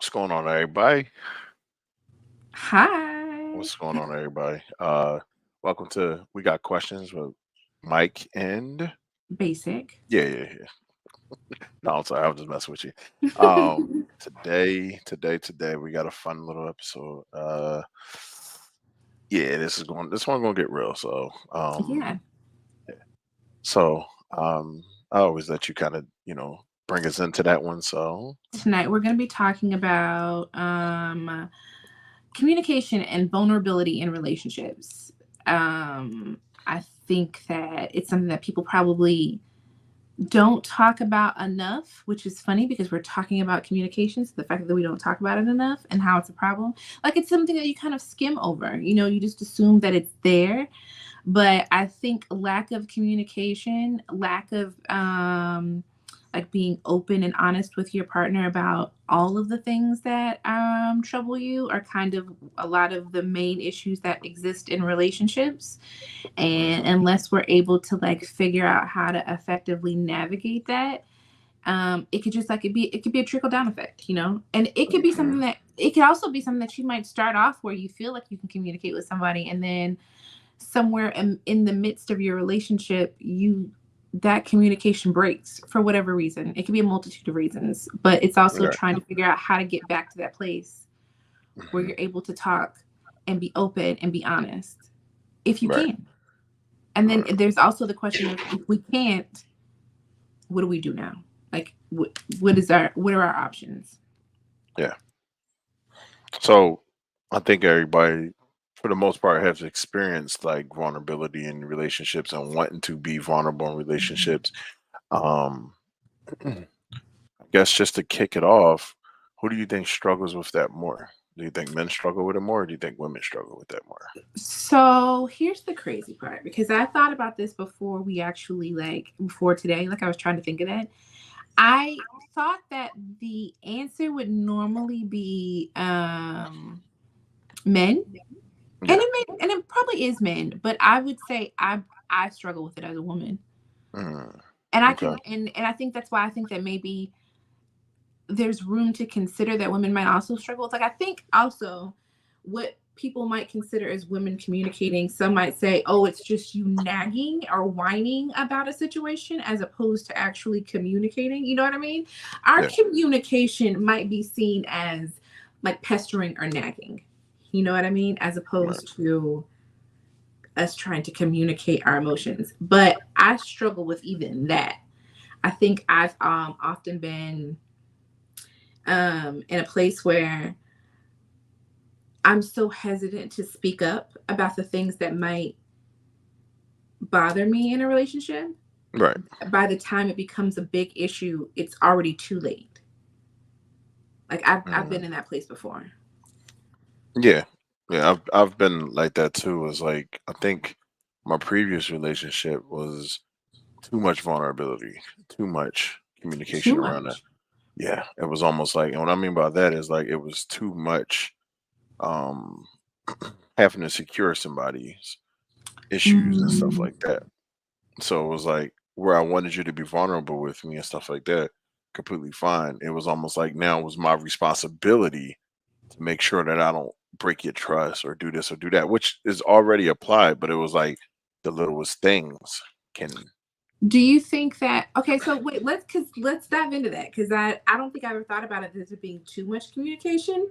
What's going on, everybody? Hi. What's going on, everybody? Welcome to We Got Questions with Mike and Basic. yeah. No, I'm sorry, I was just messing with you. Today, we got a fun little episode. Yeah, this one gonna get real. Yeah. Yeah. So, I always let you kind of, bring us into that one. So, Tonight we're going to be talking about communication and vulnerability in relationships. I think that it's something that people probably don't talk about enough, which is funny because we're talking about communications, the fact that we don't talk about it enough and how it's a problem. Like it's something that you kind of skim over, you just assume that it's there. But I think lack of communication, lack of like being open and honest with your partner about all of the things that trouble you are kind of a lot of the main issues that exist in relationships. And mhm, unless we're able to like figure out how to effectively navigate that, it could just like it could be a trickle down effect, and it could be something mhm, that it could also be something that you might start off where you feel like you can communicate with somebody, and then somewhere in the midst of your relationship, that communication breaks for whatever reason. It could be a multitude of reasons, but it's also right, trying to figure out how to get back to that place where mhm, you're able to talk and be open and be honest if you right, can. And then right, there's also the question of, if we can't, what do we do now? Like what are our options? yeah. So, I think everybody, for the most part, has experienced like vulnerability in relationships and wanting to be vulnerable in Mhm. relationships. Um, I guess just to kick it off, who do you think struggles with that more? Do you think men struggle with it more, or do you think women struggle with that more? So here's the crazy part, because I thought about this before we actually like before today, like I was trying to think of that. I thought that the answer would normally be men. And Yeah. it probably is men, but I would say I struggle with it as a woman. Mm, And I okay. can and I think that's why I think that maybe there's room to consider that women might also struggle. It's like I think also what people might consider as women communicating, some might say, oh, it's just you nagging or whining about a situation as opposed to actually communicating. You know what I mean? Our Yeah. communication might be seen as like pestering or nagging. You know what I mean? As Right. opposed to us trying to communicate our emotions. But I struggle with even that. I think I've often been in a place where I'm so hesitant to speak up about the things that might bother me in a relationship. Right. By the time it becomes a big issue, it's already too late. Like I've Mm, been in that place before. yeah. Yeah. I've been like that too. Is like I think my previous relationship was too much vulnerability, too much Too communication around that. much. Yeah, it was almost like, and what I mean by that is like it was too much um having to secure somebody's issues and stuff Mm, like that. So it was like where I wanted you to be vulnerable with me and stuff like that, completely fine. It was almost like now it was my responsibility to make sure that I don't break your trust or do this or do that, which is already applied, but it was like the littlest things can. do you think that okay? So wait, let's dive into that, because I don't think I ever thought about it as it being too much communication.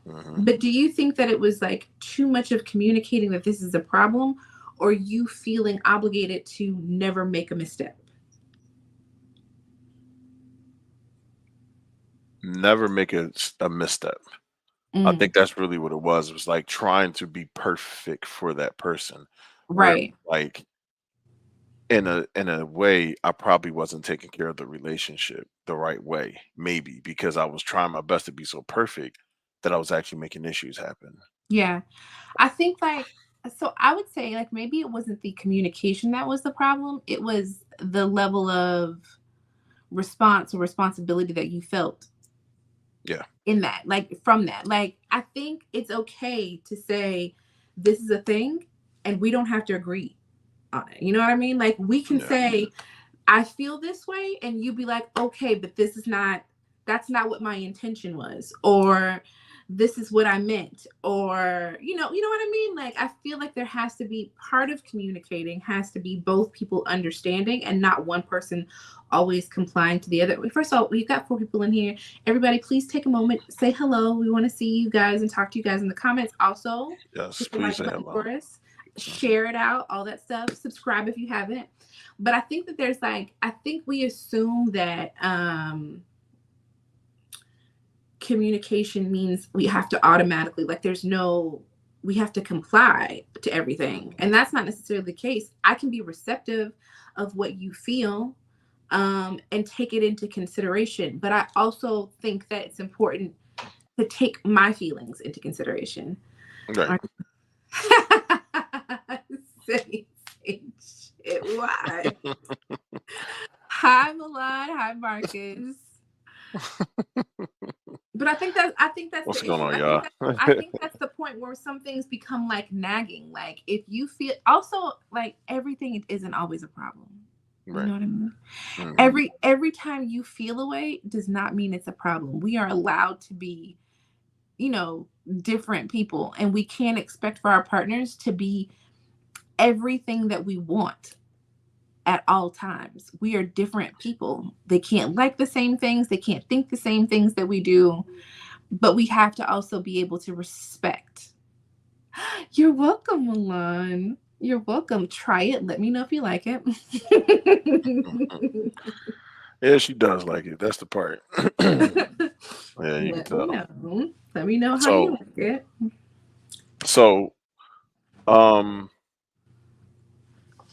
Mhm. But do you think that it was like too much of communicating that this is a problem, or you feeling obligated to never make a misstep? Never make a misstep. I Mm, think that's really what it was. It was like trying to be perfect for that person, where right. like in a way, I probably wasn't taking care of the relationship the right way, maybe because I was trying my best to be so perfect that I was actually making issues happen. Yeah. I think like so I would say like maybe it wasn't the communication that was the problem. It was the level of response or responsibility that you felt Yeah, in that, like from that. Like I think it's okay to say this is a thing and we don't have to agree on it. You know what I mean? Like we can yeah, say I feel this way and you be like, "Okay, but this is not that's not what my intention was." Or this is what I meant, or you know what I mean? Like I feel like there has to be part of communicating has to be both people understanding and not one person always complying to the other. First of all, we've got 4 people in here. Everybody, please take a moment, say hello. We want to see you guys and talk to you guys in the comments. Also, yes. hit the Please like say button hello. for us, share it out, all that stuff. Subscribe if you haven't. But I think that there's like I think we assume that communication means we have to automatically like there's no we have to comply to everything, Mhm. and that's not necessarily the case. I can be receptive of what you feel and take it into consideration, but I also think that it's important to take my feelings into consideration. Right. Say shit. Why? Hi Milan, hi Marcus. But I think that's What's the going issue. on, I y'all? think that's the point where some things become like nagging. Like if you feel also like everything isn't always a problem. You Right. know what I mean? Hmm. Every time you feel a way does not mean it's a problem. We are allowed to be, you know, different people, and we can't expect for our partners to be everything that we want at all times. We are different people. They can't like the same things, they can't think the same things that we do, but we have to also be able to respect. You're welcome, Milan. You're welcome. Try it. Let me know if you like it. Yeah, she does like it. That's the part. Yeah, you can Let me tell. know. Let me know how you So, like it. so, um,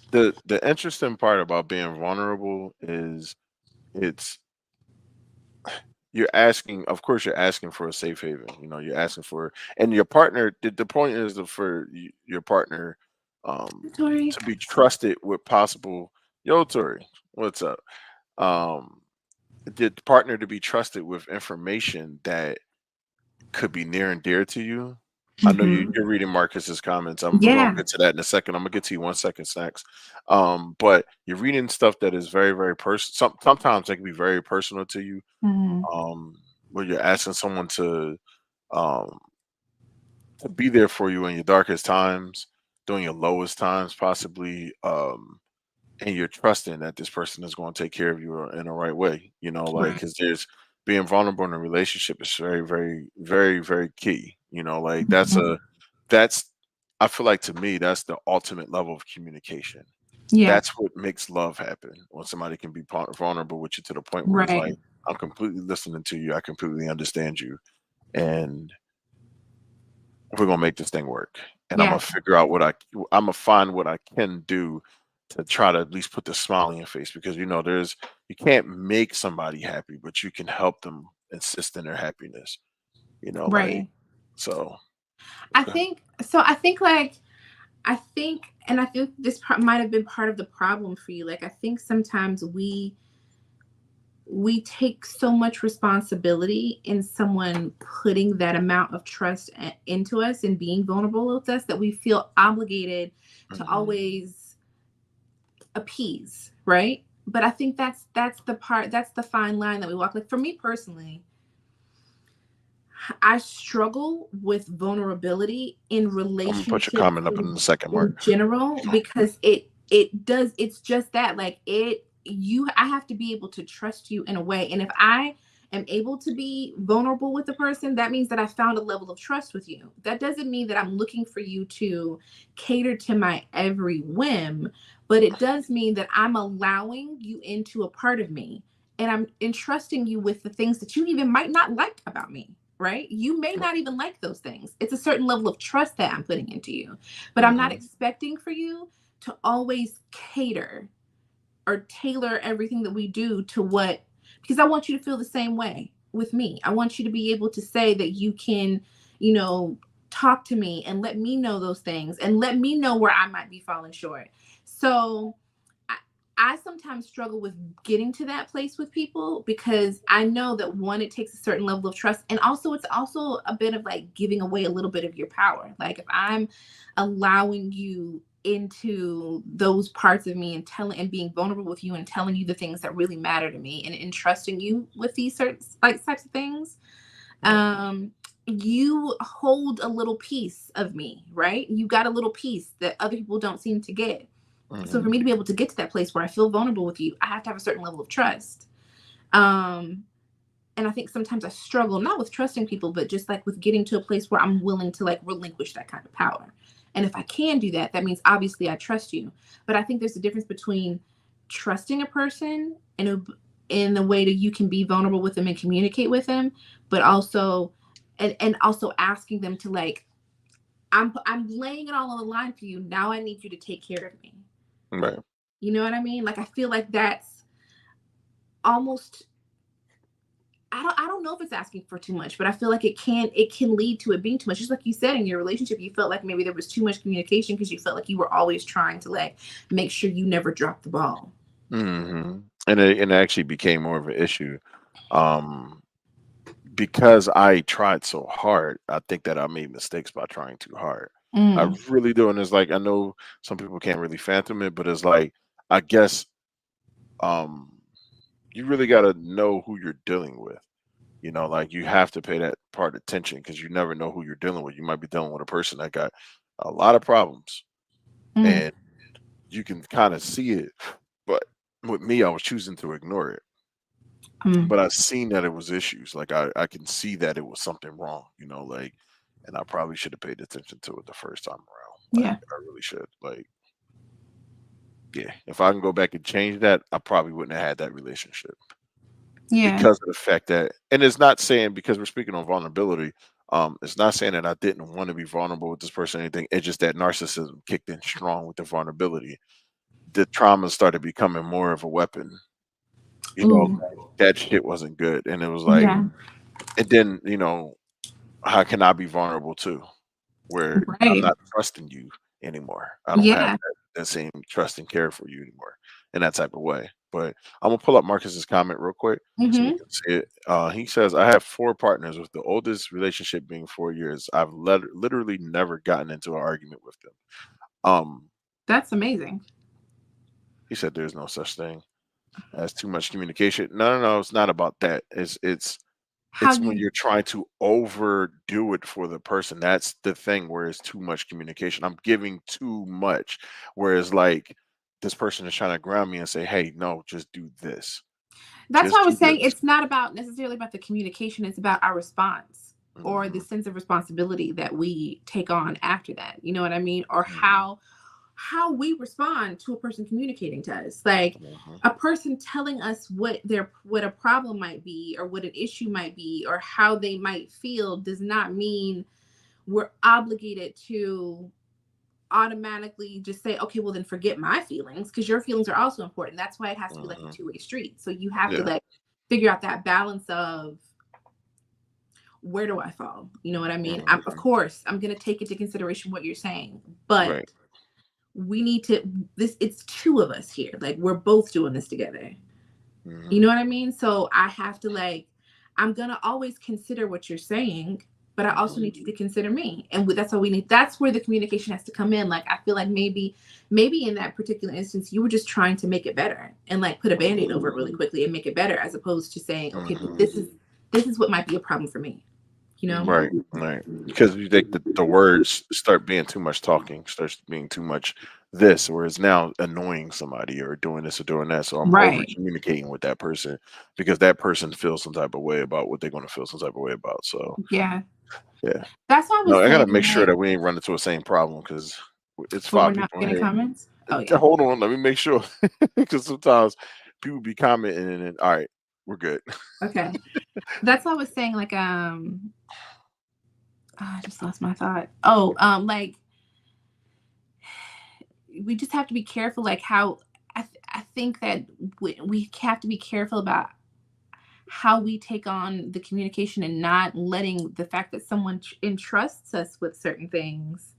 the interesting part about being vulnerable is it's you're asking, of course, you're asking for a safe haven. You're asking for, and your partner. The point is for your partner, Tori. to be trusted with possible. Yo, Tori, what's up? Um, the partner to be trusted with information that could be near and dear to you. I know Mhm. you're reading Marcus's comments. We're gonna Yeah. get to that in a second. I'm gonna get to you 1 second, Snacks. But you're reading stuff that is very, very personal. Sometimes they can be very personal to you. Mhm. Um, where you're asking someone um to be there for you in your darkest times, during your lowest times, possibly. And you're trusting that this person is going to take care of you in the right way. Like Right. because there's being vulnerable in a relationship is very, very, very, very key. Like Mhm. that's I feel like to me that's the ultimate level of communication. Yeah. That's what makes love happen when somebody can be vulnerable with you to the point where it's like Right. I'm completely listening to you, I completely understand you, and we're gonna make this thing work. And I'm Yeah. gonna figure out I'm gonna find what I can do to try to at least put the smile on your face because you can't make somebody happy, but you can help them insist in their happiness. Like Right. so. I Okay. think so. And I think this might have been part of the problem for you. Like, I think sometimes we take so much responsibility in someone putting that amount of trust into us and being vulnerable with us that we feel obligated to Mhm. always appease, right? But I think that's the part that's the fine line that we walk. Like for me personally, I struggle with vulnerability in I'm gonna put your relationships comment up in the second, Mark. in general because it's just that like it you I have to be able to trust you in a way, and if I am able to be vulnerable with a person, that means that I found a level of trust with you. That doesn't mean that I'm looking for you to cater to my every whim, but it does mean that I'm allowing you into a part of me and I'm entrusting you with the things that you even might not like about me, right? You may not even like those things. It's a certain level of trust that I'm putting into you, but I'm not Mhm. expecting for you to always cater. or tailor everything that we do to what, because I want you to feel the same way with me. I want you to be able to say that you can, you know, talk to me and let me know those things and let me know where I might be falling short. So I, I sometimes struggle with getting to that place with people because I know that one, it takes a certain level of trust. And also, it's also a bit of like giving away a little bit of your power. Like if I'm allowing you into those parts of me and telling and being vulnerable with you and telling you the things that really matter to me and entrusting you with these certain like types of things, you hold a little piece of me, right? You got a little piece that other people don't seem to get. So for me to be able to get to that place where I feel vulnerable with you, I have to have a certain level of trust. And I think sometimes I struggle not with trusting people, but just like with getting to a place where I'm willing to like relinquish that kind of power. And if I can do that, that means obviously I trust you. But I think there's a difference between trusting a person in the way that you can be vulnerable with them and communicate with them, but also and also asking them to like, I'm laying it all on the line for you. Now I need you to take care of me. Right. You know what I mean? Like I feel like that's almost, I don't know if it's asking for too much, but I feel like it can lead to it being too much. Just like you said in your relationship, you felt like maybe there was too much communication because you felt like you were always trying to like make sure you never dropped the ball. And it actually became more of an issue. Um, because I tried so hard, I think that I made mistakes by trying too hard. I Mm, really do, and it's like I know some people can't really fathom it, but it's like I guess um you really got to know who you're dealing with. You know, like you have to pay that part attention because you never know who you're dealing with. You might be dealing with a person that got a lot of problems, mm, and you can kind of see it. But with me, I was choosing to ignore it. mm. But I seen that it was issues. Like I can see that it was something wrong, like, and I probably should have paid attention to it the first time around. Like Yeah. I really should. Like, yeah, if I can go back and change that, I probably wouldn't have had that relationship Yeah. because of the fact that, and it's not saying because we're speaking on vulnerability. It's not saying that I didn't want to be vulnerable with this person or anything. It's just that narcissism kicked in strong with the vulnerability. The trauma started becoming more of a weapon. Ooh. That shit wasn't good, and it was like, Yeah. and then how can I be vulnerable too? Where I'm Right. not trusting you anymore. I don't have Yeah. that same trust and care for you anymore in that type of way. But I'm gonna pull up Marcus's comment real quick so we Mm-hmm. can see it. He says, "I have four partners, with the oldest relationship being 4 years. I've literally never gotten into an argument with them." Um, That's amazing. he said, "There's no such thing as too much communication." No, no, no. It's not about that. How It's when you you're trying to overdo it for the person. That's the thing where it's too much communication. I'm giving too much. Whereas like this person is trying to ground me and say, "Hey, no, just do this. That's why Just I do was saying this." it's not about necessarily about the communication, it's about our response or the Mhm, sense of responsibility that we take on after that. You know what I mean? Or mhm, how we respond to a person communicating to us. Like mhm, a person telling us what a problem might be or what an issue might be or how they might feel does not mean we're obligated to automatically just say, okay, well then forget my feelings because your feelings are also important. That's why it has to be like a mhm. two-way street. So you have to Yeah. like figure out that balance of where do I fall? You know what I mean? Of Mhm. course, I'm going to take into consideration what you're saying, but Right. we need to it's two of us here. Like we're both doing this together. You Mhm, know what I mean? So I have to like, I'm gonna always consider what you're saying, but I also mhm, need you to consider me. And that's what we need. That's where the communication has to come in. Like I feel like maybe in that particular instance, you were just trying to make it better and like put a band-aid over it really quickly and make it better, as opposed to saying, okay, but mhm. this is what might be a problem for me. You know? Right, right. Because you think the words start being too much talking, starts being too much this, whereas now annoying somebody or doing this or doing that. So I'm over Right. communicating with that person because that person feels some type of way about what they're going to feel some type of way about. So Yeah. yeah, That's why I no, was I got saying to make sure like that we ain't run into the same problem because it's when we're five not people in getting here. comments. Oh yeah. Hold on, let me make sure because sometimes people be commenting and then all right, we're good. Okay. That's why I was saying like I just lost my thought. Oh, like we just have to be careful, like how I think that we have to be careful about how we take on the communication and not letting the fact that someone entrusts us with certain things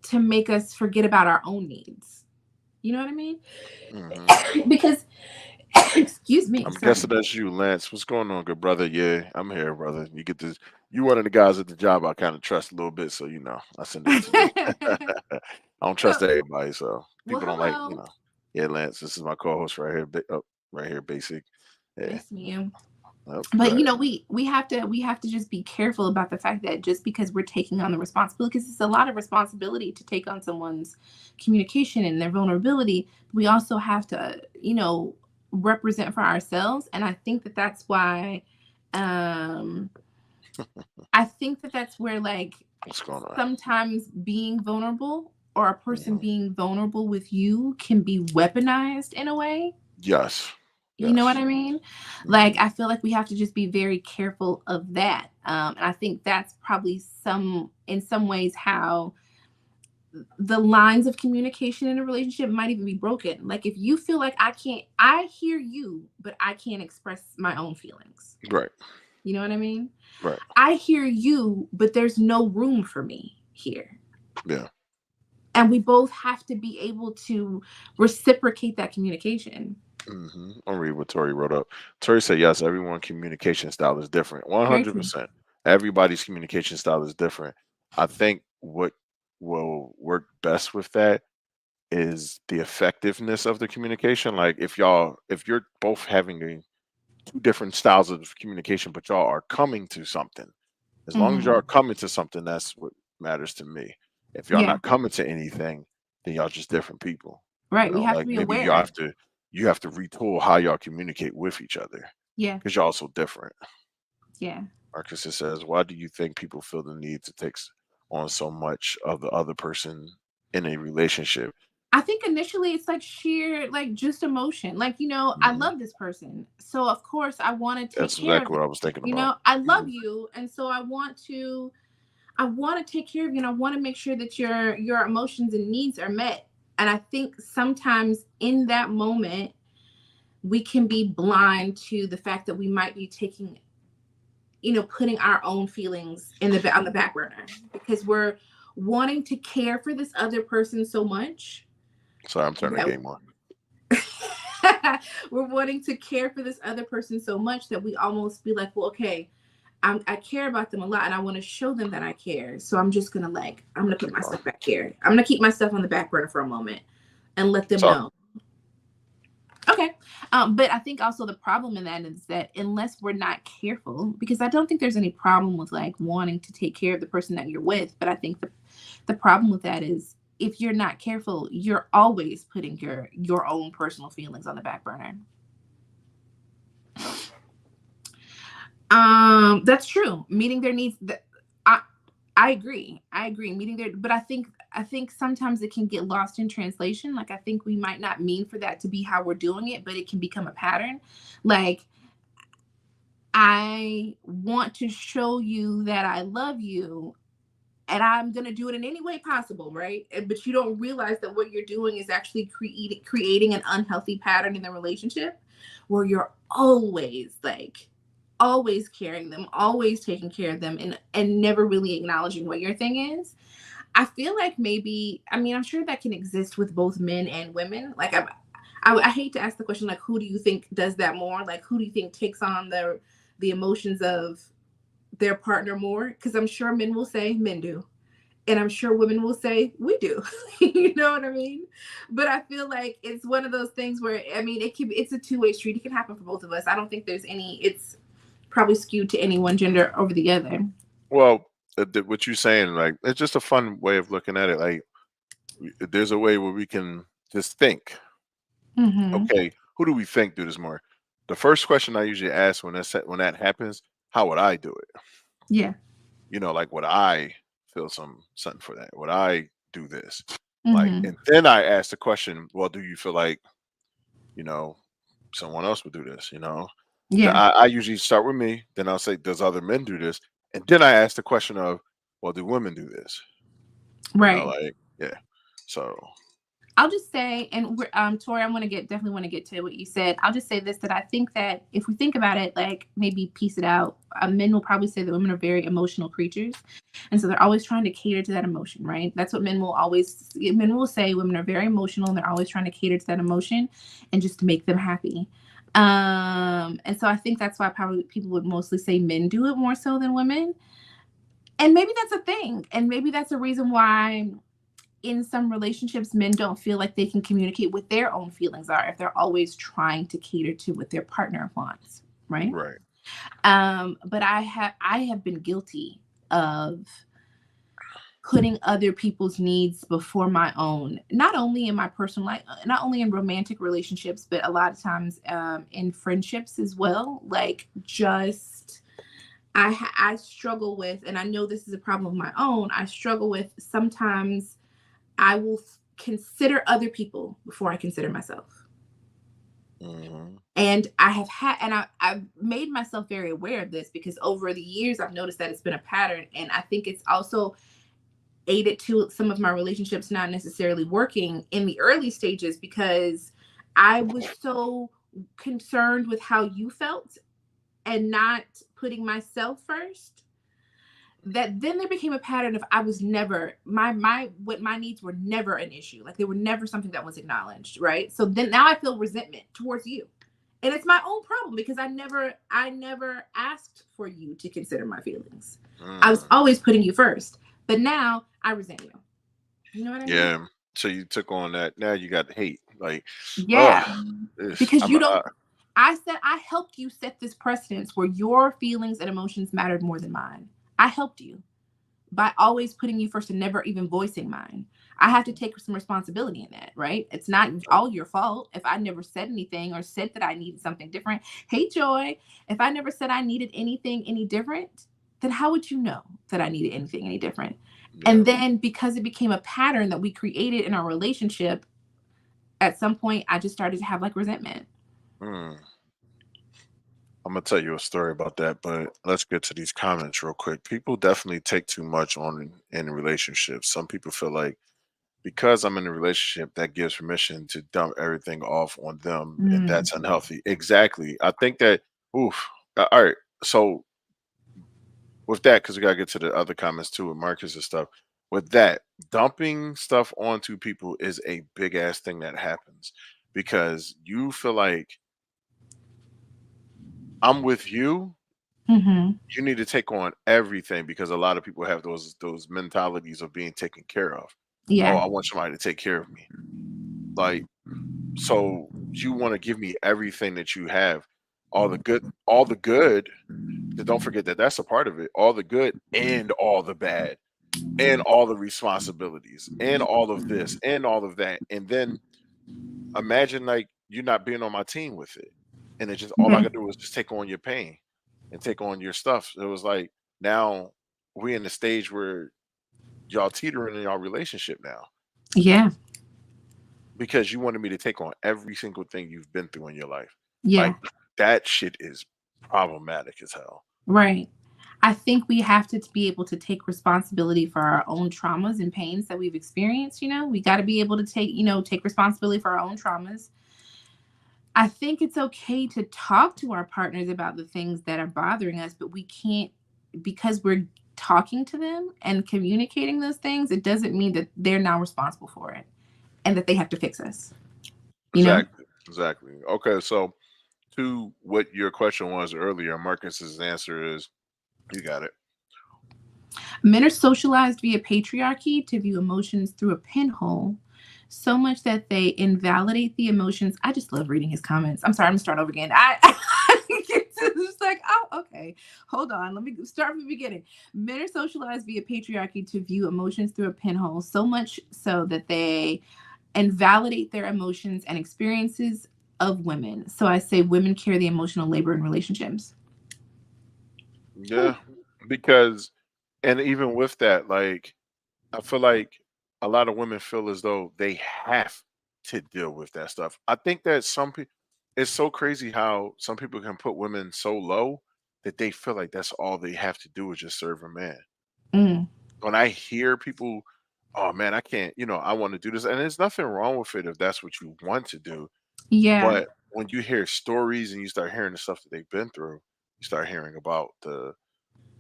to make us forget about our own needs. You know what I mean? Hmm. Because, excuse me, I'm sorry. guessing that's you, Lance. What's going on, good brother? Yeah, I'm here, brother. You get this. You one of the guys at the job I kind of trust a little bit, so I send it to you. I don't trust Oh, everybody, so well, people don't like, hello. Yeah, Lance, this is my co-host right here, right here, basic. Yeah, Nice to meet you. go But ahead. we have to just be careful about the fact that just because we're taking on the responsibility, because it's a lot of responsibility to take on someone's communication and their vulnerability, we also have to represent for ourselves. And I think that that's why um I think that that's where, like, What's going on? sometimes being vulnerable or a person Hmm. being vulnerable with you can be weaponized in a way. Yes, You know what yes. I mean? Like, Hmm. I feel like we have to just be very careful of that. And I think that's probably in some ways, how the lines of communication in a relationship might even be broken. Like, if you feel like I hear you, but I can't express my own feelings. Right, You know what I mean? right. I hear you, but there's no room for me here. Yeah. And we both have to be able to reciprocate that communication. I'll read what Tori wrote up. Tori said, yes, everyone's communication style is different. Very true. 100%. Everybody's communication style is different. I think what will work best with that is the effectiveness of the communication. Like if you're both having two different styles of communication, but y'all are coming to something, as long as y'all are Hmm. coming to something, that's what matters to me. If y'all Yeah. not coming to anything, then y'all just different people. Right. We have to Like be maybe aware. you have to retool how y'all communicate with each other Yeah. because y'all so different. Yeah. Marcus says, why do you think people feel the need to take on so much of the other person in a relationship? I think initially it's like sheer, like, just emotion. Like, I Mhm. love this person. So of course I want to take That's care of exactly it. what I was thinking about. I love Mhm. you. And so I want to take care of you, and I want to make sure that your emotions and needs are met. And I think sometimes in that moment we can be blind to the fact that we might be putting our own feelings on the back burner because we're wanting to care for this other person so much Sorry, I'm turning the that game on. we're wanting to care for this other person so much that we almost be like, well, okay, I care about them a lot and I want to show them that I care. So I'm gonna put my Sorry. stuff back here. I'm gonna keep my stuff on the back burner for a moment and let them So know. Okay. But I think also the problem in that is that unless we're not careful, because I don't think there's any problem with, like, wanting to take care of the person that you're with, but I think the problem with that is if you're not careful, you're always putting your own personal feelings on the back burner. That's true. Meeting their needs. I I agree. I agree. Meeting their, but I think sometimes it can get lost in translation. Like, I think we might not mean for that to be how we're doing it, but it can become a pattern. Like, I want to show you that I love you, and I'm gonna do it in any way possible, right? But you don't realize that what you're doing is actually creating an unhealthy pattern in the relationship, where you're always carrying them, always taking care of them, and never really acknowledging what your thing is. I feel like maybe, I mean, I'm sure that can exist with both men and women. Like, I hate to ask the question, like, who do you think does that more? Like, who do you think takes on the emotions of their partner more? Because I'm sure men will say men do, and I'm sure women will say we do. You know what I mean? But I feel like it's one of those things where, I mean, it's a two-way street. It can happen for both of us. I don't think there's any. It's probably skewed to any one gender over the other. well, what you're saying, like it's just a fun way of looking at it. Like there's a way where we can just think, Hmm. okay, who do we think do this more? The first question I usually ask when that happens, how would I do it? Yeah. Like would I feel something for that? Would I do this? Like, Hmm. and then I ask the question, well, do you feel like, you know, someone else would do this? Yeah. I usually start with me, then I'll say, does other men do this? And then I ask the question of, well, do women do this? Right. Like, yeah. So I'll just say, and Tori, I want to definitely want to get to what you said. I'll just say this, that I think that if we think about it, like maybe piece it out, men will probably say that women are very emotional creatures. And so they're always trying to cater to that emotion, right? That's what men will say women are very emotional and they're always trying to cater to that emotion and just to make them happy. And so I think that's why probably people would mostly say men do it more so than women. And maybe that's a thing. And maybe that's a reason why in some relationships, men don't feel like they can communicate what their own feelings are if they're always trying to cater to what their partner wants, right? Right. But I have been guilty of putting other people's needs before my own, not only in my personal life, not only in romantic relationships, but a lot of times in friendships as well. Like just I struggle with, and I know this is a problem of my own. I struggle with sometimes I will consider other people before I consider myself. Mm-hmm. And I have had, and I've made myself very aware of this because over the years, I've noticed that it's been a pattern. And I think it's also aided to some of my relationships not necessarily working in the early stages because I was so concerned with how you felt and not putting myself first, that then there became a pattern of I was never my what my needs were never an issue. Like they were never something that was acknowledged, right? So then now I feel resentment towards you. And it's my own problem because I never asked for you to consider my feelings. I was always putting you first. But now I resent you. You know what I mean? Yeah. So you took on that. Now you got hate. Like, Yeah. oh, Because you don't I helped you set this precedence where your feelings and emotions mattered more than mine. I helped you by always putting you first and never even voicing mine. I have to take some responsibility in that, right? It's not all your fault if I never said anything or said that I needed something different. Hey, Joy, if I never said I needed anything any different, then how would you know that I needed anything any different? yeah. And then because it became a pattern that we created in our relationship, at some point I just started to have like resentment. I'm gonna tell you a story about that, but let's get to these comments real quick. People definitely take too much on in relationships. Some people feel like because I'm in a relationship, that gives permission to dump everything off on them, and Mm. that's unhealthy. Exactly. I think that. Oof. All right. So with that, because we gotta get to the other comments too, with Marcus and stuff. With that, dumping stuff onto people is a big ass thing that happens because you feel like I'm with you. Mm-hmm. You need to take on everything because a lot of people have those mentalities of being taken care of. Oh, Yeah. I want somebody to take care of me. Like, so you want to give me everything that you have, all the good. 'Cause don't forget that that's a part of it. All the good and all the bad, and all the responsibilities, and all of this, and all of that. And then imagine like you not being on my team with it. And it just all I Okay. could do was just take on your pain and take on your stuff. It was like now we in the stage where y'all teetering in y'all relationship now Yeah. because you wanted me to take on every single thing you've been through in your life. Yeah. Like that shit is problematic as hell. Right. I think we have to be able to take responsibility for our own traumas and pains that we've experienced. We got to be able to take responsibility for our own traumas. I think it's okay to talk to our partners about the things that are bothering us, but we can't, because we're talking to them and communicating those things, it doesn't mean that they're now responsible for it and that they have to fix us, you know? Exactly. Exactly. Okay, so to what your question was earlier, Marcus's answer is you got it. Men are socialized via patriarchy to view emotions through a pinhole, so much that they invalidate the emotions. I just love reading his comments. I'm sorry, I'm gonna start over again. It's like, oh, okay. Hold on. Let me start from the beginning. Men are socialized via patriarchy to view emotions through a pinhole, so much so that they invalidate their emotions and experiences of women. So I say women carry the emotional labor in relationships. Yeah, because and even with that, like I feel like a lot of women feel as though they have to deal with that stuff. I think that some people, it's so crazy how some people can put women so low that they feel like that's all they have to do is just serve a man. Mm. When I hear people oh man, I can't, I want to do this. And there's nothing wrong with it if that's what you want to do. Yeah. But when you hear stories and you start hearing the stuff that they've been through, you start hearing about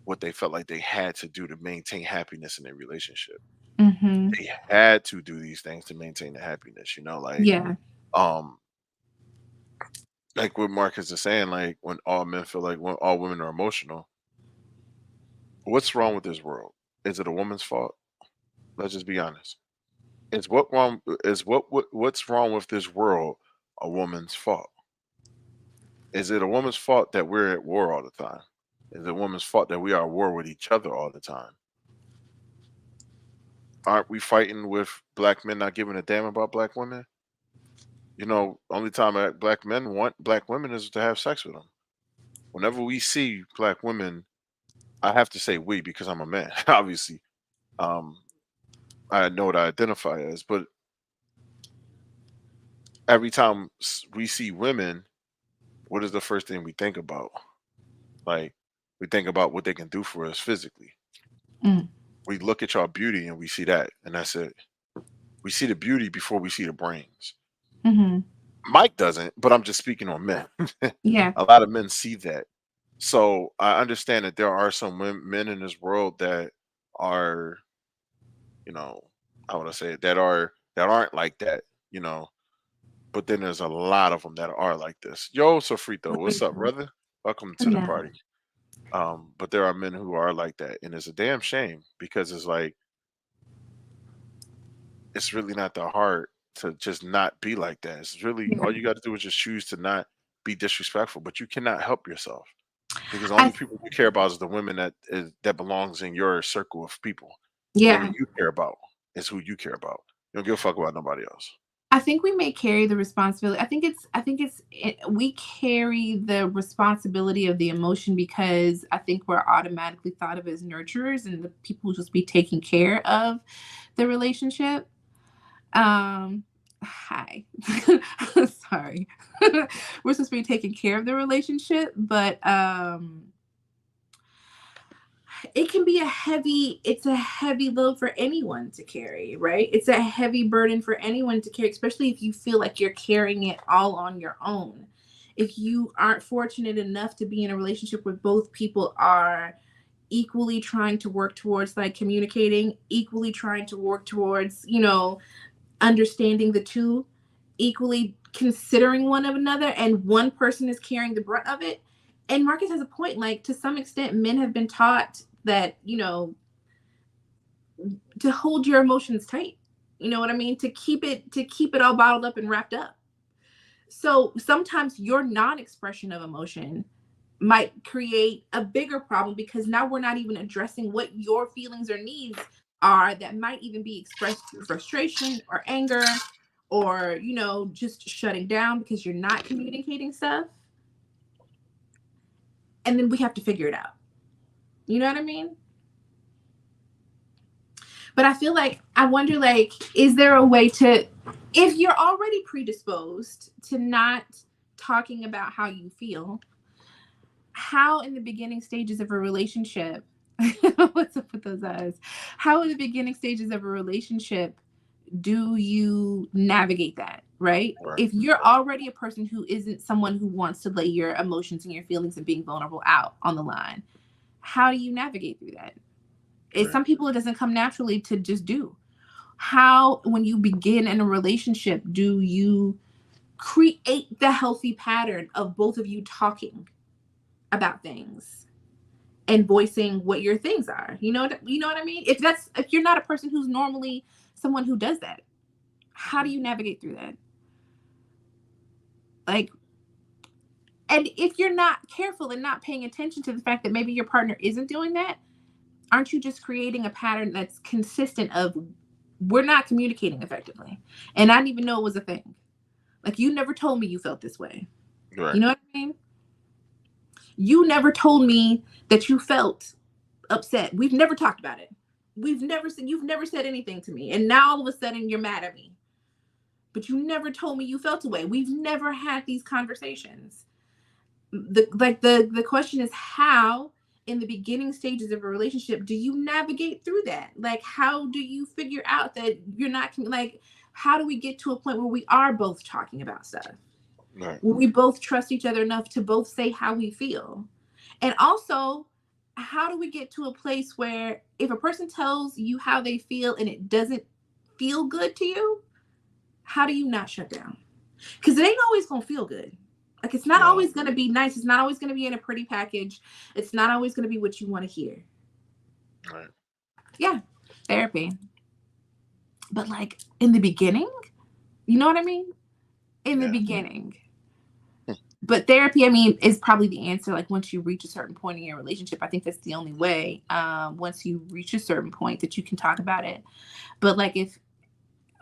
what they felt like they had to do to maintain happiness in their relationship. Mm-hmm. They had to do these things to maintain the happiness, Yeah. um like what Marcus is saying, like when all men feel like when all women are emotional, what's wrong with this world? Is it a woman's fault? Let's just be honest. What's wrong with this world a woman's fault? Is it a woman's fault that we're at war all the time? Is it a woman's fault that we are at war with each other all the time? Aren't we fighting with black men not giving a damn about black women? Only time that black men want black women is to have sex with them. Whenever we see black women, I have to say we because I'm a man, obviously. Um, I know what I identify as, but every time we see women, what is the first thing we think about? Like, we think about what they can do for us physically. Mm. We look at y'all beauty and we see that, and that's it. We see the beauty before we see the brains. Mm-hmm. Mike doesn't, but I'm just speaking on men. Yeah. A lot of men see that. So I understand that there are some men in this world that are, you know, how would I say it, that aren't like that, you know. But then there's a lot of them that are like this. Yo, Sofrito, what's up, brother? Welcome to the No. party. But there are men who are like that, and it's a damn shame because it's like it's really not that hard to just not be like that. It's really Yeah. all you got to do is just choose to not be disrespectful, but you cannot help yourself because the I only people you care about is the women that belongs in your circle of people. The women yeah. you care about is who you care about. You don't give a fuck about nobody else. I think we may carry the responsibility. We carry the responsibility of the emotion because I think we're automatically thought of as nurturers and the people who just be taking care of the relationship. Hi. Sorry. We're supposed to be taking care of the relationship, but it's a heavy load for anyone to carry, right? It's a heavy burden for anyone to carry, especially if you feel like you're carrying it all on your own. If you aren't fortunate enough to be in a relationship where both people are equally trying to work towards like communicating, equally trying to work towards, understanding the two, equally considering one of another, and one person is carrying the brunt of it. And Marcus has a point. Like, to some extent, men have been taught that, to hold your emotions tight. You know what I mean? To keep it all bottled up and wrapped up. So sometimes your non-expression of emotion might create a bigger problem because now we're not even addressing what your feelings or needs are that might even be expressed through frustration or anger or just shutting down because you're not communicating stuff, and then we have to figure it out. You know what I mean? But I wonder, like, is there a way to, if you're already predisposed to not talking about how you feel, how in the beginning stages of a relationship, what's up with those eyes? How in the beginning stages of a relationship do you navigate that, right? Right. If you're already a person who isn't someone who wants to lay your emotions and your feelings and being vulnerable out on the line, how do you navigate through that? Right. Some people, it doesn't come naturally to just do. How, when you begin in a relationship, do you create the healthy pattern of both of you talking about things and voicing what your things are? You know what I mean? If you're not a person who's normally someone who does that, how do you navigate through that? Like, and if you're not careful and not paying attention to the fact that maybe your partner isn't doing that, aren't you just creating a pattern that's consistent of, we're not communicating effectively, and I didn't even know it was a thing. Like, you never told me you felt this way. Right. You know what I mean? You never told me that you felt upset. We've never talked about it. You've never said anything to me, and now all of a sudden you're mad at me. But you never told me you felt a way. We've never had these conversations. The question is, how in the beginning stages of a relationship, do you navigate through that? Like, how do you figure out that you're not like, how do we get to a point where we are both talking about stuff? Right. Where we both trust each other enough to both say how we feel? And also, how do we get to a place where if a person tells you how they feel and it doesn't feel good to you, how do you not shut down? Because it ain't always going to feel good. Like, it's not No. always going to be nice. It's not always going to be in a pretty package. It's not always going to be what you want to hear. Right. Yeah, therapy. But like in the beginning, you know what I mean? In the beginning. But therapy, I mean, is probably the answer. Like, once you reach a certain point in your relationship, I think that's the only way. Once you reach a certain point that you can talk about it. But like, if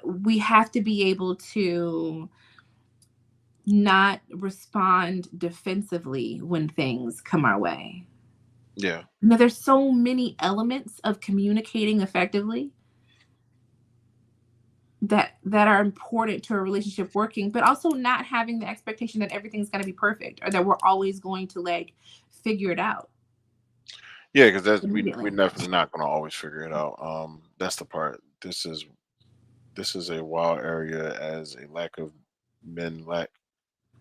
we have to be able to not respond defensively when things come our way. Yeah. Now, there's so many elements of communicating effectively that are important to a relationship working, but also not having the expectation that everything's going to be perfect or that we're always going to like figure it out. Yeah, because that's we're Immediately. definitely not going to always figure it out. That's the part. This is a wild area, as a lack of men lack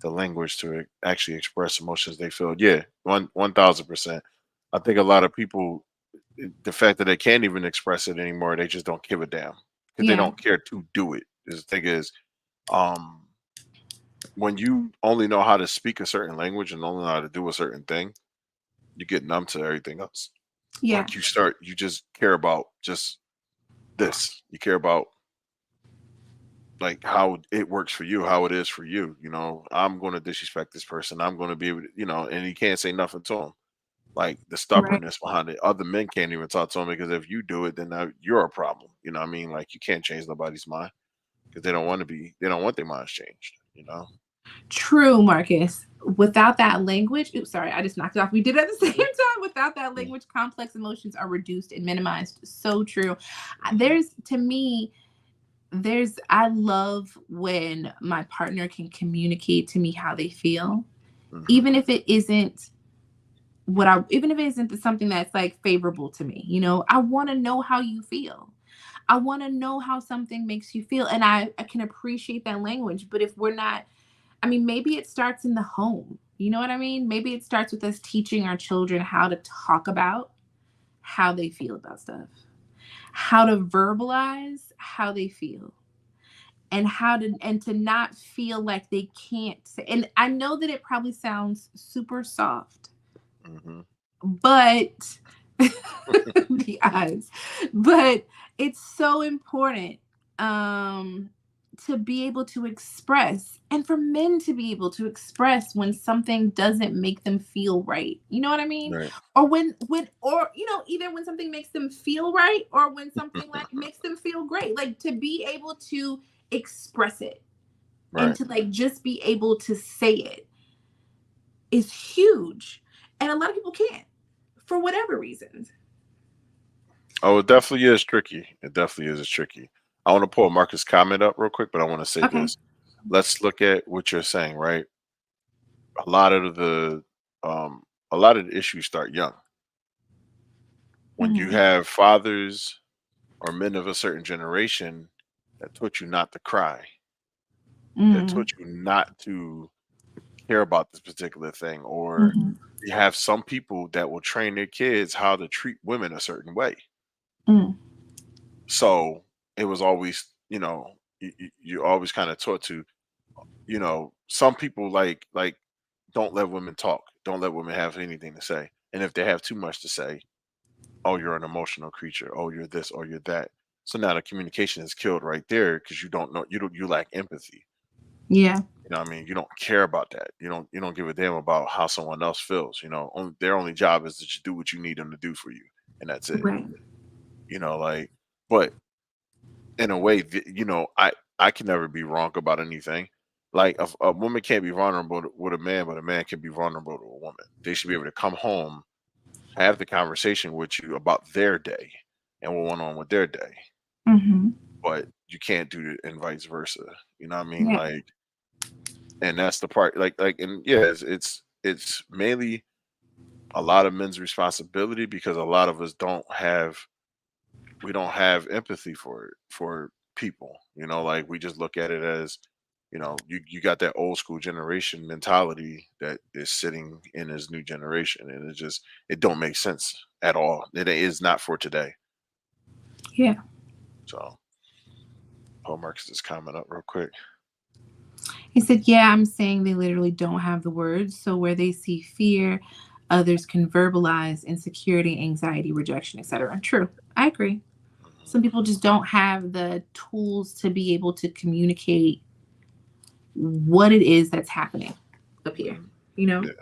the language to actually express emotions they feel. Yeah, 1000%. I think a lot of people, the fact that they can't even express it anymore, they just don't give a damn because they Yeah. don't care to do it. The thing is, um, when you only know how to speak a certain language and only know how to do a certain thing, you get numb to everything else. Yeah. Like you just care about just this. You care about like how it works for you, how it is for you. You know, I'm going to disrespect this person. I'm going to be able to, and he can't say nothing to him. Like the Right. stubbornness behind it. Other men can't even talk to him because if you do it, then now you're a problem. You know what I mean? Like you can't change nobody's mind because they don't want their minds changed, you know? True, Marcus. Without that language, oops, sorry, I just knocked it off. We did it at the same Mhm. time. Without that Mm. language, complex emotions are reduced and minimized. So true. Mhm. To me, I love when my partner can communicate to me how they feel, Mhm. even if it isn't even if it isn't something that's like favorable to me. I want to know how you feel. I want to know how something makes you feel. And I can appreciate that language. But if we're not, I mean, maybe it starts in the home. You know what I mean? Maybe it starts with us teaching our children how to talk about how they feel about stuff, how to verbalize how they feel, and to not feel like they can't say. And I know that it probably sounds super soft, Mhm. but the eyes, but it's so important to be able to express, and for men to be able to express when something doesn't make them feel right. You know what I mean? Right. Or or either when something makes them feel right or when something like makes them feel great. Like, to be able to express it and Right. to like just be able to say it is huge, and a lot of people can't for whatever reasons. Oh, it definitely is tricky. It definitely is tricky. I want to pull Marcus' comment up real quick, but I want to say Okay. this. Let's look at what you're saying, right? A lot of the um a lot of the issues start young. When you Mm-hmm. have fathers or men of a certain generation that taught you not to cry, that Mm-hmm. taught you not to care about this particular thing, or Mm-hmm. you have some people that will train their kids how to treat women a certain way. Mm. So it was always, you always kind of taught to, some people like don't let women talk, don't let women have anything to say, and if they have too much to say, oh, you're an emotional creature, oh, you're this or you're that. So now the communication is killed right there because you lack empathy. Yeah. You know what I mean? You don't care about that. You don't give a damn about how someone else feels. Their only job is to just do what you need them to do for you, and that's it. Right. Like, but in a way, I can never be wrong about anything. Like a woman can't be vulnerable with a man, but a man can be vulnerable to a woman. They should be able to come home, have the conversation with you about their day and what went on with their day. Mm-hmm. But you can't do it and vice versa. You know what I mean? Yeah. Like, and that's the part. And yeah, it's mainly a lot of men's responsibility because a lot of us we don't have empathy for people. You know, like we just look at it as, you got that old school generation mentality that is sitting in this new generation, and it don't make sense at all. It is not for today. Yeah. So Paul Marcus is comment up real quick. He said, yeah, I'm saying they literally don't have the words. So where they see fear, others can verbalize insecurity, anxiety, rejection, etc. True. I agree. Some people just don't have the tools to be able to communicate what it is that's happening up here. You know, Yeah.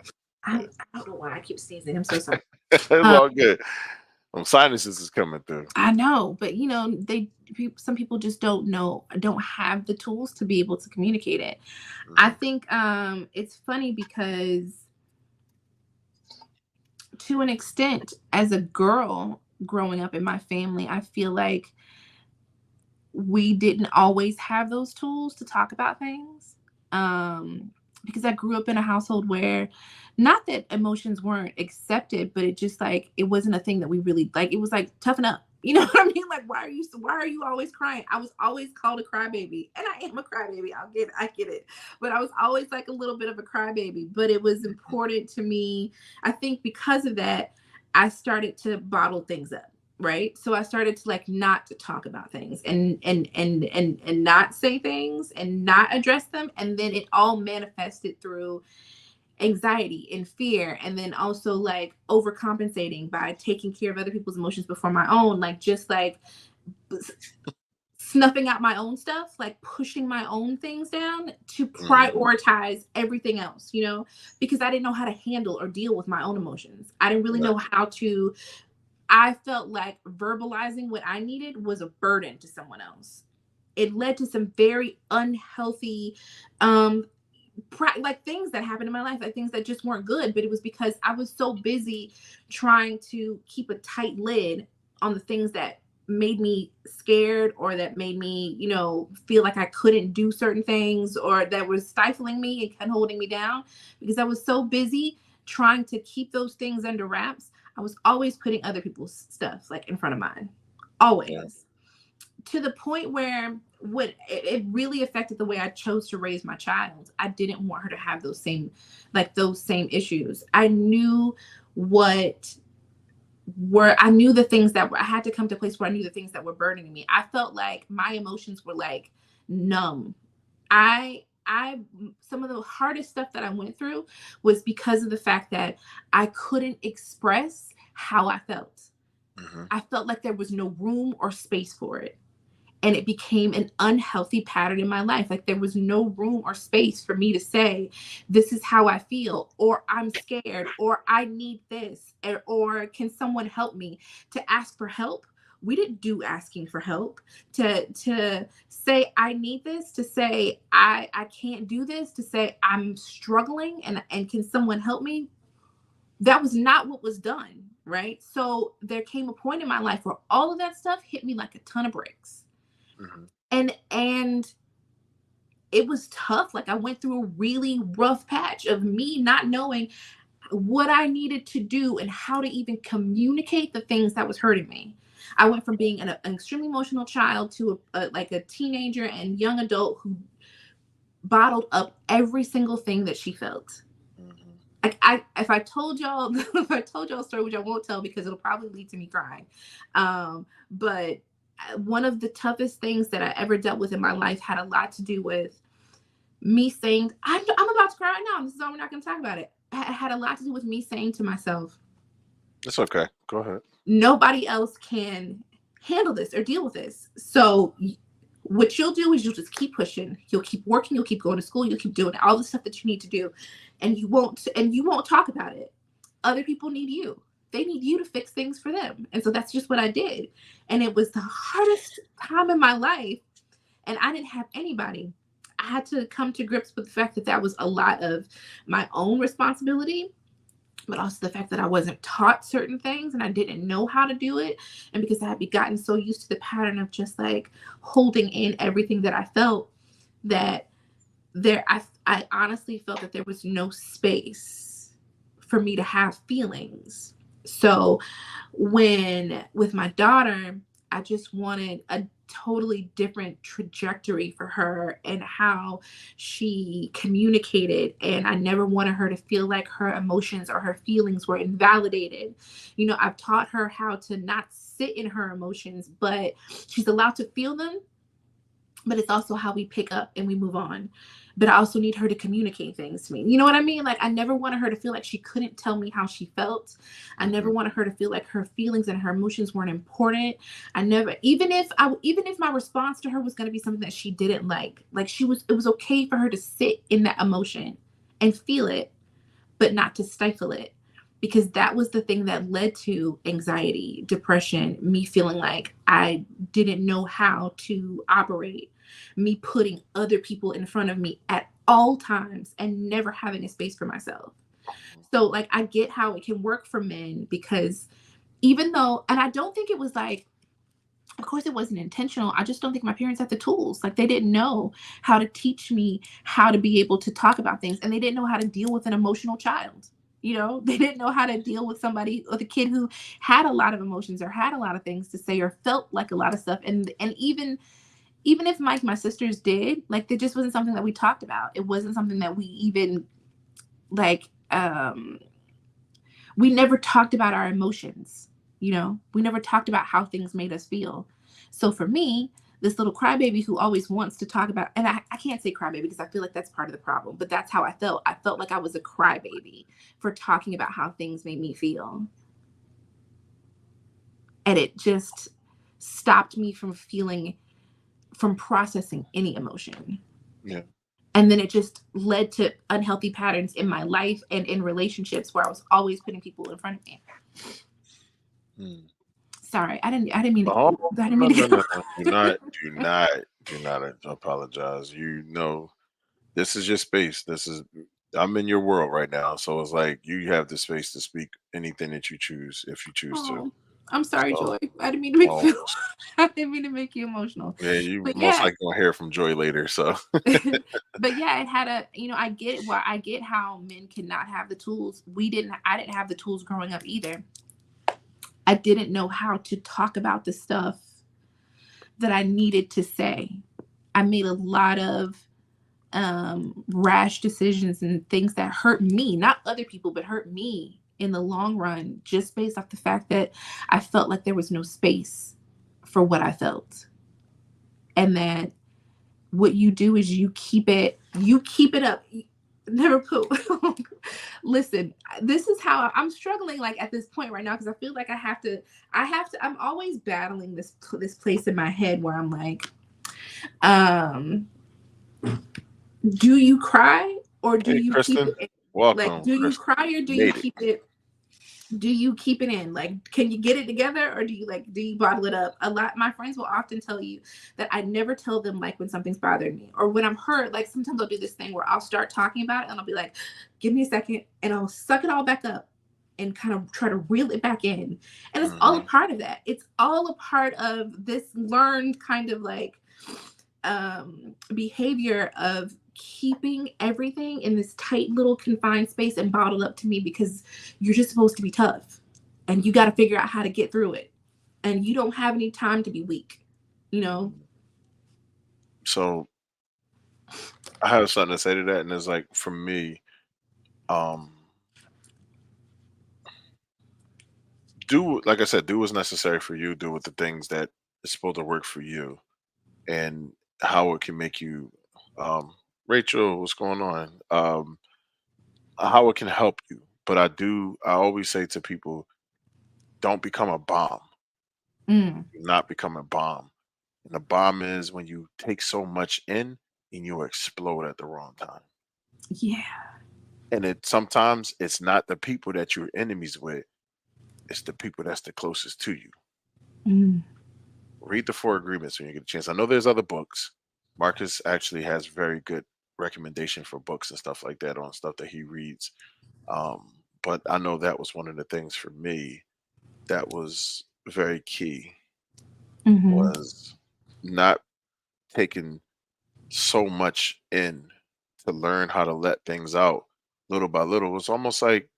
I don't know why I keep sneezing. I'm so sorry. It's all good. Sinuses is coming through. I know, but some people just don't have the tools to be able to communicate it. I think it's funny because to an extent, as a girl growing up in my family, I feel like we didn't always have those tools to talk about things. Because I grew up in a household where, not that emotions weren't accepted, but it just like, it wasn't a thing that we really like. It was like, toughen up. You know what I mean? Like, why are you always crying? I was always called a crybaby, and I am a crybaby. I get it. But I was always like a little bit of a crybaby, but it was important to me. I think because of that, I started to bottle things up. Right. So I started to like not to talk about things and not say things and not address them. And then it all manifested through anxiety and fear, and then also like overcompensating by taking care of other people's emotions before my own, like just like snuffing out my own stuff, like pushing my own things down to prioritize everything else, because I didn't know how to handle or deal with my own emotions. I didn't really know how to. I felt like verbalizing what I needed was a burden to someone else. It led to some very unhealthy, like things that happened in my life, like things that just weren't good. But it was because I was so busy trying to keep a tight lid on the things that made me scared, or that made me, feel like I couldn't do certain things, or that was stifling me and holding me down, because I was so busy trying to keep those things under wraps. I was always putting other people's stuff like in front of mine, always, to the point where it really affected the way I chose to raise my child. I didn't want her to have those same issues. I knew the things that I had to come to a place where I knew the things that were burdening me. I felt like my emotions were like numb. Some of the hardest stuff that I went through was because of the fact that I couldn't express how I felt. I felt like there was no room or space for it. And it became an unhealthy pattern in my life. Like there was no room or space for me to say, this is how I feel, or I'm scared, or I need this, or can someone help me? To ask for help. We didn't do asking for help. To say I need this, to say I can't do this, to say I'm struggling and can someone help me? That was not what was done, right? So there came a point in my life where all of that stuff hit me like a ton of bricks. And it was tough. Like I went through a really rough patch of me not knowing what I needed to do and how to even communicate the things that was hurting me. I went from being an extremely emotional child to a teenager and young adult who bottled up every single thing that she felt. If I told y'all a story, which I won't tell because it'll probably lead to me crying, but one of the toughest things that I ever dealt with in my life had a lot to do with me saying, I'm about to cry right now. This is why we're not going to talk about it. It had a lot to do with me saying to myself, it's okay. Go ahead. Nobody else can handle this or deal with this. So what you'll do is you'll just keep pushing. You'll keep working. You'll keep going to school. You'll keep doing all the stuff that you need to do. And you won't talk about it. Other people need you. They need you to fix things for them. And so that's just what I did. And it was the hardest time in my life. And I didn't have anybody. I had to come to grips with the fact that was a lot of my own responsibility, but also the fact that I wasn't taught certain things and I didn't know how to do it. And because I had gotten so used to the pattern of just like holding in everything that I felt, that I honestly felt that there was no space for me to have feelings. So when with my daughter, I just wanted a totally different trajectory for her and how she communicated. And I never wanted her to feel like her emotions or her feelings were invalidated. You know, I've taught her how to not sit in her emotions, but she's allowed to feel them, but it's also how we pick up and we move on. But I also need her to communicate things to me. You know what I mean? Like, I never wanted her to feel like she couldn't tell me how she felt. I never Mhm. wanted her to feel like her feelings and her emotions weren't important. I never, even if my response to her was going to be something that she didn't like it was okay for her to sit in that emotion and feel it, but not to stifle it, because that was the thing that led to anxiety, depression, me feeling like I didn't know how to operate, me putting other people in front of me at all times and never having a space for myself. So, like, I get how it can work for men because even though, and I don't think it was like, of course, it wasn't intentional. I just don't think my parents had the tools. Like, they didn't know how to teach me how to be able to talk about things, and they didn't know how to deal with an emotional child. You know, they didn't know how to deal with somebody, with a kid who had a lot of emotions or had a lot of things to say or felt like a lot of stuff. And even if my sisters did, like, it just wasn't something that we talked about. It wasn't something that we even like. We never talked about our emotions. You know, we never talked about how things made us feel. So for me, this little crybaby who always wants to talk about, and I can't say crybaby because I feel like that's part of the problem, but that's how I felt. I felt like I was a crybaby for talking about how things made me feel. And it just stopped me from feeling, from processing any emotion. Yeah. And then it just led to unhealthy patterns in my life and in relationships where I was always putting people in front of me. Mm. Sorry, I didn't mean to, Oh, I didn't no, mean no, no, to. no. Do not apologize. You know, this is your space. I'm in your world right now. So it's like you have the space to speak anything that you choose if you choose to. Oh, I'm sorry, So, Joy. I didn't mean to make oh, you feel. I didn't mean to make you emotional. yeah, you But most yeah, likely gonna hear from Joy later. So, but yeah, it had a, you know, I get why, I get how men cannot have the tools. I didn't have the tools growing up either. I didn't know how to talk about the stuff that I needed to say. I made a lot of rash decisions and things that hurt me, not other people, but hurt me in the long run, just based off the fact that I felt like there was no space for what I felt. And that what you do is you keep it up. Never put listen, this is how I'm struggling like at this point right now, because I feel like I'm always battling this place in my head where I'm like, um do you cry or do hey, you keep Kristen, it in? Like, welcome, do you Kristen. cry or You do you made it. keep it, in? Like, can you get it together or do you bottle it up? A lot my friends will often tell you that I never tell them like when something's bothering me or when I'm hurt. Like, sometimes I'll do this thing where I'll start talking about it and I'll be like, give me a second, and I'll suck it all back up and kind of try to reel it back in. And it's all a Hmm. part of that. It's all a part of this learned kind of like behavior of keeping everything in this tight little confined space and bottled up to me, because you're just supposed to be tough and you got to figure out how to get through it, and you don't have any time to be weak, you know. So I have something to say to that, and it's like for me, um, do like I said, do what's necessary for you. Do with the things that is supposed to work for you, and how it can make you. Um, Rachel, what's going on? How it can help you. But I always say to people, don't become a bomb. Mm, Do not become a bomb. And a bomb is when you take so much in and you explode at the wrong time. yeah. And it sometimes it's not the people that you're enemies with, it's the people that's the closest to you. Mm, Read the Four Agreements when you get a chance. I know there's other books. Marcus actually has very good recommendation for books and stuff like that on stuff that he reads. But I know that was one of the things for me that was very key, mm-hmm. was not taking so much in to learn how to let things out little by little. It's almost like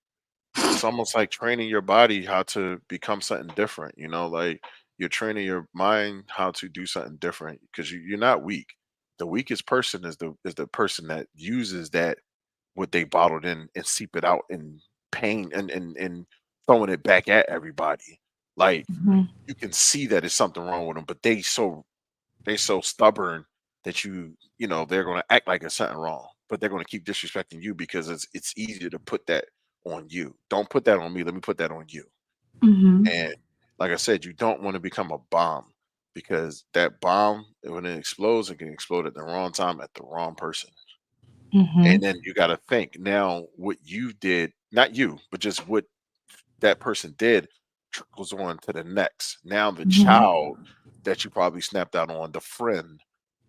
it's almost like training your body how to become something different, like you're training your mind how to do something different because you're not weak. The weakest person is the person that uses that what they bottled in and seep it out in pain and throwing it back at everybody. Like Mhm. you can see that it's something wrong with them, but they so stubborn that they're going to act like it's something wrong, but they're going to keep disrespecting you because it's easier to put that on you. Don't put that on me. Let me put that on you. Mhm. And like I said, you don't want to become a bomb because that bomb, when it explodes, it can explode at the wrong time at the wrong person. And Mhm. then you got to think now what you did, not you, but just what that person did trickles on to the next. Now the Mhm. child that you probably snapped out on, the friend,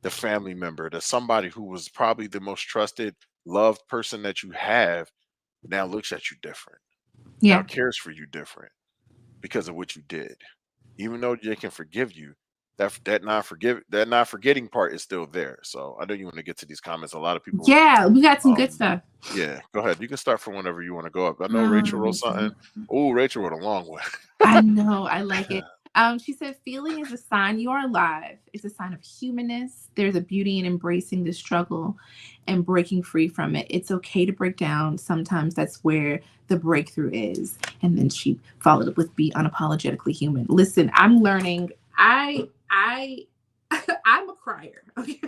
the family member, the somebody who was probably the most trusted, loved person that you have now looks at you different. Now Yeah. cares for you different because of what you did. Even though they can forgive you, that not forgetting part is still there. So I know you want to get to these comments. A lot of people Yeah, we got some good um stuff. yeah, go ahead. You can start from whenever you want to go up. I know Rachel wrote Um, something. Oh, Rachel wrote a long one. I know, I like it. She said, feeling is a sign you are alive. It's a sign of humanness. There's a beauty in embracing the struggle and breaking free from it. It's okay to break down. Sometimes that's where the breakthrough is. And then she followed up with be unapologetically human. Listen, I'm learning. I I'm a crier, okay?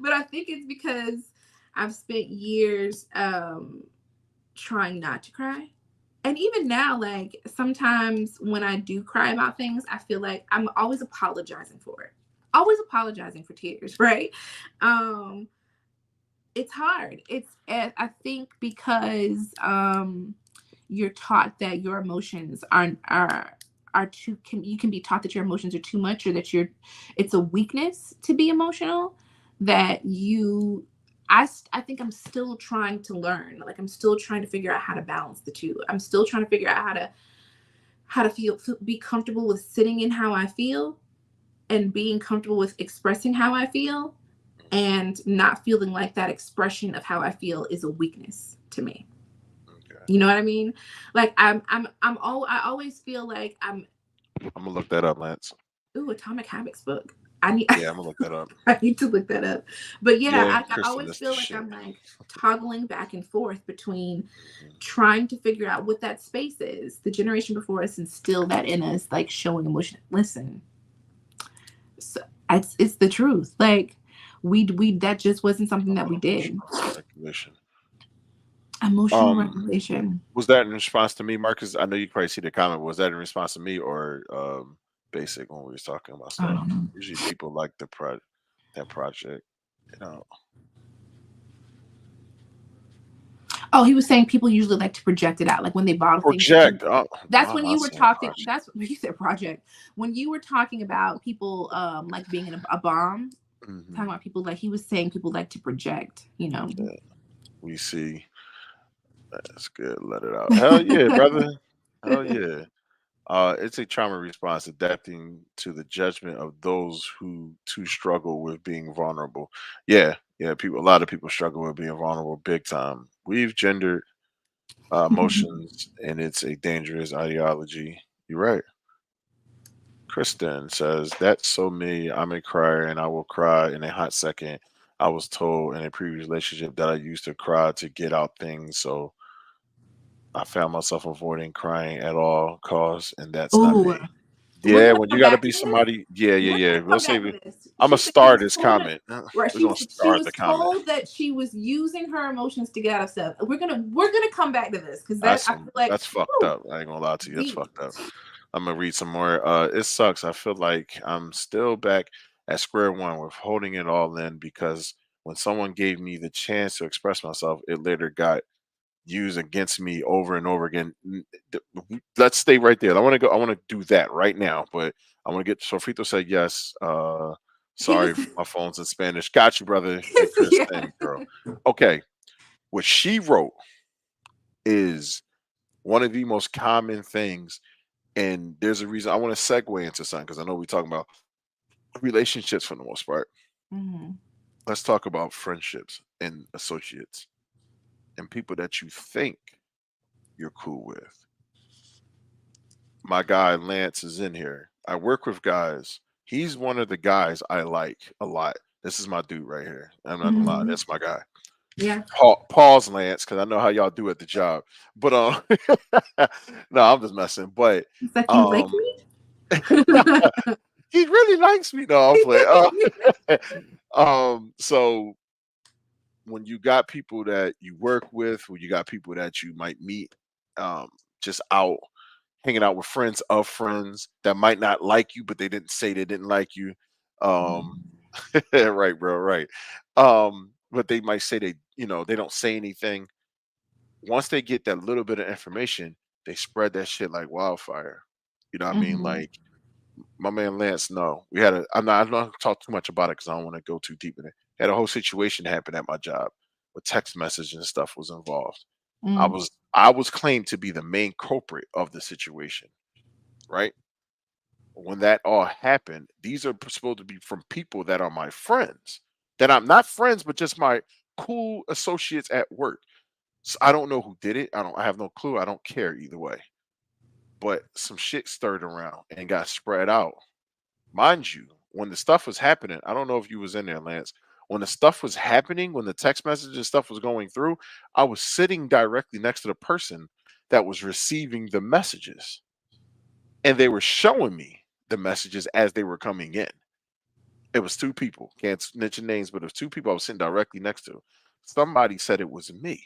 But I think it's because I've spent years trying not to cry. And even now, like sometimes when I do cry about things, I feel like I'm always apologizing for it. Always apologizing for tears, right? Um, it's hard. I think because you're taught that your emotions are too can you can be taught that your emotions are too much or that it's a weakness to be emotional that you I think I'm still trying to learn. Like I'm still trying to figure out how to balance the two. I'm still trying to figure out how to be comfortable with sitting in how I feel and being comfortable with expressing how I feel and not feeling like that expression of how I feel is a weakness to me. Okay. You know what I mean? Like I always feel like I'm I'm gonna look that up, Lance. ooh, Atomic Habits book. I need Yeah, I'm gonna look that up. I need to look that up. But yeah, Yeah, I Kristen, always that's the feel like shit. I'm like toggling back and forth between Mhm. trying to figure out what that space is. The generation before us instilled that in us, like showing emotion. Listen, so it's the truth. Like we that just wasn't something that we did. Emotional regulation. Emotional Um, regulation. was that in response to me, Marcus? I know you probably see the comment. Was that in response to me or basic when we was talking about I stuff? don't know. Usually people like that project, you know. Oh, he was saying people usually like to project it out, like when they bottle things up. Project. Oh, That's when wow, I you were saying talking. project. That's what you said project. When you were talking about people like being in a bomb, Hmm. talking about people like he was saying people like to project, you know. Yeah, we see. That's good. Let it out. Hell yeah, brother. Hell yeah. It's a trauma response adapting to the judgment of those who too struggle with being vulnerable. Yeah, yeah. A lot of people struggle with being vulnerable big time. We've gendered emotions, and it's a dangerous ideology. You're right. Kristen says that's so me. I'm a crier, and I will cry in a hot second. I was told in a previous relationship that I used to cry to get out things, so I found myself avoiding crying at all costs, and that's not Ooh, me. we're Yeah, gonna when you come gotta back be to this. somebody, yeah, yeah, We're yeah. gonna We'll come back save to it. this. Imma She said she start was this told that comment. right. We're gonna She start was the comment. told that she was using her emotions to get out of stuff. We're gonna come back to this because that I feel like That's fucked whew, up. I ain't gonna lie to you. That's deep. fucked up. Imma read some more. It sucks. I feel like I'm still back at square one with holding it all in because when someone gave me the chance to express myself, it later got used against me over and over again. Let's stay right there. I want to do that right now, but I want to get Sofrito said yes. He was Sorry, my phone's in Spanish. Got you, brother. And yeah. Kristen, girl. Okay, what she wrote is one of the most common things, and there's a reason I want to segue into something because I know we're talking about relationships for the most part. Mhm. Let's talk about friendships and associates and people that you think you're cool with. My guy Lance is in here. I work with guys. He's one of the guys I like a lot. This is my dude right here. I'm not gonna lie, Mhm. that's my guy. Yeah. Pause, Lance, because I know how y'all do at the job. But no, I'm just messing. But It's like you like um, me. he really likes me. No, I'm playing. So when you got people that you work with, when you got people that you might meet, just out hanging out with friends of friends that might not like you, but they didn't say they didn't like you. Um, right, bro, right. But they might say they don't say anything. Once they get that little bit of information, they spread that shit like wildfire. You know what I mean? Mhm. Like my man Lance, no, we had a. I'm not gonna talk too much about it because I don't want to go too deep in it. Had a whole situation happen at my job with text message and stuff was involved. I Mm. was I was claimed to be the main culprit of the situation, right? When that all happened, these are supposed to be from people that are my friends, that I'm not friends, but just my cool associates at work. So I don't know who did it. I have no clue. I don't care either way. But some shit stirred around and got spread out. Mind you, when the stuff was happening, I don't know if you was in there, Lance. When the stuff was happening, when the text message and stuff was going through, I was sitting directly next to the person that was receiving the messages. And they were showing me the messages as they were coming in. It was two people. Can't mention names, but it was two people I was sitting directly next to. Somebody said it was me.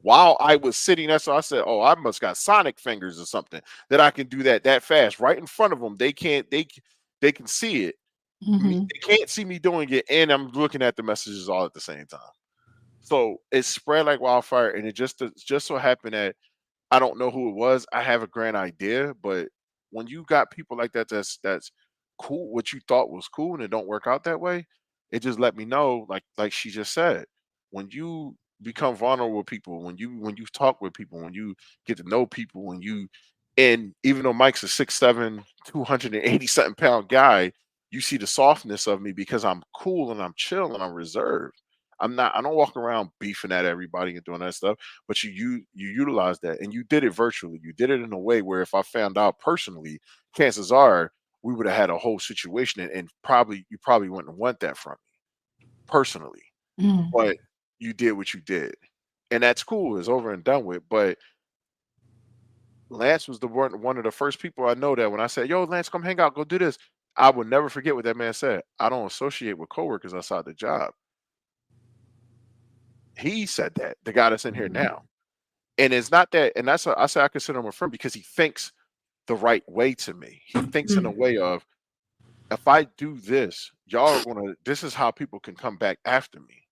While I was sitting there, so I said, "Oh, I must got sonic fingers or something that I can do that fast right in front of them. They can't. They can see it. Mhm. They can't see me doing it, and I'm looking at the messages all at the same time. So it spread like wildfire, and it just so happened that I don't know who it was. I have a grand idea, but when you got people like that, that's cool. What you thought was cool, and it don't work out that way. It just let me know, like she just said, when you become vulnerable with people, when you talk with people, when you get to know people, and even though Mike's a 6'7", 280 something pound guy, you see the softness of me because I'm cool and I'm chill and I'm reserved. I don't walk around beefing at everybody and doing that stuff, but you utilize that and you did it virtually. You did it in a way where if I found out personally, chances are we would have had a whole situation and probably you probably wouldn't want that from me personally. Mm. But you did what you did. And that's cool, it's over and done with. But Lance was one of the first people I know that when I said, "Yo, Lance, come hang out, go do this," I would never forget what that man said. I don't associate with coworkers outside the job. He said that, the guy that's in here Mhm. now. And it's not that, and I say I consider him a friend because he thinks the right way to me. He thinks in a Mm. way of if I do this, y'all are gonna this is how people can come back after me.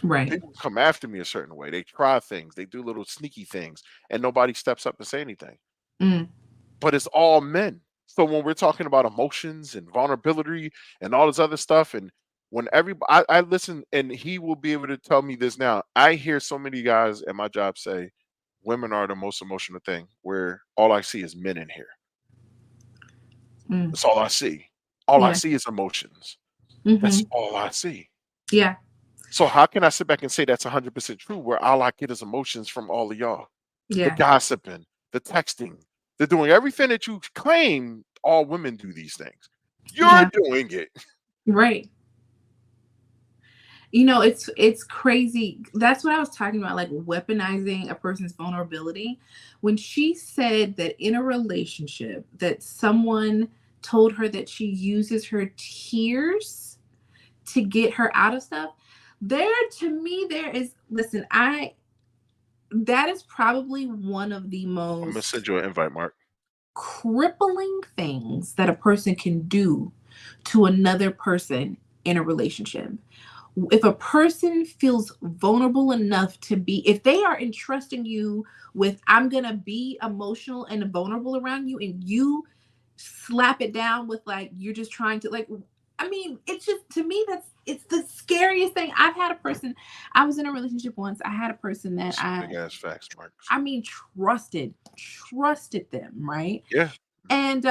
Right. People come after me a certain way. They try things, they do little sneaky things, and nobody steps up and say anything. Mm. But it's all men. So when we're talking about emotions and vulnerability and all this other stuff, and when I listen, and he will be able to tell me this now. I hear so many guys at my job say women are the most emotional thing, where all I see is men in here. Mm. That's all I see. All I Yeah. see is emotions. That's Mhm. all I see. Yeah. So how can I sit back and say that's 100% true where all I get is emotions from all of y'all? The Yeah. gossiping, the texting, they're doing everything that you claim all women do these things. You're Yeah. doing it. Right. It's crazy. That's what I was talking about, like weaponizing a person's vulnerability. When she said that in a relationship that someone told her that she uses her tears to get her out of stuff, there to me there is listen, I that is probably one of the I'm gonna most send you an invite, Mark. crippling things that a person can do to another person in a relationship. If a person feels vulnerable enough to be, if they are entrusting you with, I'm going to be emotional and vulnerable around you, and you slap it down with like, you're just trying to, like, I mean, it's just, to me, it's the scariest thing. I've had a person, I was in a relationship once. I had a person that Some big ass facts, Mark. I mean, trusted them, right? Yeah. And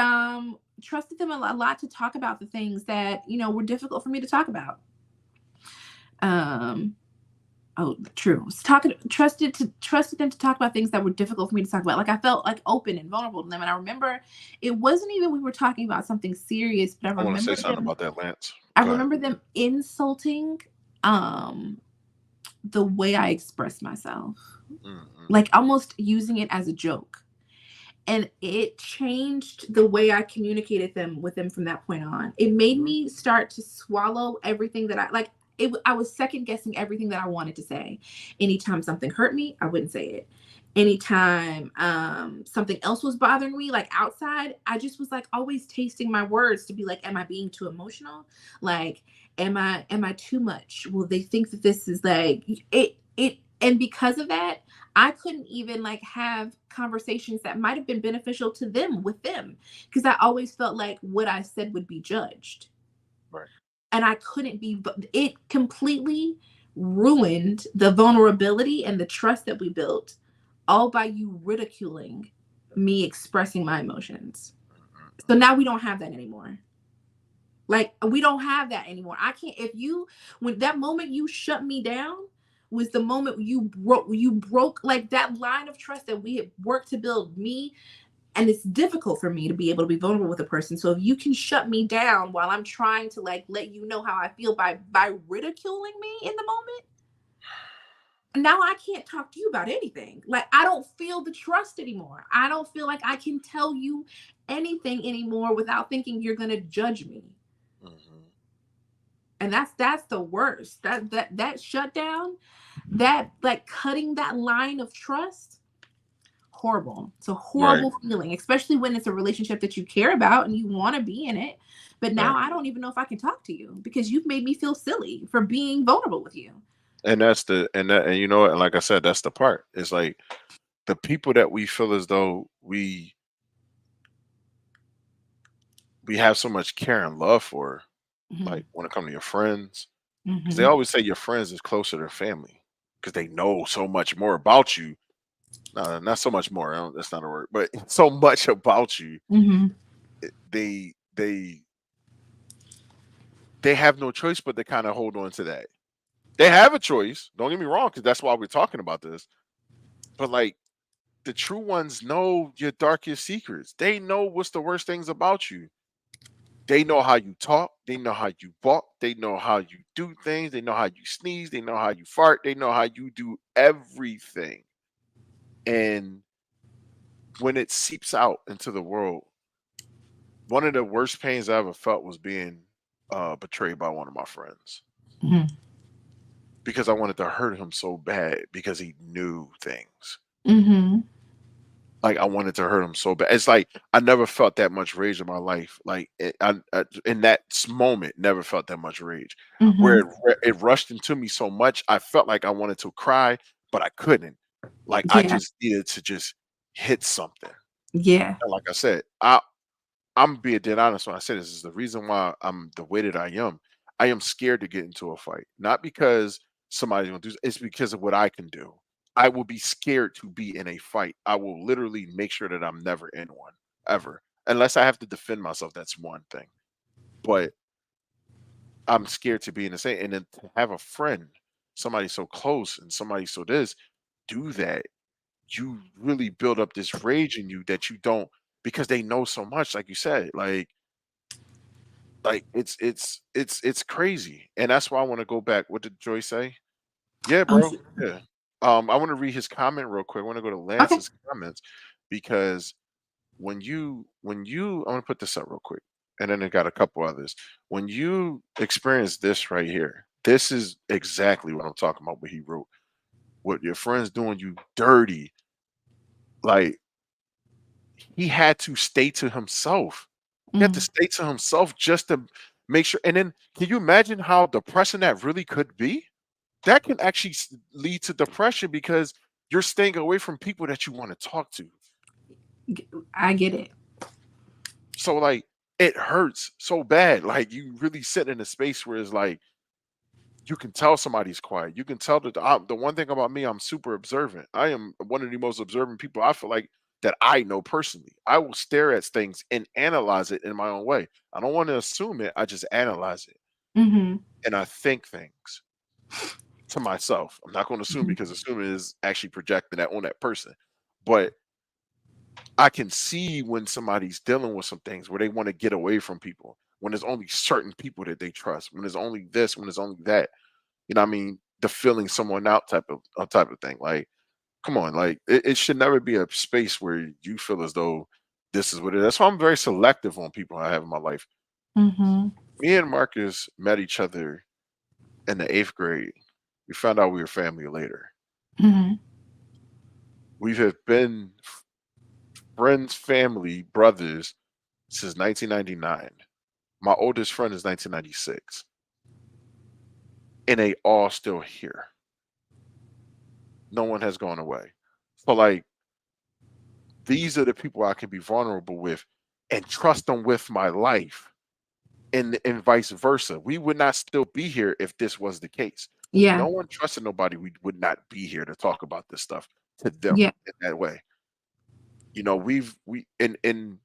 trusted them a lot to talk about the things that, were difficult for me to talk about. Um, Oh, true. Trusted them to talk about things that were difficult for me to talk about. Like I felt like open and vulnerable to them. And I remember it wasn't even we were talking about something serious, but I want to say something about that, Lance. I Go ahead. remember them insulting um the way I express myself. Like almost using it as a joke. And it changed the way I communicated with them from that point on. It made me start to swallow everything that I like. I was second guessing everything that I wanted to say. Anytime something hurt me, I wouldn't say it. Anytime something else was bothering me, like outside, I just was like always tasting my words to be like, am I being too emotional? Like, am I too much? Will they think that this is like it? And because of that, I couldn't even like have conversations that might have been beneficial to them with them because I always felt like what I said would be judged. Right. And I couldn't be, it completely ruined the vulnerability and the trust that we built all by you ridiculing me expressing my emotions. So now we don't have that anymore. Like we don't have that anymore. I can't, if you, when that moment you shut me down was the moment you broke like that line of trust that we had worked to build me. And it's difficult for me to be able to be vulnerable with a person. So if you can shut me down while I'm trying to like let you know how I feel by ridiculing me in the moment, now I can't talk to you about anything. Like I don't feel the trust anymore. I don't feel like I can tell you anything anymore without thinking you're gonna judge me. And that's the worst. That shutdown, that like cutting that line of trust, horrible. It's a horrible feeling, especially when it's a relationship that you care about and you want to be in it. But now I don't even know if I can talk to you because you've made me feel silly for being vulnerable with you. And that's and you know what, and like I said, that's the part. It's like the people that we feel as though we have so much care and love for, Mhm. like when it comes to your friends, because they Mhm. always say your friends is closer to family because they know so much more about you. No, not so much more. That's not a word, but so much about you. Mhm. They they have no choice but to kind of hold on to that. They have a choice. Don't get me wrong, because that's why we're talking about this. But like the true ones know your darkest secrets. They know what's the worst things about you. They know how you talk. They know how you walk. They know how you do things. They know how you sneeze. They know how you fart. They know how you do everything. And when it seeps out into the world, one of the worst pains I ever felt was being betrayed by one of my friends Mhm. because I wanted to hurt him so bad because he knew things. Mhm. Like I wanted to hurt him so bad. It's like I never felt that much rage in my life. Like in that moment, never felt that much rage. Where Mhm. it rushed into me so much, I felt like I wanted to cry, but I couldn't. Like I Yeah. just needed to just hit something. Yeah. And like I said, I'm being dead honest when I say this is the reason why I'm the way that I am. I am scared to get into a fight, not because somebody's gonna do. It's because of what I can do. I will be scared to be in a fight. I will literally make sure that I'm never in one ever, unless I have to defend myself. That's one thing, but I'm scared to be in the same. And then to have a friend, somebody so close, and somebody so this do that, you really build up this rage in you that you don't because they know so much. Like you said, like it's crazy, and that's why I want to go back. What did Joy say? Yeah, Oh, bro. Yeah. I want to read his comment real quick. I want to go to okay. Lance's comments because when you I want to put this up real quick, and then I got a couple others. When you experience this right here, this is exactly what I'm talking about. What he wrote, what your friends doing you dirty, like he had to stay to himself. He had to Mm. stay to himself just to make sure. And then, can you imagine how depressing that really could be? That can actually lead to depression because you're staying away from people that you want to talk to. I get it. So, like, it hurts so bad. Like, you really sit in a space where it's like you can tell somebody's quiet. You can tell that the one thing about me, I'm super observant. I am one of the most observant people I feel like that I know personally. I will stare at things and analyze it in my own way. I don't want to assume it. I just analyze it Mhm. and I think things. to myself. I'm not going to assume Mhm. because assuming is actually projecting that on that person. But I can see when somebody's dealing with some things where they want to get away from people, when there's only certain people that they trust, when there's only this, when there's only that. You know what I mean? The feeling someone out type of thing. Like, come on, like it should never be a space where you feel as though this is what it is. That's why I'm very selective on people I have in my life. Mhm. Me and Marcus met each other in the 8th grade. We found out we were family later. Mhm. We have been friends, family, brothers since 1999. My oldest friend is 1996, and they all still here. No one has gone away. So, like, these are the people I can be vulnerable with and trust them with my life, and vice versa. We would not still be here if this was the case. If Yeah. no one trusted nobody, we would not be here to talk about this stuff to them Yeah. in that way. You know, and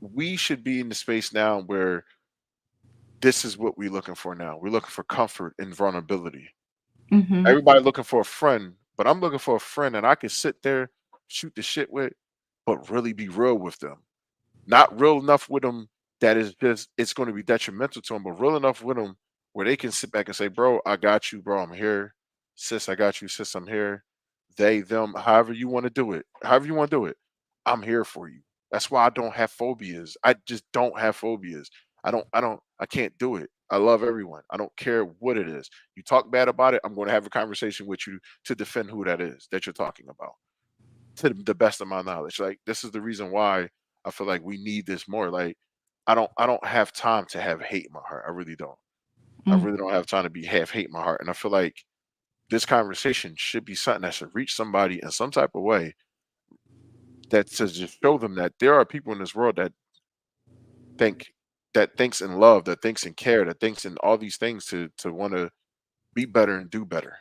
we should be in the space now where this is what we're looking for now. We're looking for comfort and vulnerability. Mhm. Everybody looking for a friend, but I'm looking for a friend that I can sit there, shoot the shit with, but really be real with them. Not real enough with them that is just it's going to be detrimental to them, but real enough with them where they can sit back and say, "Bro, I got you, bro. I'm here. Sis, I got you. Sis, I'm here. They, them, however you want to do it, however you want to do it, I'm here for you." That's why I don't have phobias. I just don't have phobias. I can't do it. I love everyone. I don't care what it is. You talk bad about it, I'm going to have a conversation with you to defend who that is that you're talking about to the best of my knowledge. Like, this is the reason why I feel like we need this more. Like, I don't have time to have hate in my heart. I really don't. I Mm. really don't have time to be have hate in my heart. And I feel like this conversation should be something that should reach somebody in some type of way that to just show them that there are people in this world think that thinks in love, that thinks in care, that thinks in all these things to want to be better and do better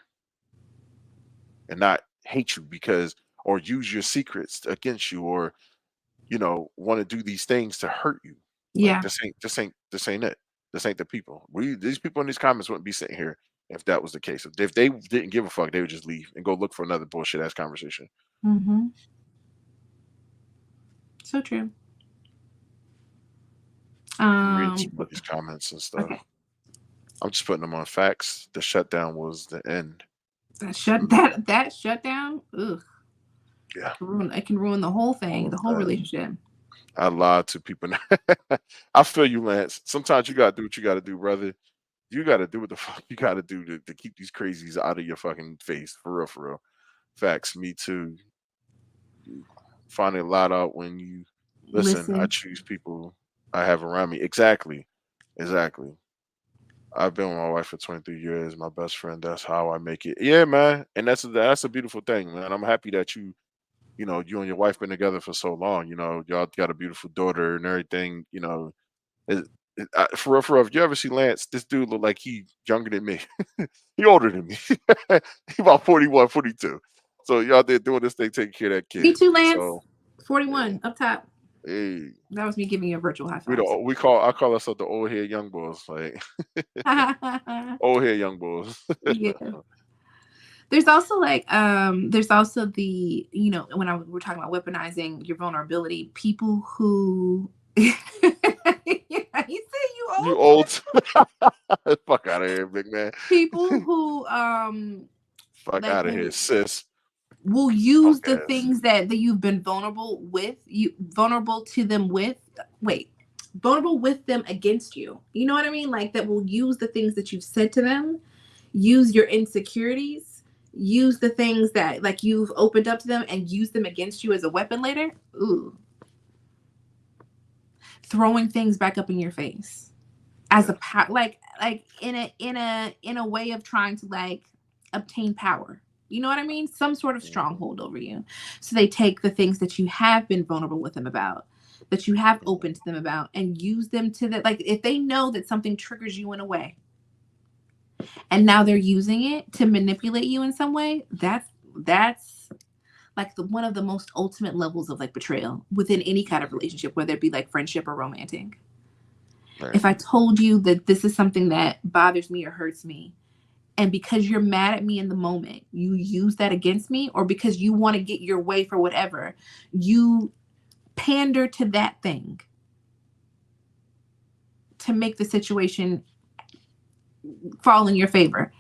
and not hate you because or use your secrets against you or want to do these things to hurt you. Like, Yeah. this ain't it. This ain't the people. These people in these comments wouldn't be sitting here if that was the case. If they didn't give a fuck, they would just leave and go look for another bullshit ass conversation. Mhm. So true. I'm reading some of But these comments and stuff. okay. I'm just putting them on facts. The shutdown was the end. Ooh, That shutdown. Ugh. yeah, It can ruin the whole all thing, of the whole that. relationship. I lied to people. I feel you, Lance. Sometimes you gotta do what you gotta do, brother. You gotta do what the fuck you gotta do to keep these crazies out of your fucking face. For real, for real. Facts. Me too. You find it a lot out when you listen. I Listen. choose people I have around me. Exactly. Exactly. I've been with my wife for 23 years. My best friend. That's how I make it. Yeah, man. And that's a beautiful thing, man. I'm happy that you and your wife been together for so long. Y'all got a beautiful daughter and everything. It, for real, if you ever see Lance, this dude look like he younger than me. He older than me. He about 41, 42. So y'all there doing this thing, taking care of that Me kid. too, Lance. So yeah, 41 up top. hey, That was me giving you a virtual high we five. don't we call I call ourselves the old head young boys, like old head young boys. Yeah. There's also the, we're talking about weaponizing your vulnerability, people who yeah, you say you You old. old. Fuck out of here, big man. People who Fuck like out of here, sis. will use Punk the ass. things that you've been vulnerable to them with, wait, vulnerable with them against you. You know what I mean? Like, that will use the things that you've said to them, use your insecurities, use the things that like you've opened up to them and use them against you as a weapon later. Ooh, throwing things back up in your face as Yeah. a like in a way of trying to like obtain power. You know what I mean? Some sort of Mhm, stronghold over you. So they take the things that you have been vulnerable with them about, that you have mhm. opened to them about, and use them to that. Like, if they know that something triggers you in a way, and now they're using it to manipulate you in some way, that's like one of the most ultimate levels of like betrayal within any kind of relationship, whether it be like friendship or romantic. Right. If I told you that this is something that bothers me or hurts me, And because you're mad at me in the moment, you use that against me, or because you want to get your way for whatever, you pander to that thing to make the situation fall in your favor.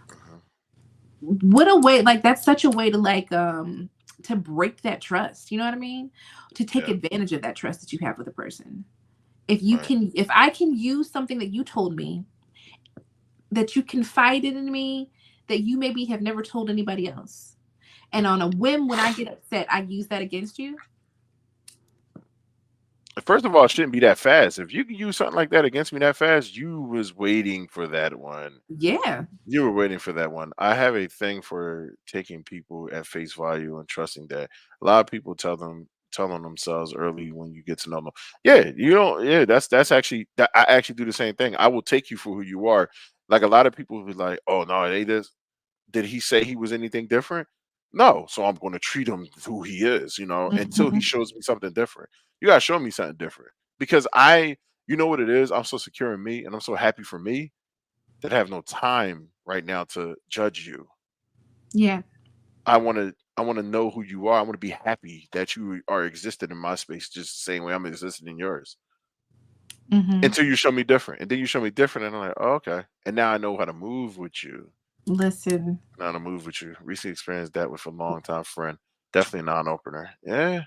Mhm. What a way, like that's such a way to like to break that trust. You know what I mean? To take Yeah. advantage of that trust that you have with a person. If you Right. can, if I can use something that you told me, that you confided in me, that you maybe have never told anybody else, and on a whim, when I get upset, I use that against you. First of all, it shouldn't be that fast. If you can use something like that against me that fast, you was waiting for that one. Yeah. You were waiting for that one. I have a thing for taking people at face value and trusting that. A lot of people telling themselves early when you get to know them. Yeah, you don't. Yeah, that's actually that. I actually do the same thing. I will take you for who you are. Like a lot of people will be like, "Oh no, they this. Did he say he was anything different? No. So I'm going to treat him who he is. Until he Mhm. shows me something different. You gotta show me something different because you know what it is. I'm so secure in me, and I'm so happy for me that have no time right now to judge you. Yeah. I want to know who you are. I want to be happy that you are existed in my space just the same way I'm existing in yours. Hmm. Until you show me different. And then you show me different and I'm like, oh, okay. And now I know how to move with you. Listen, Know how to move with you. Recently experienced that with a longtime friend. Definitely a non-opener. Yeah.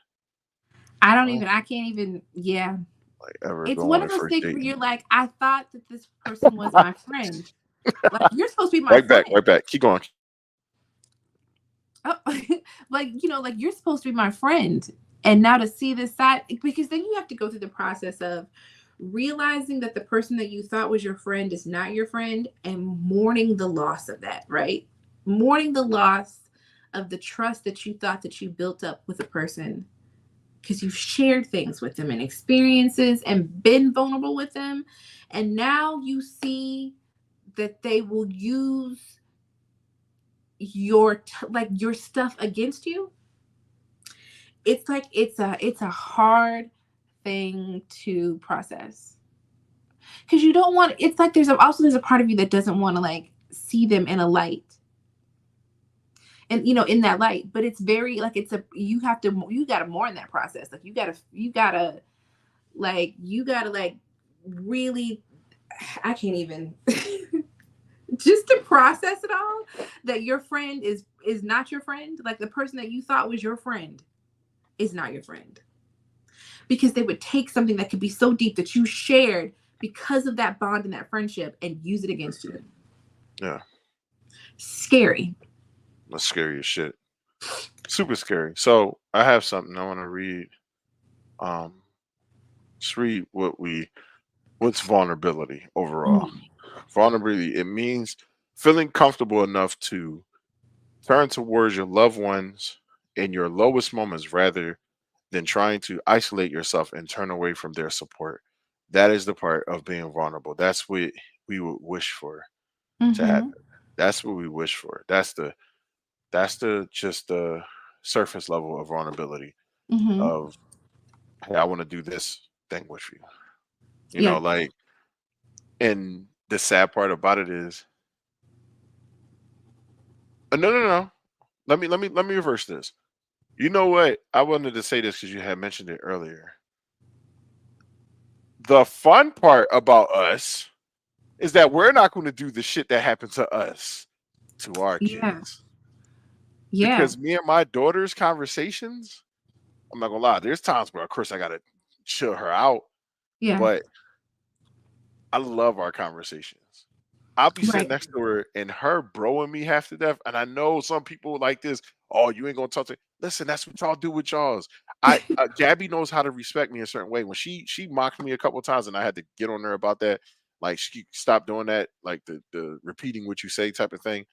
I don't Well, even. I can't even. Yeah. like ever It's go one on of a those first things date. where you're like, I thought that this person was my friend. Like you're supposed to be my Right back, friend. right back. Keep going. Oh, like like you're supposed to be my friend, and now to see this side, because then you have to go through the process of realizing that the person that you thought was your friend is not your friend, and mourning the loss of that, right? Mourning the loss of the trust that you thought that you built up with a person, because you've shared things with them and experiences and been vulnerable with them, and now you see that they will use like your stuff against you. It's like it's a hard thing to process, because you don't want, it's like there's a part of you that doesn't want to like see them in a light, and in that light, but it's very like it's a you got to mourn that process, like you got to like really, I can't even just to process it all, that your friend is not your friend, like the person that you thought was your friend is not your friend, because they would take something that could be so deep that you shared because of that bond and that friendship and use it against you. Yeah. Scary. That's scary as shit. Super scary. So I have something I want to read. Um, just read what's vulnerability overall. Mm. Vulnerability, it means feeling comfortable enough to turn towards your loved ones in your lowest moments rather than trying to isolate yourself and turn away from their support. That is the part of being vulnerable. That's what we would wish for to Mm-hmm. happen. That's what we wish for. That's the just the surface level of vulnerability Mm-hmm. of, hey, I want to do this thing with you. Yeah. Like, and the sad part about it is, no, no, no. Let me reverse this. You know what? I wanted to say this because you had mentioned it earlier. The fun part about us is that we're not going to do the shit that happened to us to our Yeah. kids. Yeah. Because me and my daughter's conversations, I'm not gonna lie, there's times where of course I gotta chill her out, Yeah. but I love our conversations. I'll be sitting Right. next to her and her broing me half to death. And I know some people like this. Oh, you ain't gonna talk to. Listen, that's what y'all do with y'all's. Gabby knows how to respect me a certain way. When she mocked me a couple of times, and I had to get on her about that. Like she stopped doing that, like the repeating what you say type of thing.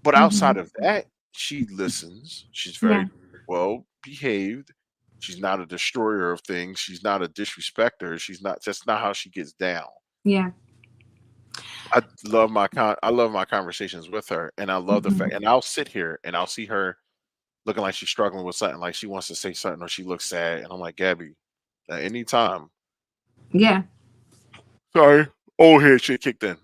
But outside Mm-hmm. of that, she listens. She's Yeah. very well behaved. She's not a destroyer of things. She's not a disrespecter. She's not. That's not how she gets down. Yeah. I love my conversations with her, and I love the fact. Mm-hmm. And I'll sit here and I'll see her looking like she's struggling with something, like she wants to say something or she looks sad, and I'm like, Gabby, at any time. Yeah. Sorry, old head shit kicked in.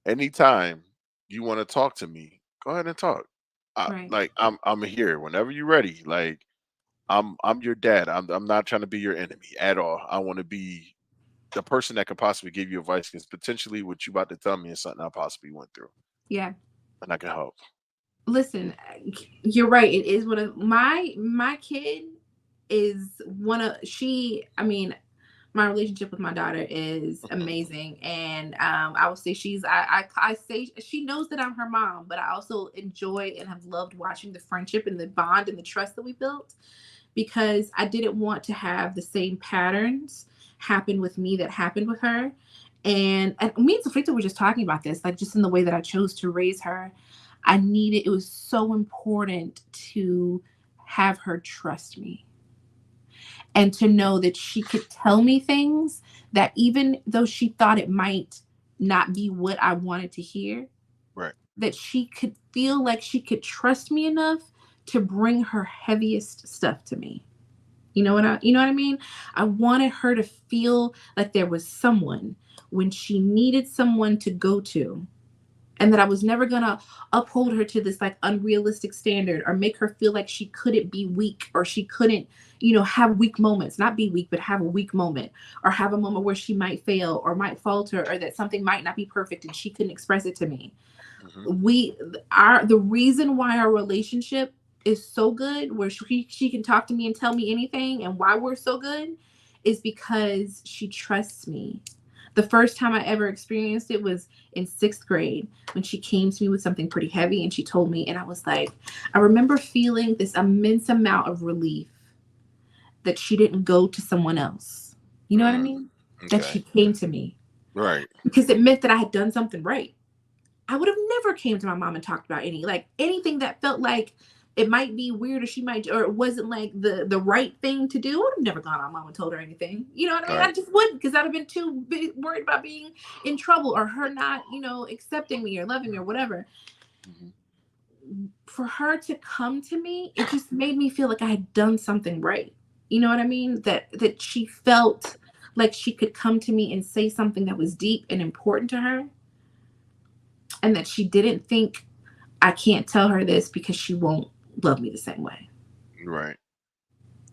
anytime you want to talk to me, go ahead and talk. Right. Like I'm here whenever you're ready. Like I'm your dad. I'm not trying to be your enemy at all. I want to be the person that could possibly give you advice because potentially what you about to tell me is something I possibly went through Yeah. and I can help. Listen, you're right. It is one of my kid is one of she. I mean, my relationship with my daughter is amazing, and I would say I say she knows that I'm her mom, but I also enjoy and have loved watching the friendship and the bond and the trust that we built, because I didn't want to have the same patterns happen with me that happened with her. And me and Safrita were just talking about this, like just in the way that I chose to raise her. It was so important to have her trust me and to know that she could tell me things that even though she thought it might not be what I wanted to hear, Right. that she could feel like she could trust me enough to bring her heaviest stuff to me. You know what I mean? I wanted her to feel like there was someone when she needed someone to go to, and that I was never going to uphold her to this like unrealistic standard or make her feel like she couldn't be weak, or she couldn't, have weak moments, not be weak, but have a weak moment, or have a moment where she might fail or might falter, or that something might not be perfect and she couldn't express it to me. Hmm. The reason why our relationship is so good, where she can talk to me and tell me anything, and why we're so good, is because she trusts me. The first time I ever experienced it was in 6th grade, when she came to me with something pretty heavy and she told me, and I was like, I remember feeling this immense amount of relief that she didn't go to someone else. You know what I Mm, mean? That okay. she came to me, Right. because it meant that I had done something right. I would have never came to my mom and talked about anything that felt like it might be weird, or she might, or it wasn't like the right thing to do. I would have never gone to my mom and told her anything. You know what I mean? I Right. just wouldn't, because I'd have been too worried about being in trouble, or her not, accepting me or loving me or whatever. Hmm. For her to come to me, it just made me feel like I had done something right. You know what I mean? That she felt like she could come to me and say something that was deep and important to her, and that she didn't think, I can't tell her this because she won't love me the same way. Right.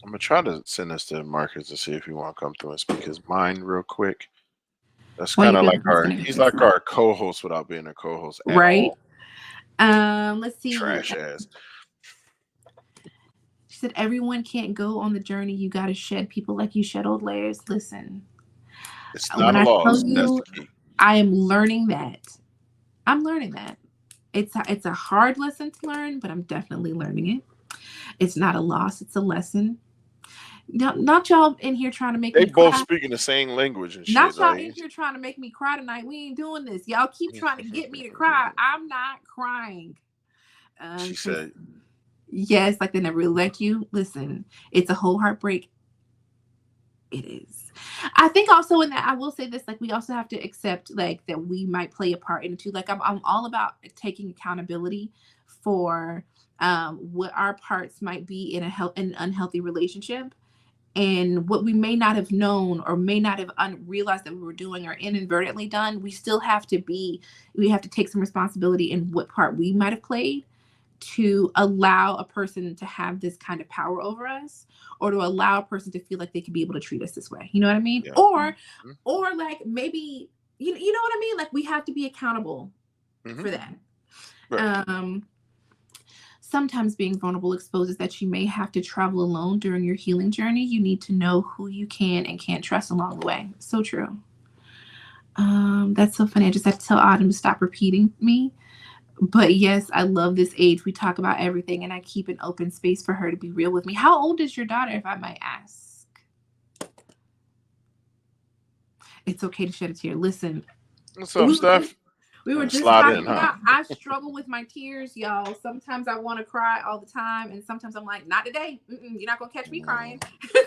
I'm gonna try to send this to Marcus to see if he want to come through and speak his mind real quick. That's Well, kind you're of like gonna listen to he's this, like our co-host without being a co-host at right? all. Let's see. Trash ass. She said, everyone can't go on the journey. You got to shed people like you shed old layers. Listen, It's not when a I tell loss. That's the you, key. I am learning that. I'm learning that. It's a hard lesson to learn, but I'm definitely learning it. It's not a loss. It's a lesson. Not y'all in here trying to make They me both cry. speaking the same language and shit. Not y'all Like in here trying to make me cry tonight. We ain't doing this. Y'all keep trying to get me to cry. I'm not crying. she Because said, yes, like they never really let you. Listen, it's a whole heartbreak. It is. I think also in that, I will say this, like we also have to accept like that we might play a part in it too. Like I'm all about taking accountability for what our parts might be in an unhealthy relationship, and what we may not have known or may not have realized that we were doing or inadvertently done. We have to take some responsibility in what part we might have played to allow a person to have this kind of power over us, or to allow a person to feel like they could be able to treat us this way. You know what I mean? yeah. Or like maybe, you know what I mean? Like we have to be accountable Mm-hmm. for that. Right. Sometimes being vulnerable exposes that you may have to travel alone during your healing journey. You need to know who you can and can't trust along the way. So true. That's so funny. I just had to tell Autumn to stop repeating me. But yes, I love this age. We talk about everything, and I keep an open space for her to be real with me. How old is your daughter, if I might ask? It's okay to shed a tear. Listen, What's up, Steph? we were just Slide talking in, huh? about, I struggle with my tears, y'all. Sometimes I want to cry all the time, and sometimes I'm like, not today. You're not gonna catch me crying. I'm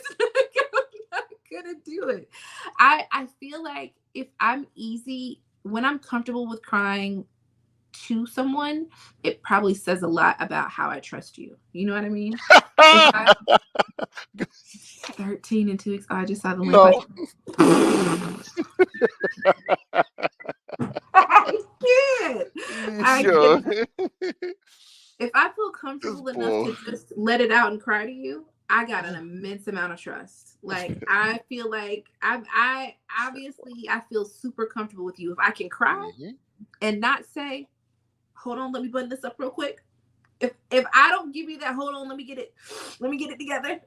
not gonna do it. I feel like if I'm easy, when I'm comfortable with crying to someone, it probably says a lot about how I trust you. You know what I mean? If I 13 and 2 weeks. Oh, I just saw the link. No. I can't. I Sure. can't. If I feel This comfortable enough boy. to just let it out and cry to you, I got an immense amount of trust. Like I feel like I obviously I feel super comfortable with you. If I can cry Mhm. and not say, hold on, let me button this up real quick. If I don't give you that, hold on, let me get it together.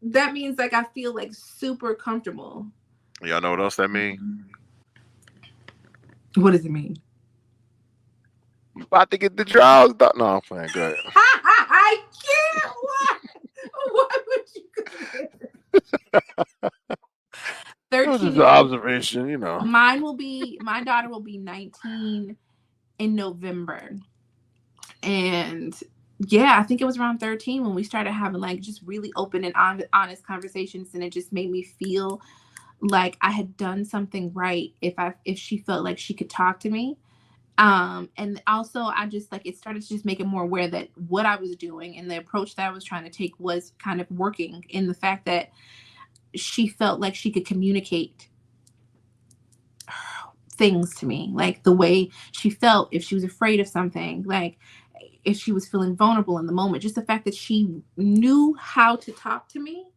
That means like I feel like super comfortable. Y'all know what else that mean? What does it mean? You about to get the draws done. No, I'm playing. Go ahead. I can't. Why? Why would you go there? It was 13 just an years. observation, you know. My daughter will be 19 in November. And yeah, I think it was around 13 when we started having like just really open and honest conversations, and it just made me feel like I had done something right if she felt like she could talk to me. And also I just like it started to just make it more aware that what I was doing and the approach that I was trying to take was kind of working, in the fact that she felt like she could communicate things to me, like the way she felt if she was afraid of something, like if she was feeling vulnerable in the moment, just the fact that she knew how to talk to me.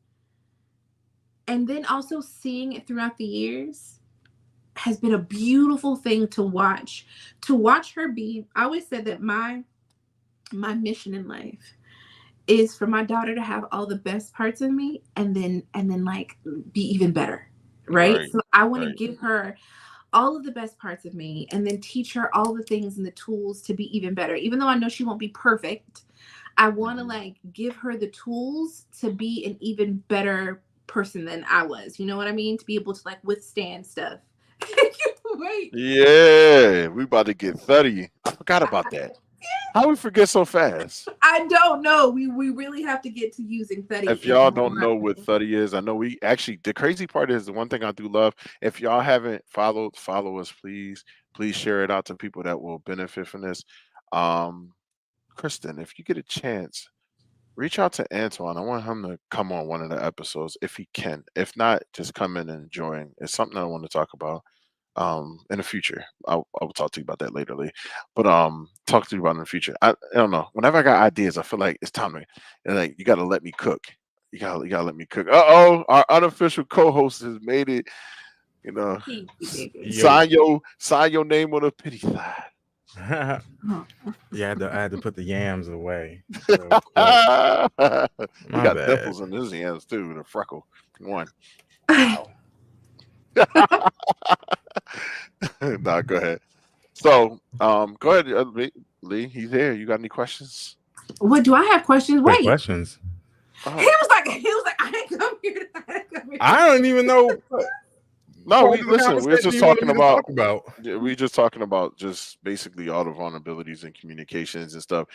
And then also seeing it throughout the years has been a beautiful thing to watch her be. I always said that my mission in life is for my daughter to have all the best parts of me, and then like be even better, right? Right. So I want to Right. give her all of the best parts of me, and then teach her all the things and the tools to be even better. Even though I know she won't be perfect, I want to Mhm. like give her the tools to be an even better person than I was. You know what I mean? To be able to like withstand stuff. Wait. Yeah, we about to get 30. I forgot about that. How we forget so fast? I don't know. We really have to get to using Thuddy If in y'all don't more. know what 30 is, I know we actually the crazy part is the one thing I do love. If y'all haven't followed, follow us, please. Please share it out to people that will benefit from this. Um, Kristen, if you get a chance, reach out to Antoine. I want him to come on one of the episodes if he can. If not, just come in and join. It's something I want to talk about in the future. I will talk to you about that later, Lee. But talk to you about in the future. I don't know. Whenever I got ideas, I feel like it's time to like you gotta let me cook. You gotta let me cook. Uh-oh, our unofficial co-host has made it, you know. Thank you, baby. Yo. Sign your name on the pity side. Yeah, Oh, I had to put the yams away real quick. He My got bad. dimples in his hands too, the freckle. One. Wow. Nah, go ahead. So, go ahead, Lee. He's there. You got any questions? what do I have questions? Wait, Wait. questions? Oh, He was like, I didn't come here. I didn't come here. I don't even know what no, part we of the listen. We're conversation just you wanted talking me to about. talk about. Yeah, we just talking about just basically all the vulnerabilities and communications and stuff.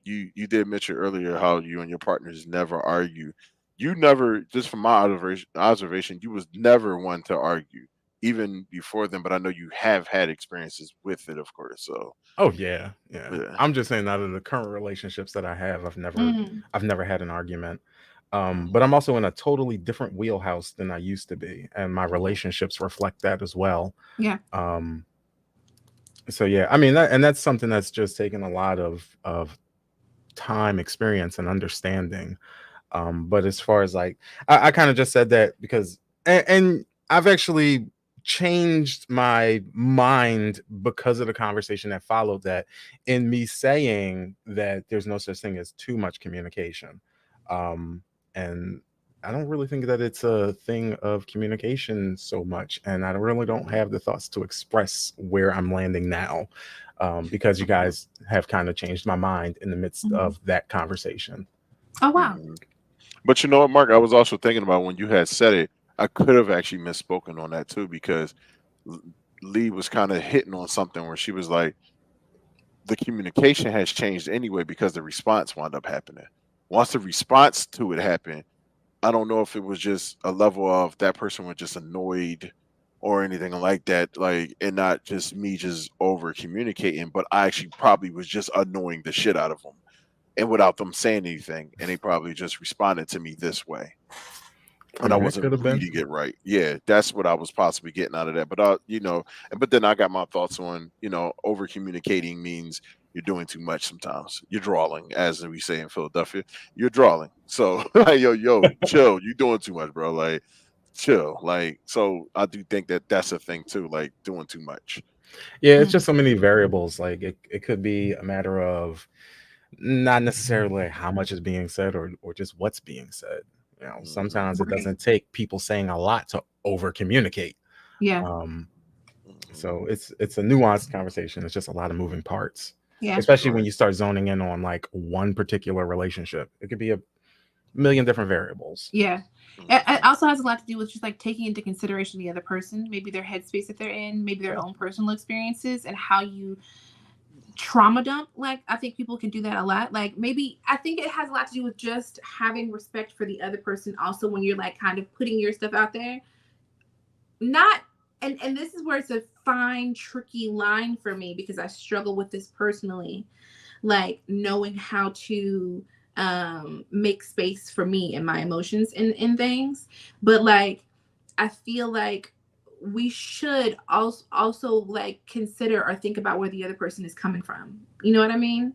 You did mention earlier how you and your partners never argue. You never, just from my observation, you was never one to argue, even before them. But I know you have had experiences with it, of course. So Oh yeah, yeah. yeah. I'm just saying out of the current relationships that I have, Mm, I've never had an argument. But I'm also in a totally different wheelhouse than I used to be, and my relationships reflect that as well. yeah. Um, so yeah, I mean, that's something that's just taken a lot of time, experience, and understanding. But as far as like, I kind of just said that because, and I've actually changed my mind because of the conversation that followed that, in me saying that there's no such thing as too much communication. And I don't really think that it's a thing of communication so much. And I really don't have the thoughts to express where I'm landing now, because you guys have kind of changed my mind in the midst Mhm. of that conversation. Oh wow. Mhm. But you know what, Mark? I was also thinking about when you had said it. I could have actually misspoken on that too because L- Lee was kind of hitting on something where she was like, the communication has changed anyway because the response wound up happening. Once the response to it happened, I don't know if it was just a level of that person was just annoyed or anything like that, like, and not just me just over communicating, but I actually probably was just annoying the shit out of them and without them saying anything, and they probably just responded to me this way. and I It wasn't could have been. reading it right. Yeah, that's what I was possibly getting out of that. But but then I got my thoughts on, over communicating means you're doing too much sometimes. You're drawing, as we say in Philadelphia. You're drawing. So like, yo, chill. You're doing too much, bro. Like, chill. Like, so I do think that that's a thing too, like doing too much. Yeah, it's just so many variables. Like it could be a matter of not necessarily how much is being said or just what's being said. Sometimes it Right. doesn't take people saying a lot to over communicate. Yeah. So it's a nuanced conversation. It's just a lot of moving parts. Yeah. Especially when you start zoning in on like one particular relationship. It could be a million different variables. Yeah. It also has a lot to do with just like taking into consideration the other person, maybe their headspace that they're in, maybe their own personal experiences, and how you trauma dump. Like, I think people can do that a lot. Like, maybe I think it has a lot to do with just having respect for the other person also when you're like kind of putting your stuff out there. Not and this is where it's a fine, tricky line for me because I struggle with this personally, like knowing how to make space for me and my emotions in things. But like, I feel like we should also like consider or think about where the other person is coming from. You know what I mean?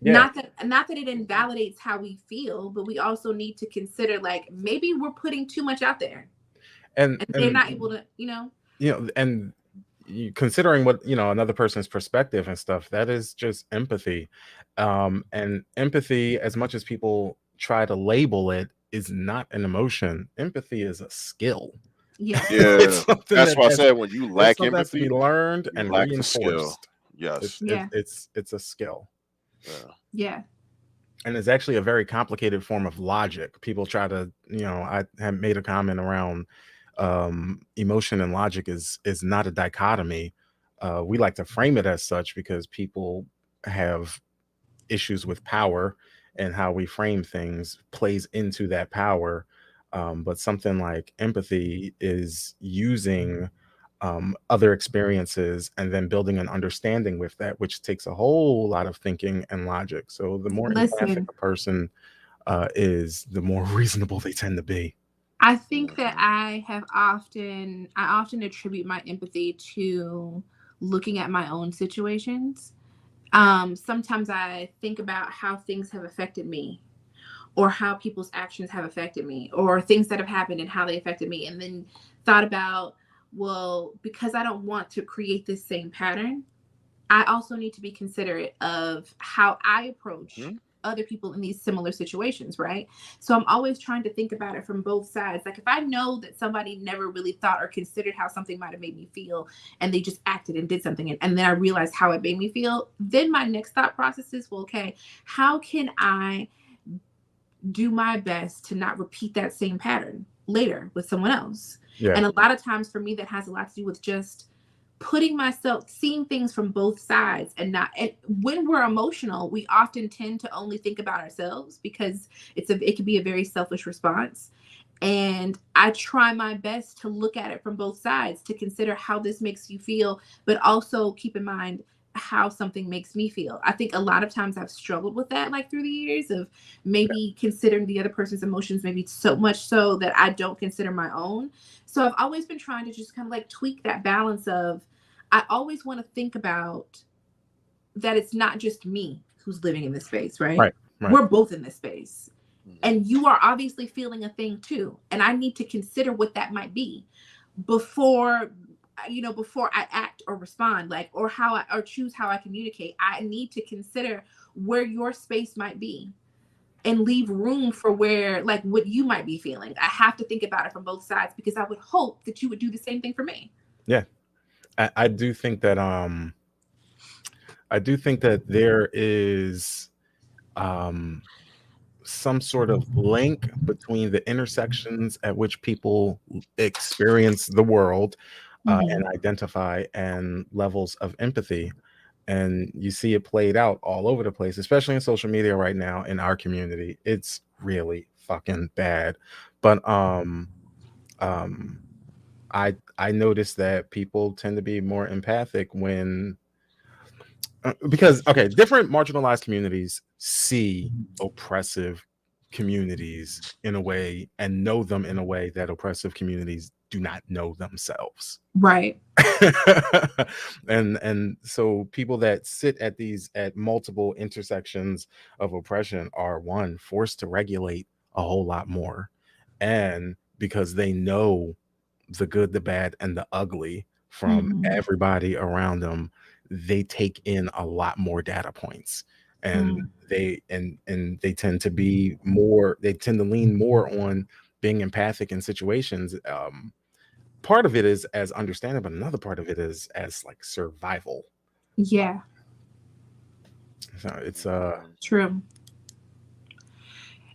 Yeah. Not that it invalidates how we feel, but we also need to consider like maybe we're putting too much out there and they're not able to, and considering what another person's perspective and stuff, that is just empathy. And empathy, as much as people try to label it, is not an emotion. Empathy is a skill. Yeah. That's why I said when you lack empathy, has to be learned and lack the reinforced. skill. Yes. It's a skill. Yeah. And it's actually a very complicated form of logic. People try to, I have made a comment around emotion and logic is not a dichotomy. We like to frame it as such because people have issues with power, and how we frame things plays into that power. But something like empathy is using other experiences and then building an understanding with that, which takes a whole lot of thinking and logic. So the more empathic a person is, the more reasonable they tend to be. I think that I often attribute my empathy to looking at my own situations. Sometimes I think about how things have affected me, or how people's actions have affected me, or things that have happened and how they affected me, and then thought about, well, because I don't want to create this same pattern, I also need to be considerate of how I approach other people in these similar situations, right? So I'm always trying to think about it from both sides. Like, if I know that somebody never really thought or considered how something might have made me feel, and they just acted and did something, and then I realized how it made me feel, then my next thought process is, well, okay, how can I do my best to not repeat that same pattern later with someone else? Yeah. And a lot of times for me, that has a lot to do with just seeing things from both sides, and when we're emotional, we often tend to only think about ourselves because it can be a very selfish response. And I try my best to look at it from both sides, to consider how this makes you feel, but also keep in mind how something makes me feel. I think a lot of times I've struggled with that, like through the years, of maybe considering the other person's emotions, maybe so much so that I don't consider my own. So I've always been trying to just kind of like tweak that balance of, I always want to think about that it's not just me who's living in this space, right? Right. We're both in this space. And you are obviously feeling a thing too. And I need to consider what that might be before I act or respond, like, or choose how I communicate. I need to consider where your space might be and leave room for where, like, what you might be feeling. I have to think about it from both sides, because I would hope that you would do the same thing for me. Yeah. I do think that there is some sort of link between the intersections at which people experience the world and identify, and levels of empathy. And you see it played out all over the place, especially in social media right now in our community. It's really fucking bad. But I noticed that people tend to be more empathic when because different marginalized communities see oppressive communities in a way and know them in a way that oppressive communities do not know themselves. Right. and so people that sit at multiple intersections of oppression are, one, forced to regulate a whole lot more, and because they know the good, the bad, and the ugly from Mhm. everybody around them, they take in a lot more data points, and they tend to lean more on being empathic in situations. Part of it is as understanding, but another part of it is as like survival. Yeah, So it's true.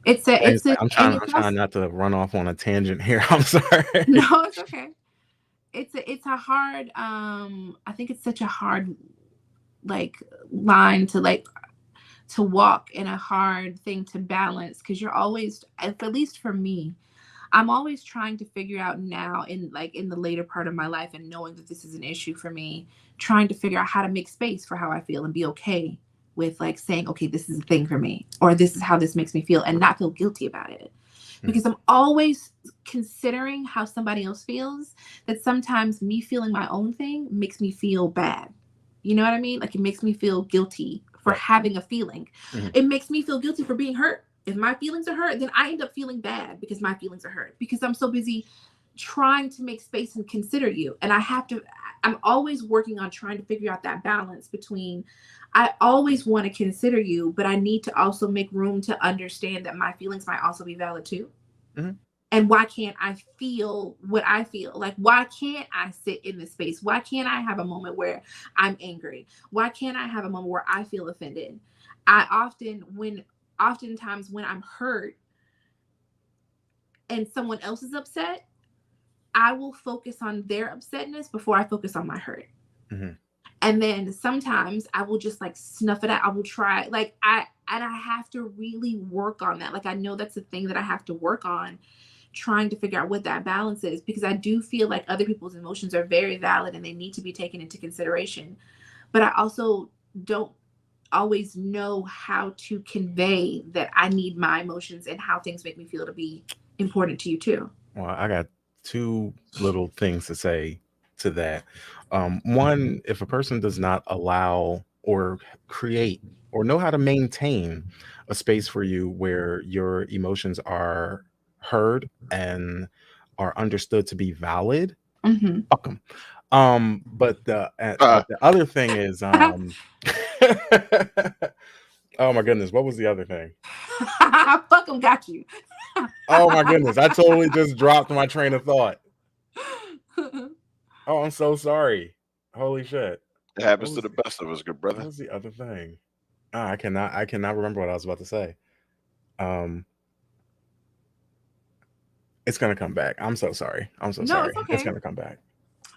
It's a, anyways, it's a, I'm and trying it's also, not to run off on a tangent here. I'm sorry. no, it's okay. It's a hard, I think it's such a hard, like, line to walk, and a hard thing to balance, because you're always, at least for me, I'm always trying to figure out now, in the later part of my life, and knowing that this is an issue for me, trying to figure out how to make space for how I feel and be okay with like saying, okay, this is a thing for me, or this is how this makes me feel, and not feel guilty about it. Because I'm always considering how somebody else feels, that sometimes me feeling my own thing makes me feel bad. You know what I mean? Like, it makes me feel guilty for having a feeling. Mhm. It makes me feel guilty for being hurt. If my feelings are hurt, then I end up feeling bad because my feelings are hurt, because I'm so busy trying to make space and consider you. And I'm always working on trying to figure out that balance between, I always want to consider you, but I need to also make room to understand that my feelings might also be valid too. Mhm. And why can't I feel what I feel? Like, why can't I sit in this space? Why can't I have a moment where I'm angry? Why can't I have a moment where I feel offended? Oftentimes when I'm hurt and someone else is upset, I will focus on their upsetness before I focus on my hurt. Mhm. And then sometimes I will just like snuff it out. I will try, I have to really work on that. Like, I know that's a thing that I have to work on, trying to figure out what that balance is, because I do feel like other people's emotions are very valid and they need to be taken into consideration. But I also don't always know how to convey that I need my emotions and how things make me feel to be important to you too. Well, I got two little things to say to that. One, if a person does not allow or create or know how to maintain a space for you where your emotions are heard and are understood to be valid, Mm-hmm. fuck 'em. But Ah, the other thing is, oh my goodness, what was the other thing? Fuck them, got you. Oh my goodness, I totally just dropped my train of thought. Oh, I'm so sorry. Holy shit. it happens What to was the best of us, good what brother. was the other thing? I cannot remember what I was about to say. It's gonna come back. I'm so sorry. I'm so No, sorry. it's It's okay. gonna come back.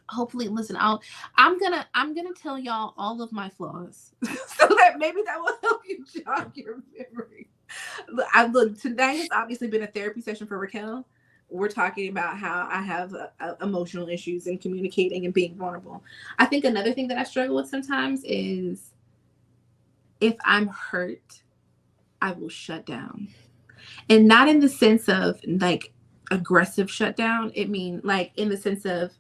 Hopefully, listen, I'm gonna tell y'all all of my flaws so that maybe that will help you jog your memory. Look, tonight has obviously been a therapy session for Raquel. We're talking about how I have emotional issues and communicating and being vulnerable. I think another thing that I struggle with sometimes is, if I'm hurt, I will shut down. And not in the sense of like aggressive shutdown. It mean like in the sense of,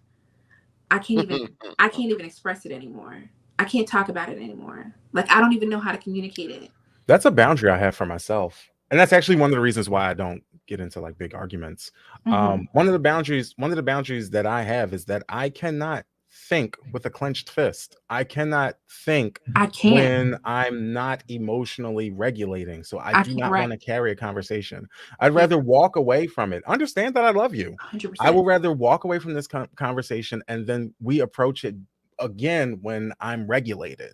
I can't even express it anymore. I can't talk about it anymore. Like, I don't even know how to communicate it. That's a boundary I have for myself. And that's actually one of the reasons why I don't get into like big arguments. Mhm. One of the boundaries that I have is that I cannot think with a clenched fist. I cannot think I can't. when I'm not emotionally regulating. So I I do can't. not Right. want to carry a conversation. I'd Yeah. rather walk away from it. Understand that I love you. 100%. I will rather walk away from this conversation and then we approach it again when I'm regulated.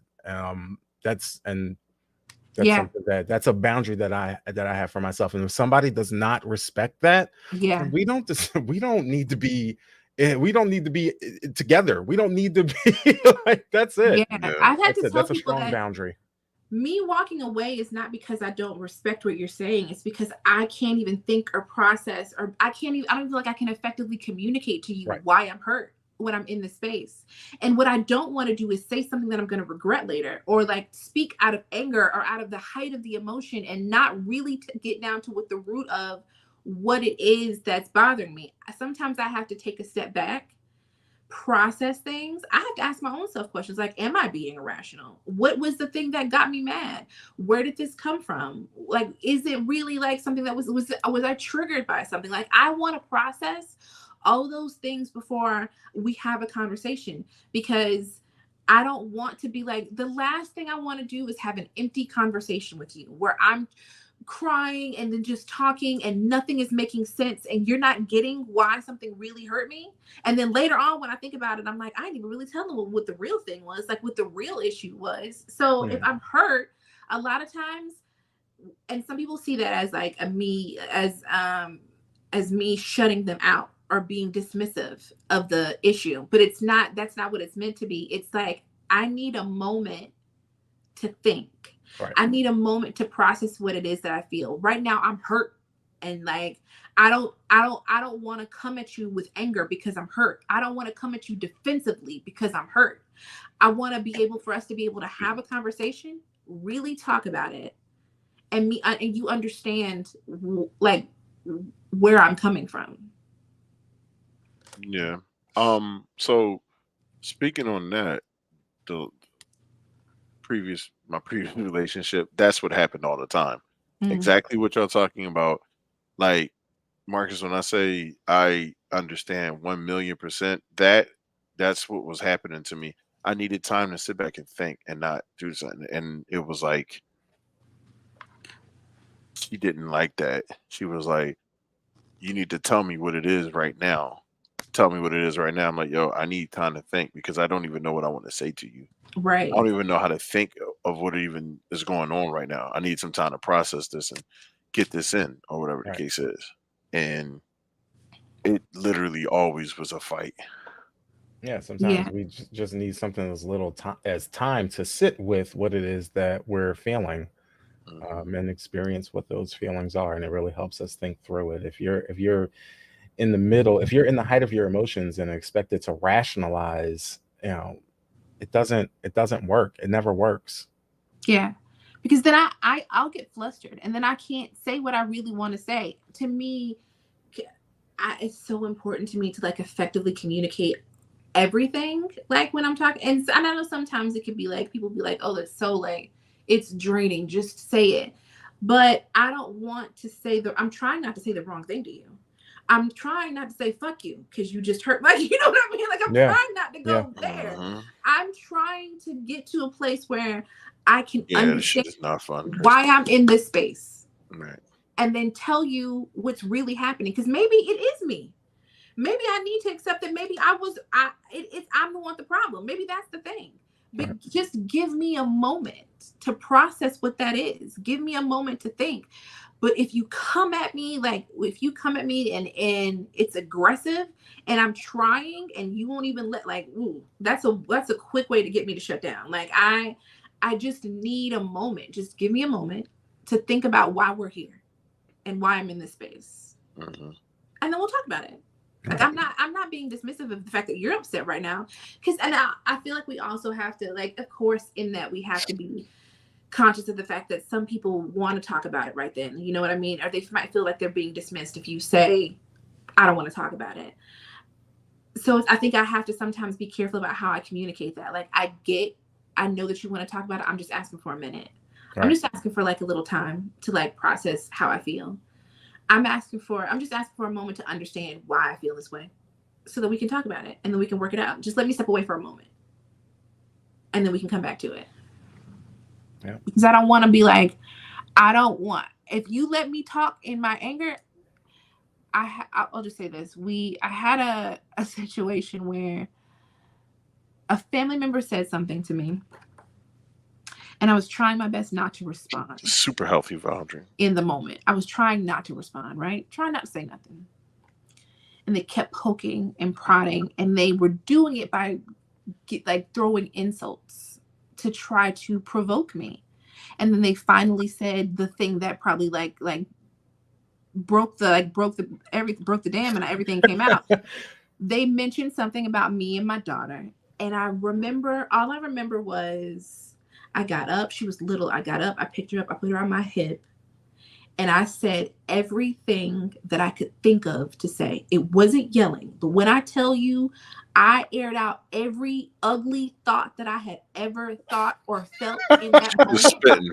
That's Yeah. something that's a boundary that I have for myself. And if somebody does not respect that, Yeah. we don't need to be together. We don't need to be like, that's it. Yeah. Yeah. I've had to tell That's a people strong that boundary. me walking away is not because I don't respect what you're saying. It's because I can't even think or process, or I don't feel like I can effectively communicate to you Right. why I'm hurt. when I'm in the space. And what I don't want to do is say something that I'm going to regret later, or like speak out of anger or out of the height of the emotion and not really get down to what the root of what it is that's bothering me. Sometimes I have to take a step back, process things. I have to ask my own self questions like, am I being irrational? What was the thing that got me mad? Where did this come from? Like, is it really like something that was I triggered by something? Like, I want to process all those things before we have a conversation, because I don't want to be like, the last thing I want to do is have an empty conversation with you where I'm crying and then just talking and nothing is making sense and you're not getting why something really hurt me. And then later on, when I think about it, I'm like, I didn't even really tell them what the real thing was, like what the real issue was. So if I'm hurt, a lot of times, and some people see that as like as me shutting them out or being dismissive of the issue, but that's not what it's meant to be. It's like, I need a moment to think. Right. I need a moment to process what it is that I feel. Right now I'm hurt, and like I don't want to come at you with anger because I'm hurt. I don't want to come at you defensively because I'm hurt. I want to be able for us to be able to have a conversation, really talk about it, and you understand like where I'm coming from. Yeah. So speaking on that, my previous relationship, that's what happened all the time. Exactly what y'all talking about. Like, Marcus, when I say I understand 1,000,000%, that's what was happening to me. I needed time to sit back and think and not do something. And it was like, she didn't like that. She was like, you need to tell me what it is right now. Tell me what it is right now. I'm like, yo, I need time to think because I don't even know what I want to say to you. Right. I don't even know how to think of what even is going on right now. I need some time to process this and get this in, or whatever the case is. And it literally always was a fight. Yeah, sometimes we just need something as little as time to sit with what it is that we're feeling, and experience what those feelings are, and it really helps us think through it. If you're in the middle, if you're in the height of your emotions and expect it to rationalize, it doesn't work. It never works. Yeah, because then I'll get flustered and then I can't say what I really want to say. To me, it's so important to me to like effectively communicate everything, like when I'm talking. And I know sometimes it could be like, people be like, oh, that's so like, it's draining, just say it. But I don't want to say I'm trying not to say the wrong thing to you. I'm trying not to say fuck you because you just hurt, like, you know what I mean? Like, I'm trying not to go there. I'm trying to get to a place where I can understand this is not fun, why I'm in this space. Right. And then tell you what's really happening. Because maybe it is me. Maybe I need to accept that maybe I'm the one with the problem. Maybe that's the thing. But just give me a moment to process what that is. Give me a moment to think. But if you come at me and it's aggressive and I'm trying and you won't even let, like, ooh, that's a quick way to get me to shut down. Like, I just need a moment. Just give me a moment to think about why we're here and why I'm in this space. And then we'll talk about it. Like, I'm not being dismissive of the fact that you're upset right now. And I feel like we also have to, like, of course, in that we have to be conscious of the fact that some people want to talk about it right then. You know what I mean? Or they might feel like they're being dismissed if you say, I don't want to talk about it. So I think I have to sometimes be careful about how I communicate that. Like, I know that you want to talk about it. I'm just asking for a minute. Right. I'm just asking for like a little time to like process how I feel. I'm just asking for a moment to understand why I feel this way so that we can talk about it and then we can work it out. Just let me step away for a moment and then we can come back to it. Yeah. Because I don't want to be like, if you let me talk in my anger, I'll just say this. I had a situation where a family member said something to me and I was trying my best not to respond. Super healthy boundary. In the moment. I was trying not to respond, right? Trying not to say nothing. And they kept poking and prodding and they were doing it by like throwing insults to try to provoke me. And then they finally said the thing that probably broke the dam and everything came out. they mentioned something about me and my daughter. And all I remember was I got up. She was little. I got up. I picked her up. I put her on my hip. And I said everything that I could think of to say. It wasn't yelling, but when I tell you, I aired out every ugly thought that I had ever thought or felt in that Just moment. spitting.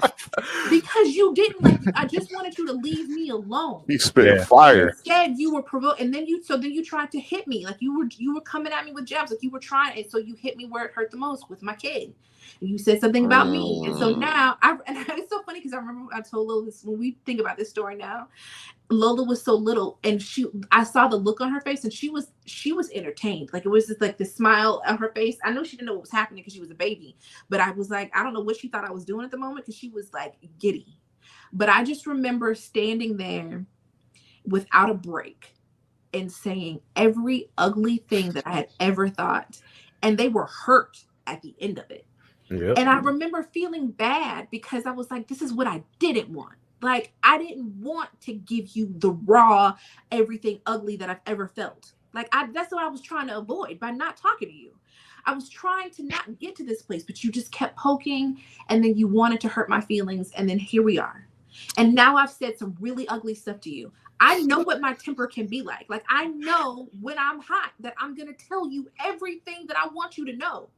Because you didn't like, I just wanted you to leave me alone. He spitting Yeah, fire. Instead, you were provoked, and then you tried to hit me. Like you were coming at me with jabs, like you were trying, and so you hit me where it hurt the most with my kid. And you said something about me, and so now and it's so funny because I remember I told Lola this when we think about this story now. Lola was so little, and I saw the look on her face, and she was entertained. Like it was just like the smile on her face. I know she didn't know what was happening because she was a baby, but I was like, I don't know what she thought I was doing at the moment because she was like giddy. But I just remember standing there without a break and saying every ugly thing that I had ever thought, and they were hurt at the end of it. Yep. And I remember feeling bad because I was like, this is what I didn't want. Like, I didn't want to give you the raw, everything ugly that I've ever felt. Like, that's what I was trying to avoid by not talking to you. I was trying to not get to this place, but you just kept poking, and then you wanted to hurt my feelings, and then here we are. And now I've said some really ugly stuff to you. I know what my temper can be like. Like, I know when I'm hot that I'm going to tell you everything that I want you to know.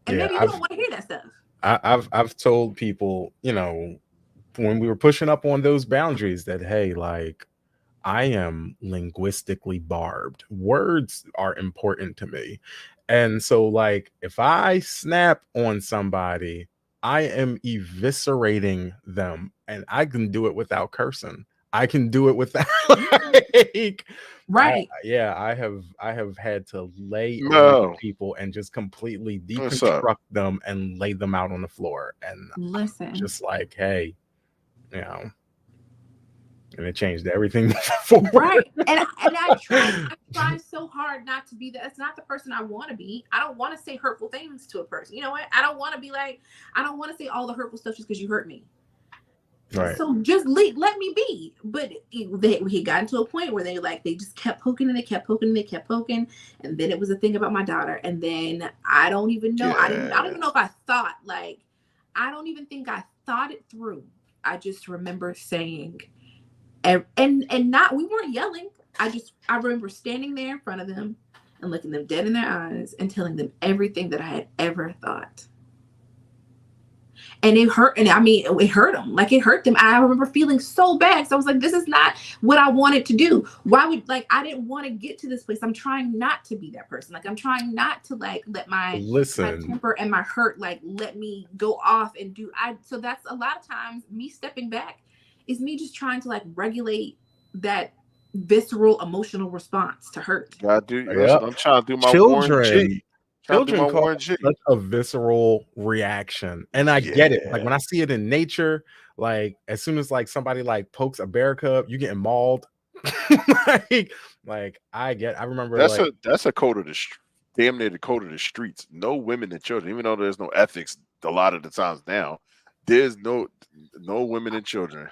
And maybe you don't want to hear that stuff. I've told people, you know, when we were pushing up on those boundaries that, hey, like, I am linguistically barbed. Words are important to me. And so, like, if I snap on somebody, I am eviscerating them, and I can do it without cursing. I can do it without like, right. I have had to lay No. into people and just completely What's up? deconstruct them and lay them out on the floor. And Listen, just like, hey, you know, and it changed everything forward. right. And I try so hard not to be that. That's not the person I want to be. I don't want to say hurtful things to a person. You know what? I don't want to be like, I don't want to say all the hurtful stuff just because you hurt me. Right. So just let me be. But he got into a point where they just kept poking and they kept poking and they kept poking. And then it was a thing about my daughter. And then I don't even know. I don't even know if I thought, like, I don't even think I thought it through. I just remember saying, and not, we weren't yelling. I remember standing there in front of them and looking them dead in their eyes and telling them everything that I had ever thought. And it hurt. And I mean, it hurt them. Like, it hurt them. I remember feeling so bad. So I was like, this is not what I wanted to do. Why would, like, I didn't want to get to this place. I'm trying not to be that person. Like, I'm trying not to, like, let my temper and my hurt, like, let me go off and do. So that's a lot of times me stepping back is me just trying to, like, regulate that visceral emotional response to hurt. I'm trying to do my Warren G. Children call such a visceral reaction, and I get it. Like, when I see it in nature, like, as soon as, like, somebody, like, pokes a bear cub, you getting mauled. like I remember that's a code of the damn near the code of the streets. No women and children, even though there's no ethics a lot of the times now. There's no women and children.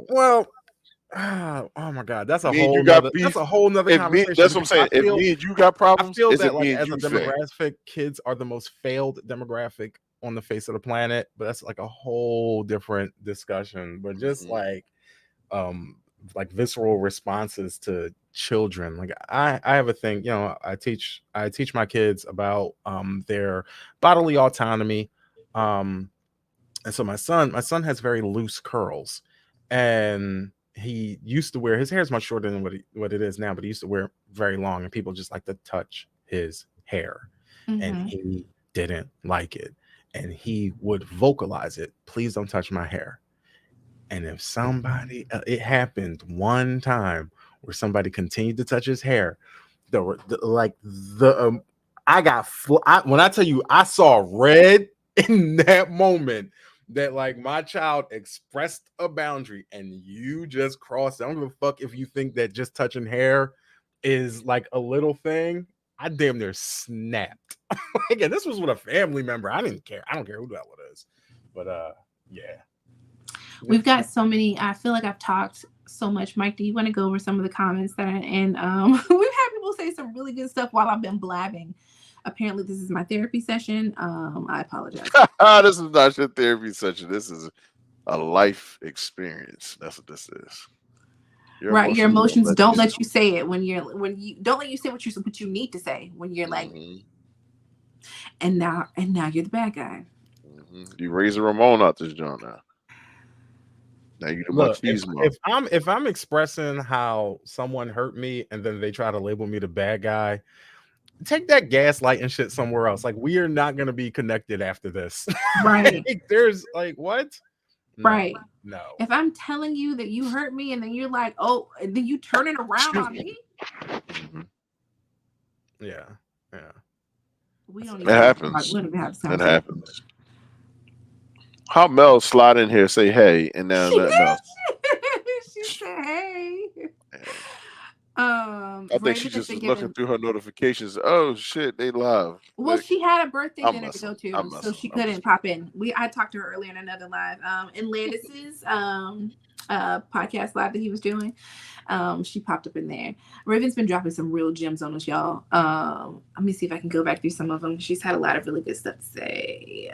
Well. Oh my God, that's a whole nother conversation. That's what I'm saying. If me and you got problems, I feel that, like, as a demographic, kids are the most failed demographic on the face of the planet, but that's like a whole different discussion. But just like visceral responses to children, like I have a thing, you know, I teach my kids about their bodily autonomy, and so my son has very loose curls, and he used to wear, his hair is much shorter than what it is now, but he used to wear very long, and people just like to touch his hair. And he didn't like it, and he would vocalize it, please don't touch my hair. And if somebody, it happened one time where somebody continued to touch his hair, when I tell you, I saw red in that moment. That, like, my child expressed a boundary and you just crossed. I don't give a fuck if you think that just touching hair is like a little thing. I damn near snapped. Again, this was with a family member. I didn't care. I don't care who that is. But yeah. We've got so many. I feel like I've talked so much. Mike, do you want to go over some of the comments that and we've had people say some really good stuff while I've been blabbing. Apparently this is my therapy session. I apologize. This is not your therapy session. This is a life experience. That's what this is. Right, your emotions don't you let you say it when you don't let you say what you need to say when you're like, and now you're the bad guy. You raising Ramon out this joint now. Now you the Look, machismo. if I'm expressing how someone hurt me and then they try to label me the bad guy, take that gaslight and shit somewhere else. Like, we are not going to be connected after this. Right. There's like, what? No, right. No. If I'm telling you that you hurt me and then you're like, oh, then you turn it around on me. Yeah. We don't even happens. We don't even have That happens. How Mel slide in here, say hey, and now nothing else. She said hey. I think she just was looking through her notifications. Oh shit, they live. Well, like, she had a birthday dinner to go to, so she couldn't pop in. I talked to her earlier in another live. In Landis's podcast live that he was doing, she popped up in there. Raven's been dropping some real gems on us, y'all. Let me see if I can go back through some of them. She's had a lot of really good stuff to say.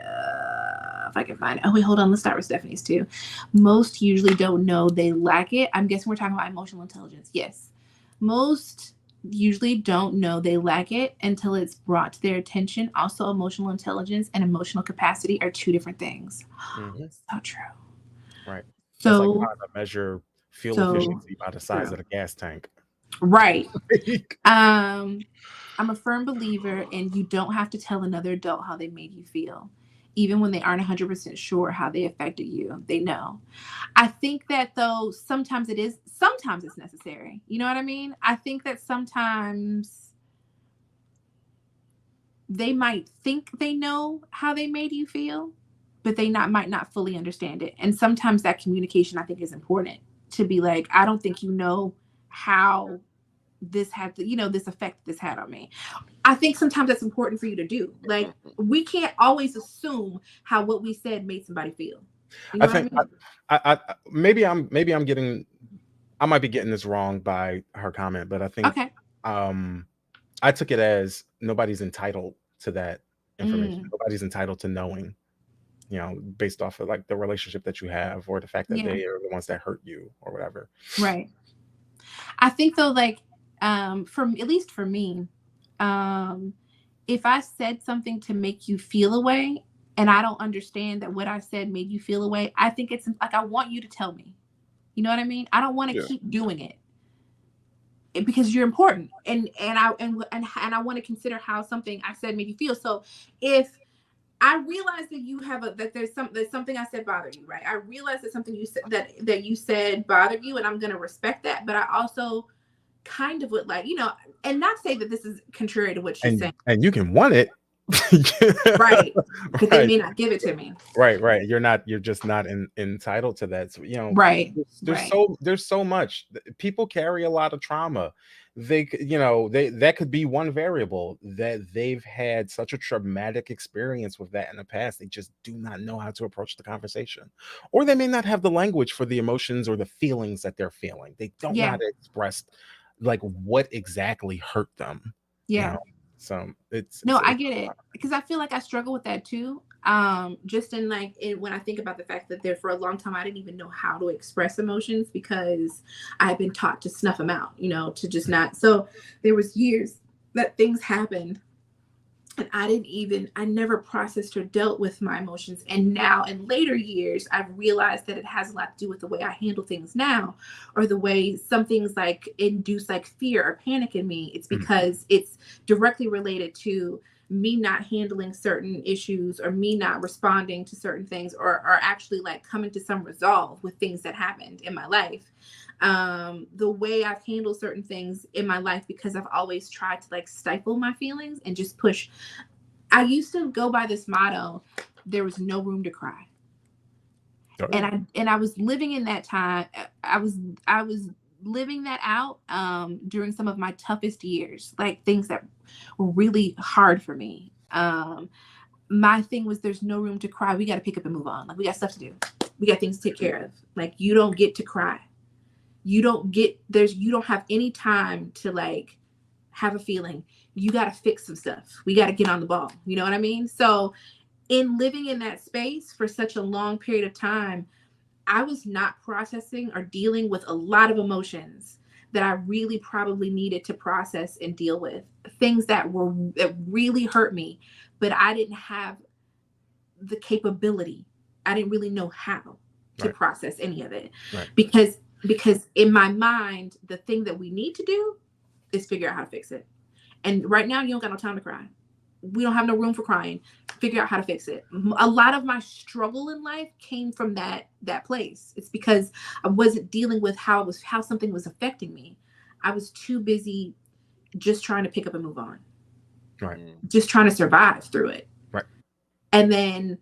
If I can find it. Oh wait, hold on. Let's start with Stephanie's too. Most usually don't know they lack it. I'm guessing we're talking about emotional intelligence. Yes. Most usually don't know they lack it until it's brought to their attention. Also, emotional intelligence and emotional capacity are two different things. So true. Right. So that's like trying to measure fuel efficiency by the size of the gas tank. Right. I'm a firm believer in you don't have to tell another adult how they made you feel. Even when they aren't 100% sure how they affected you, they know. I think that though, sometimes it's necessary. You know what I mean? I think that sometimes they might think they know how they made you feel, but they might not fully understand it. And sometimes that communication, I think, is important to be like, I don't think you know how this had this effect this had on me. I think sometimes that's important for you to do. Like, we can't always assume how what we said made somebody feel. You know I think I might be getting this wrong by her comment, but I think okay. I took it as nobody's entitled to that information. Nobody's entitled to knowing, based off of like the relationship that you have or the fact that they are the ones that hurt you or whatever. Right. I think though, like, at least for me, if I said something to make you feel a way and I don't understand that what I said made you feel a way, I think it's like, I want you to tell me. You know what I mean? I don't want to keep doing it because you're important, and I want to consider how something I said made you feel. So if I realize that you have that there's something I said bothered you, right? I realize that something you said that you said bothered you, and I'm gonna respect that. But I also kind of would like, and not say that this is contrary to what she's saying. And you can want it. Right. Because they may not give it to me. Right. You're just not entitled to that. So, right. There's so much. People carry a lot of trauma. They that could be one variable, that they've had such a traumatic experience with that in the past. They just do not know how to approach the conversation, or they may not have the language for the emotions or the feelings that they're feeling. They don't know how to express like what exactly hurt them. Yeah. So I get it, because I feel like I struggle with that too. Just in when I think about the fact that there for a long time I didn't even know how to express emotions because I had been taught to snuff them out, to just not. So there was years that things happened and I never processed or dealt with my emotions. And now in later years, I've realized that it has a lot to do with the way I handle things now, or the way some things like induce like fear or panic in me. It's because it's directly related to me not handling certain issues, or me not responding to certain things, or actually like coming to some resolve with things that happened in my life. The way I've handled certain things in my life, because I've always tried to like stifle my feelings and just push. I used to go by this motto: there was no room to cry. And I was living in that time. I was living that out during some of my toughest years, like things that were really hard for me. My thing was, there's no room to cry. We got to pick up and move on. Like, we got stuff to do. We got things to take care of. Like, you don't get to cry. You don't have any time to like have a feeling. You got to fix some stuff. We got to get on the ball. You know what I mean? So in living in that space for such a long period of time, I was not processing or dealing with a lot of emotions that I really probably needed to process and deal with. Things that really hurt me, but I didn't have the capability. I didn't really know how to process any of it. Right. Because in my mind, the thing that we need to do is figure out how to fix it. And right now, you don't got no time to cry. We don't have no room for crying. Figure out how to fix it. A lot of my struggle in life came from that place. It's because I wasn't dealing with how something was affecting me. I was too busy just trying to pick up and move on. Right. Just trying to survive through it. Right. And then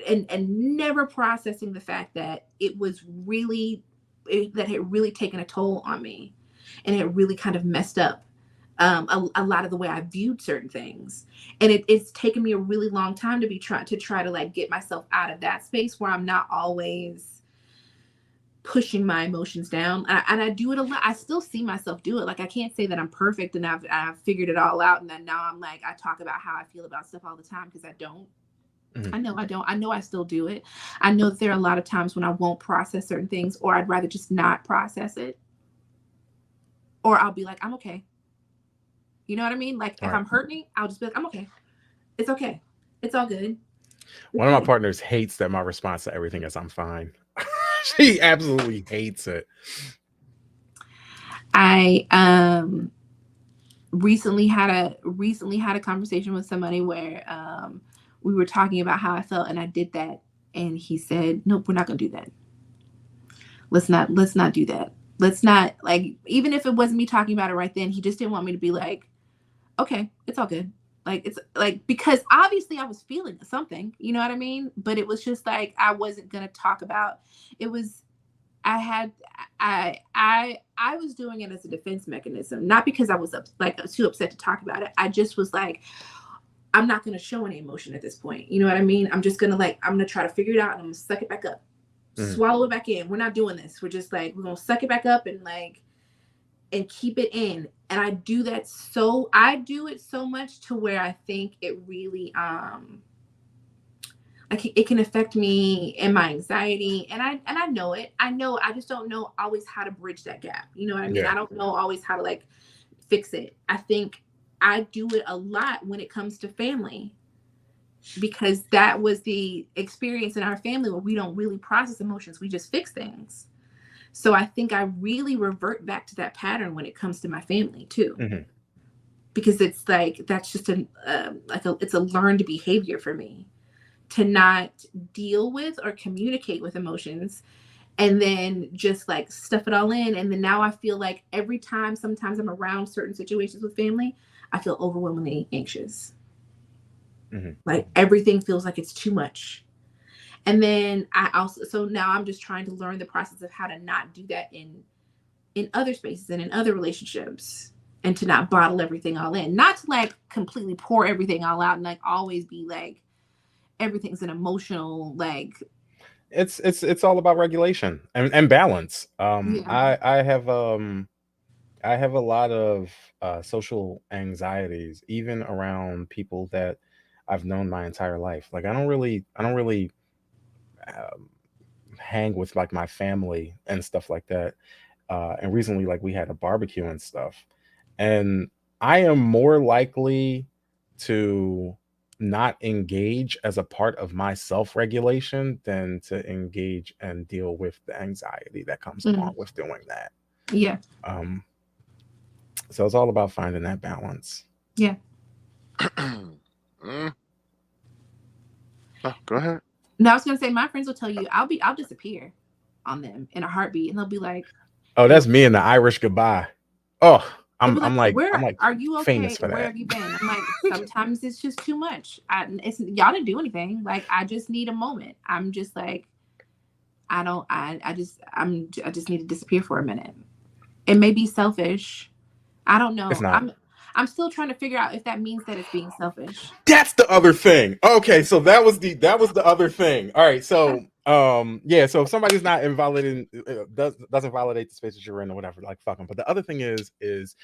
and never processing the fact that it had really taken a toll on me, and it really kind of messed up a lot of the way I viewed certain things. And it's taken me a really long time to try to like get myself out of that space where I'm not always pushing my emotions down. And I do it a lot. I still see myself do it. Like, I can't say that I'm perfect and I've figured it all out. And then now I'm like, I talk about how I feel about stuff all the time, because I don't. Mm-hmm. I know I don't. I know I still do it. I know that there are a lot of times when I won't process certain things, or I'd rather just not process it. Or I'll be like, I'm okay. You know what I mean? Like, if I'm hurting, I'll just be like, I'm okay. It's okay. It's all good. One of my partners hates that my response to everything is I'm fine. She absolutely hates it. I recently had a conversation with somebody where we were talking about how I felt, and I did that, and he said, nope, we're not gonna do that. Let's not do that. Let's not, like, even if it wasn't me talking about it right then, he just didn't want me to be like, okay, it's all good. Like, it's like, because obviously I was feeling something, you know what I mean? But it was just like, I wasn't going to talk about it. I was doing it as a defense mechanism, not because I was too upset to talk about it. I just was like, I'm not going to show any emotion at this point. You know what I mean? I'm just going to I'm going to try to figure it out, and I'm going to suck it back up, swallow it back in. We're not doing this. We're just like, we're going to suck it back up and keep it in. And I do it so much to where I think it really, it can affect me and my anxiety. And I know it. I just don't know always how to bridge that gap. You know what I mean? Yeah. I don't know always how to fix it. I think I do it a lot when it comes to family, because that was the experience in our family where we don't really process emotions. We just fix things. So I think I really revert back to that pattern when it comes to my family too, because it's like, that's just it's a learned behavior for me to not deal with or communicate with emotions, and then just stuff it all in. And then now I feel like every time, sometimes I'm around certain situations with family, I feel overwhelmingly anxious. Like, everything feels like it's too much. And then so now I'm just trying to learn the process of how to not do that in other spaces and in other relationships, and to not bottle everything all in, not to completely pour everything all out and always be everything's an emotional It's all about regulation and balance. Yeah. I have a lot of social anxieties, even around people that I've known my entire life. Like, I don't really hang with my family and stuff like that. And recently, we had a barbecue and stuff, and I am more likely to not engage as a part of my self-regulation than to engage and deal with the anxiety that comes along with doing that. Yeah. So it's all about finding that balance. Yeah. Oh, go ahead. No, I was gonna say, my friends will tell you I'll disappear on them in a heartbeat, and they'll be like, "Oh, that's me in the Irish goodbye." Oh, I'm where are you okay? famous for Where that. have you been? I'm like, sometimes it's just too much. Y'all didn't do anything. I just need a moment. I'm just like, I just need to disappear for a minute. It may be selfish. I don't know. It's not. I'm still trying to figure out if that means that it's being selfish. That's the other thing. Okay, so that was the other thing. All right, so Yeah, so if somebody's not invalidating, doesn't validate the space that you're in or whatever, like fuck them. But the other thing is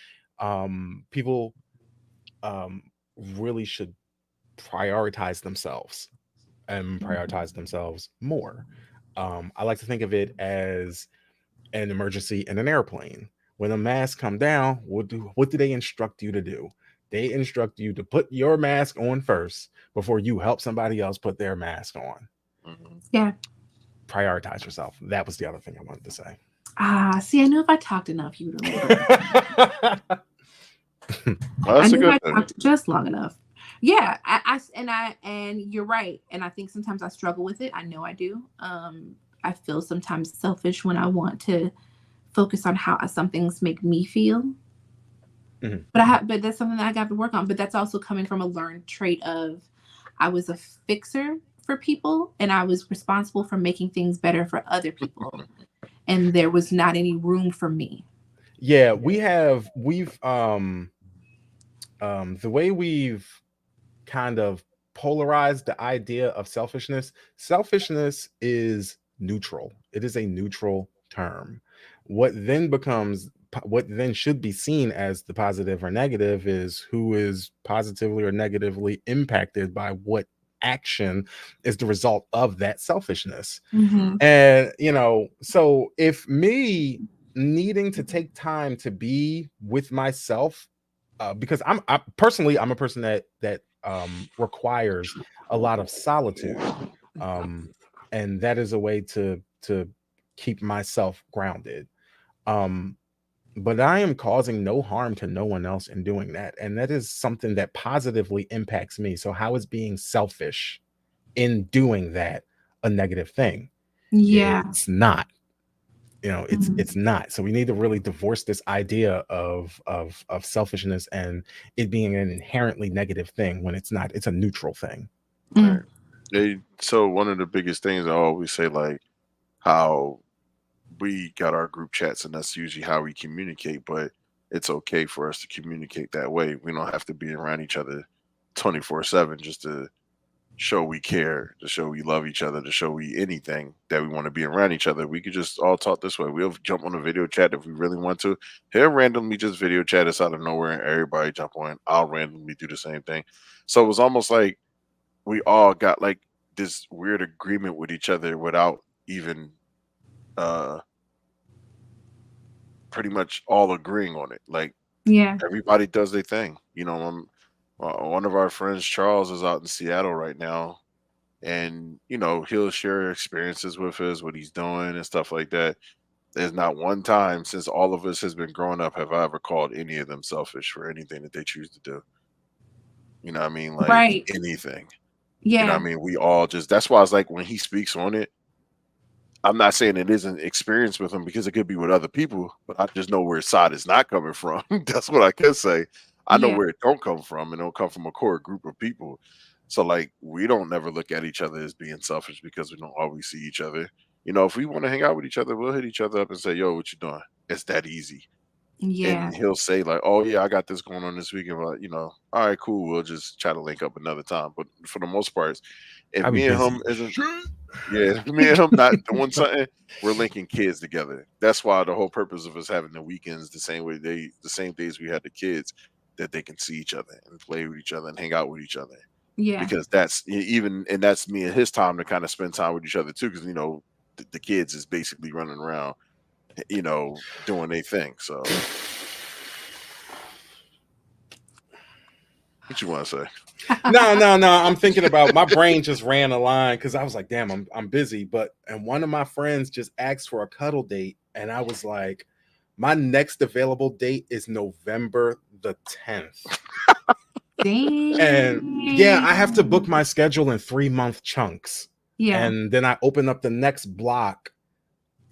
people really should prioritize themselves and prioritize themselves more. I like to think of it as an emergency in an airplane. When a mask come down, what do they instruct you to do? They instruct you to put your mask on first before you help somebody else put their mask on. Yeah. Prioritize yourself. That was the other thing I wanted to say. See, I know if I talked enough, you would have. Well, that's I a knew I good thing. talked just long enough. Yeah, and you're right, and I think sometimes I struggle with it. I know I do. I feel sometimes selfish when I want to focus on how some things make me feel. Mhm. But that's something that I got to work on. But that's also coming from a learned trait of I was a fixer for people, and I was responsible for making things better for other people, and there was not any room for me. Yeah, we've the way we've kind of polarized the idea of selfishness. Selfishness is neutral. It is a neutral term. What then should be seen as the positive or negative is who is positively or negatively impacted by what action is the result of that selfishness. And so if me needing to take time to be with myself, because I'm a person that requires a lot of solitude, and that is a way to keep myself grounded. But I am causing no harm to no one else in doing that, and that is something that positively impacts me. So how is being selfish in doing that a negative thing? Yeah. It's not. It's not. So we need to really divorce this idea of selfishness and it being an inherently negative thing when it's not. It's a neutral thing. Right. So one of the biggest things I always say, like how we got our group chats, and that's usually how we communicate. But it's okay for us to communicate that way. We don't have to be around each other 24/7 just to show we care, to show we love each other, to show we anything that we want to be around each other. We could just all talk this way. We'll jump on a video chat if we really want to. He'll randomly just video chat us out of nowhere and everybody jump on. I'll randomly do the same thing. So it was almost like we all got like this weird agreement with each other without even pretty much all agreeing on it. Like Yeah. everybody does their thing. One of our friends, Charles, is out in Seattle right now, and he'll share experiences with us, what he's doing and stuff like that. There's not one time since all of us has been growing up have I ever called any of them selfish for anything that they choose to do. You know what I mean? Like Right. anything. Yeah. You know what I mean? We all just, that's why it's like when he speaks on it, I'm not saying it isn't experienced with him because it could be with other people, but I just know where his side is not coming from. That's what I can say. I know Yeah. where it don't come from, and it'll come from a core group of people. So like we don't never look at each other as being selfish because we don't always see each other. If we want to hang out with each other, we'll hit each other up and say, "Yo, what you doing?" It's that easy. Yeah. And he'll say like, "Oh yeah, I got this going on this weekend." Like, all right, cool. We'll just try to link up another time. But for the most part, if I'll be me and busy. him isn't, yeah, if me and him not doing something, we're linking kids together. That's why the whole purpose of us having the weekends the same days we had the kids, that they can see each other and play with each other and hang out with each other. Yeah. Because that's and that's me and his time to kind of spend time with each other too. Because the kids is basically running around, doing their thing. So. What you want to say? No. I'm thinking about, my brain just ran a line because I was like, damn, I'm busy. And one of my friends just asked for a cuddle date, and I was like, my next available date is November the 10th. Dang. And yeah, I have to book my schedule in 3-month chunks. Yeah. And then I open up the next block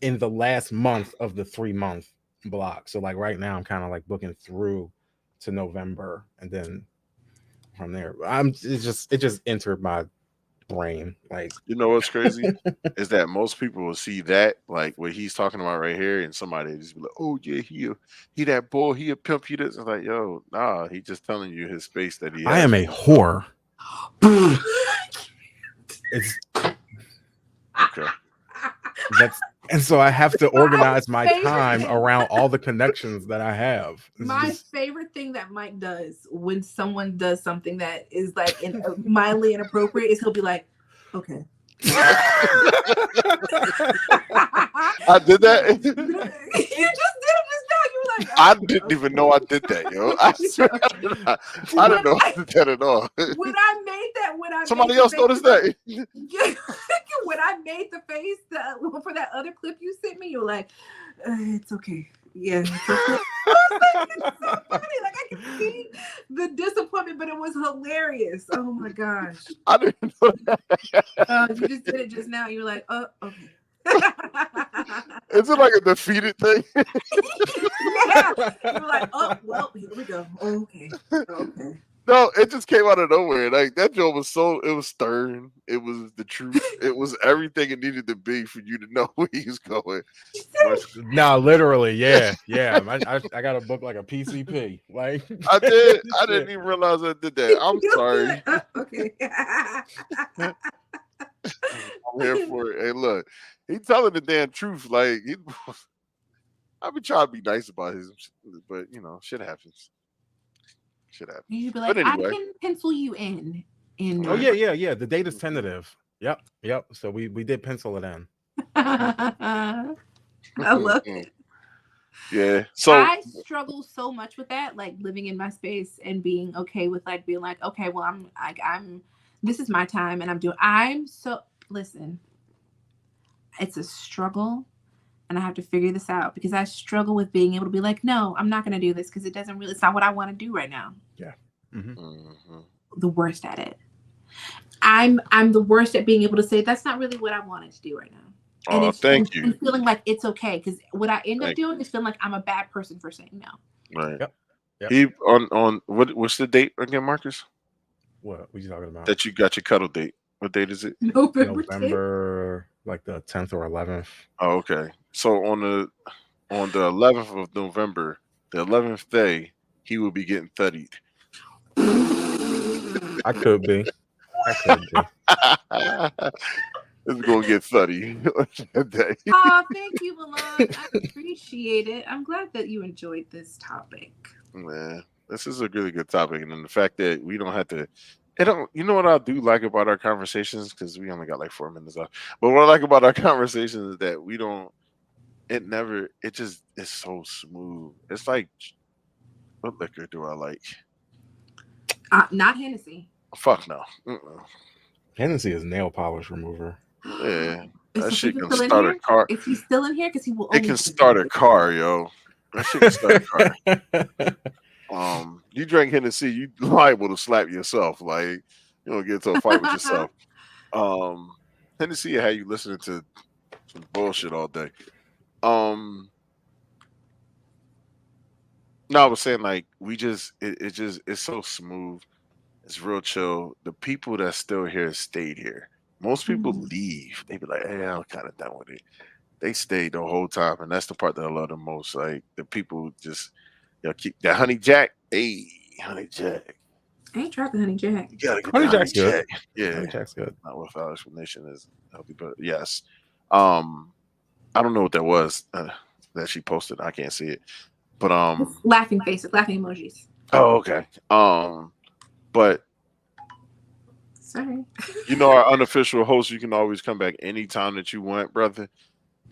in the last month of the 3-month block. So like right now I'm kind of like booking through to November, and then from there it just entered my brain. Like, What's crazy is that most people will see that like what he's talking about right here, and somebody just be like, "Oh yeah, he that boy, he a pimp, he this." It's like, yo, nah, he just telling you his space that he has. I am a whore. It's Okay. And so I have to organize my favorite time thing. around all the connections that I have. It's My just- favorite thing that Mike does when someone does something that is like mildly inappropriate is he'll be like, okay. I did that. You just did it just now. You were like, I oh, didn't okay. even know I did that, yo. I swear I didn't know I did that at all. When I made that, Somebody made else the noticed face- that. when I made the face for that other clip you sent me, you were like, it's okay. Yeah, it's okay. I was like, it's so funny. Like I can see the disappointment, but it was hilarious. Oh my gosh. I didn't know that. You just did it just now. You were like, oh, okay. Is it like a defeated thing? Yeah. You were like, oh, well, here we go. Okay. Okay. No, it just came out of nowhere. Like that joke was it was stern. It was the truth. It was everything it needed to be for you to know where he was going. But No, literally, yeah. I got a book like a PCP. Like I did. I didn't even realize I did that. I'm You sorry. were like, oh, okay. I'm here for it. Hey, look, he telling the damn truth. Like I be trying to be nice about his, but you know, shit happens. Shit happens. You should be like, But anyway. I can pencil you in. oh yeah. The date is tentative. Yep. So we did pencil it in. I love it. Yeah. So I struggle so much with that, like living in my space and being okay with like being like, okay, well, I'm this is my time and listen, it's a struggle and I have to figure this out because I struggle with being able to be like, no, I'm not going to do this because it's not what I want to do right now. Yeah. mhm. The worst at it. I'm the worst at being able to say that's not really what I wanted to do right now. And Oh, thank you. And feeling like it's okay because what I end up Thank doing is feeling like I'm a bad person for saying no. Right. Yep. He on what's the date again, Marcus? What you talking about? That you got your cuddle date. What date is it? November 10th. November, like the 10th or 11th. Oh, okay. So on the 11th of November, the 11th day, he will be getting 30'd. I could be. It's gonna get 30 that day. Oh, thank you, Milan. I appreciate it. I'm glad that you enjoyed this topic. Man, this is a really good topic, and then the fact that we don't have to. You know what I do like about our conversations, because we only got like 4 minutes left. But what I like about our conversations is that we don't. It's so smooth. It's like, what liquor do I like? Not Hennessy. Fuck no. Mm-mm. Hennessy is nail polish remover. Yeah, Is that he shit can still in start a here? car. Is he still in here? Because he will. It can start a car, yo. That shit can start a car. You drink Hennessy, you liable to slap yourself. Like you don't get into a fight with yourself. Hennessy will have you listening to some bullshit all day. No, I was saying like it's so smooth. It's real chill. The people that's still here stayed here. Most people leave. They be like, hey, I'm kind of done with it. They stayed the whole time, and that's the part that I love the most. Like the people just keep that Honey Jack. Hey, Honey Jack. I ain't tried the Honey Jack. You gotta get Honey the Jack's good. Jack. Yeah, Honey Jack's good. not without explanation is healthy, but yes. I don't know what that was that she posted. I can't see it, but Laughing faces, laughing emojis. Oh, okay. But Sorry. you know, our unofficial host, you can always come back anytime that you want, brother.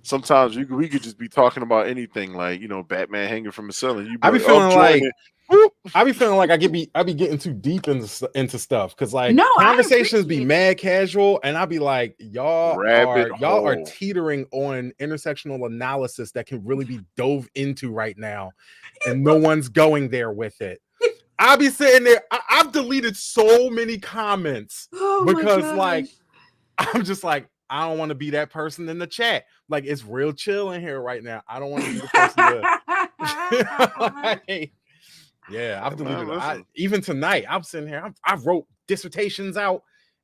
Sometimes we could just be talking about anything, like Batman hanging from the ceiling. You I be like, feeling like Jordan. Whoop. I be feeling like I be getting too deep into stuff because like No, I conversations be appreciate it. mad casual, and I be like, y'all Rabbit are hole. teetering on intersectional analysis that can really be dove into right now, and no one's going there with it. I be sitting there. I've deleted so many comments because like I'm just like I don't want to be that person in the chat. Like it's real chill in here right now. I don't want to be the person to. Yeah, I've deleted. Even tonight, I'm sitting here. I wrote dissertations out,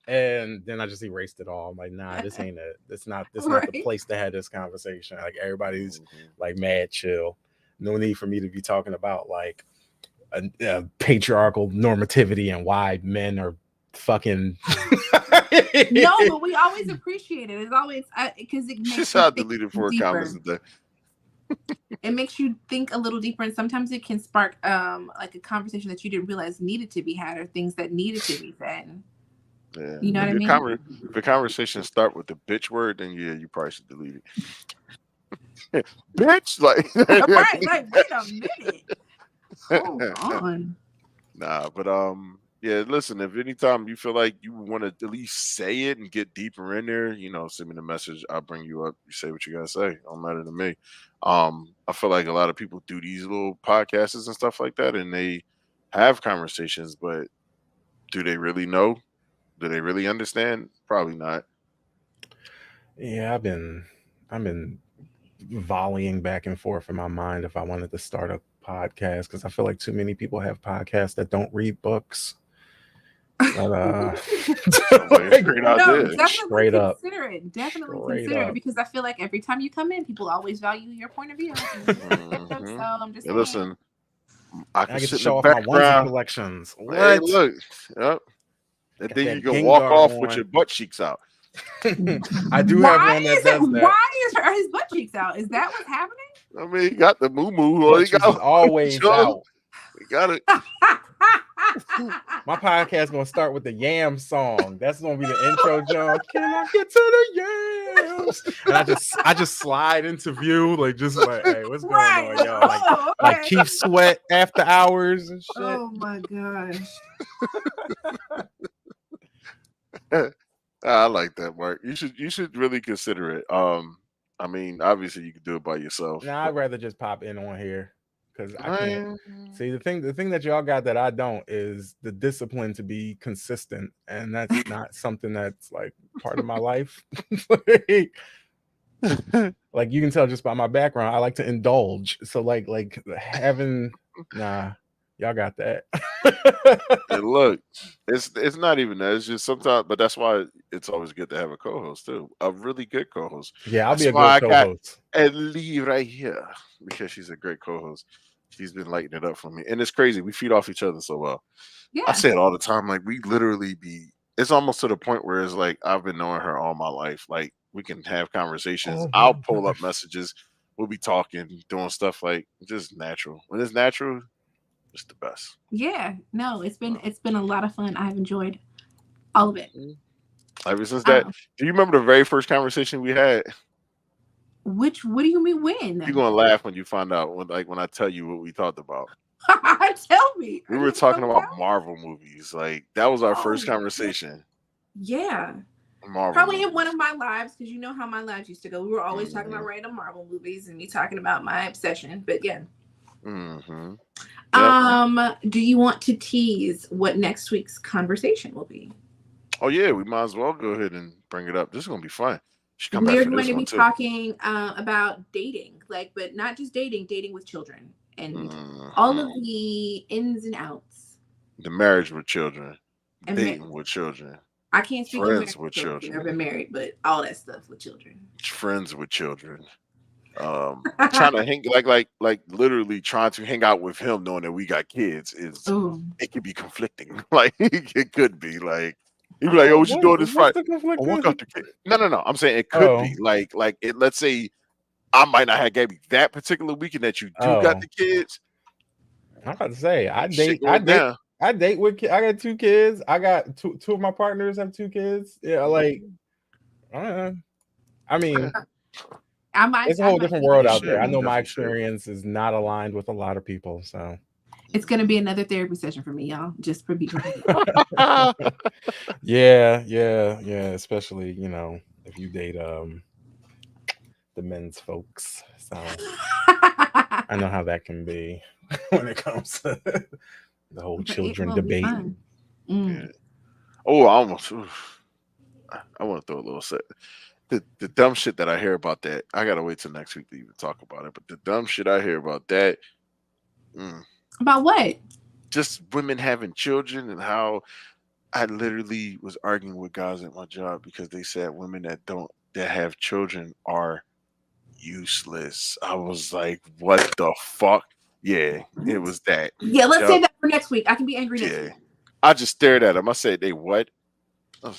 and then I just erased it all. I'm like, nah, this ain't it. It's not. This not the place to have this conversation. Like everybody's like mad chill. No need for me to be talking about like a patriarchal normativity and why men are fucking. No, but we always appreciate it. It's always because it makes Just you I think deleted 4 deeper. comments today. It makes you think a little deeper, and sometimes it can spark like a conversation that you didn't realize needed to be had, or things that needed to be said. Yeah. You know what I If mean? if the conversation start with the bitch word, then yeah, you probably should delete it. Bitch, like Right, like wait a minute. Hold on. Nah, but yeah, listen, if anytime you feel like you want to at least say it and get deeper in there, send me the message. I'll bring you up. You say what you gotta say. Don't matter to me. I feel like a lot of people do these little podcasts and stuff like that, and they have conversations, but do they really know? Do they really understand? Probably not. Yeah, I've been volleying back and forth in my mind if I wanted to start a podcast, because I feel like too many people have podcasts that don't read books. But, great No, idea. definitely Straight up. consider it. Definitely Straight consider up. it, because I feel like every time you come in, people always value your point of view. Mhm. So I'm just Yeah, saying. listen, I I can get to sit in show the off my onesie background. collections. Hey, What? look, yep. And Got then that you can Gengar walk off with on. your butt cheeks out. I do have one that does that. Why are his butt cheeks out? Is that what's happening? I mean, he got the moo moo. Butt cheeks is always out. We got it. My podcast gonna start with the Yam song. That's gonna be the intro, John. Can I get to the yams? And I just slide into view, like hey, what's going on, y'all? Like Keith Sweat after hours and shit. Oh my gosh. I like that, Mark. You should really consider it. I mean, obviously you can do it by yourself. Nah, I'd rather just pop in on here, because I can't see the thing that y'all got that I don't is the discipline to be consistent, and that's not something that's like part of my life. Like you can tell just by my background, I like to indulge. So like having y'all got that. And look, it's not even that. It's just sometimes, but that's why it's always good to have a co-host too, a really good co-host. Yeah, I'll That's be a why good I got co-host. Ellie right here, because she's a great co-host. She's been lighting it up for me, and it's crazy. We feed off each other so well. Yeah. I say it all the time. Like we literally it's almost to the point where it's like I've been knowing her all my life. Like we can have conversations. I'll pull up messages. We'll be talking, doing stuff like just natural. When it's natural, it's the best. Yeah. No, it's been a lot of fun. I've enjoyed all of it. Ever since that, do you remember the very first conversation we had? What do you mean when? You're gonna laugh when you find out when I tell you what we talked about. Tell me. We were talking about Marvel movies. Like that was our first conversation. Yeah. Marvel Probably movies. in one of my lives, because you know how my lives used to go. We were always talking about random Marvel movies and me talking about my obsession. But yeah. Mm-hmm. Yep. Do you want to tease what next week's conversation will be? Oh yeah, we might as well go ahead and bring it up. This is gonna be fun. We're going to be talking about dating, but not just dating with children, and all of the ins and outs. The marriage with children, and dating with children. I can't speak friends with children. I've been married, but all that stuff with children. Friends with children. Trying to hang like literally trying to hang out with him, knowing that we got kids it could be conflicting. Like it could be like. You'd be like, "Oh, what you doing this Friday?" No. I'm saying it could be like it. Let's say I might not have Gabby that particular weekend that you do got the kids. I'm about to say I date with. I got 2 kids. I got two of my partners have 2 kids. Yeah, like I mean, it's a whole different world out there. I know my experience is not aligned with a lot of people, so. It's going to be another therapy session for me, y'all. Just for being. Yeah. Especially, if you date the men's folks. So I know how that can be when it comes to the whole children debate. Yeah. Oh, I want to throw a little set. The dumb shit that I hear about that, I gotta wait till next week to even talk about it. But the dumb shit I hear about that. About what? Just women having children, and how I literally was arguing with guys at my job because they said women that have children are useless. I was like, what the fuck? Yeah, it was that. Yeah, let's say that for next week. I can be angry next week. I just stared at him. I said, "They what?" Oh.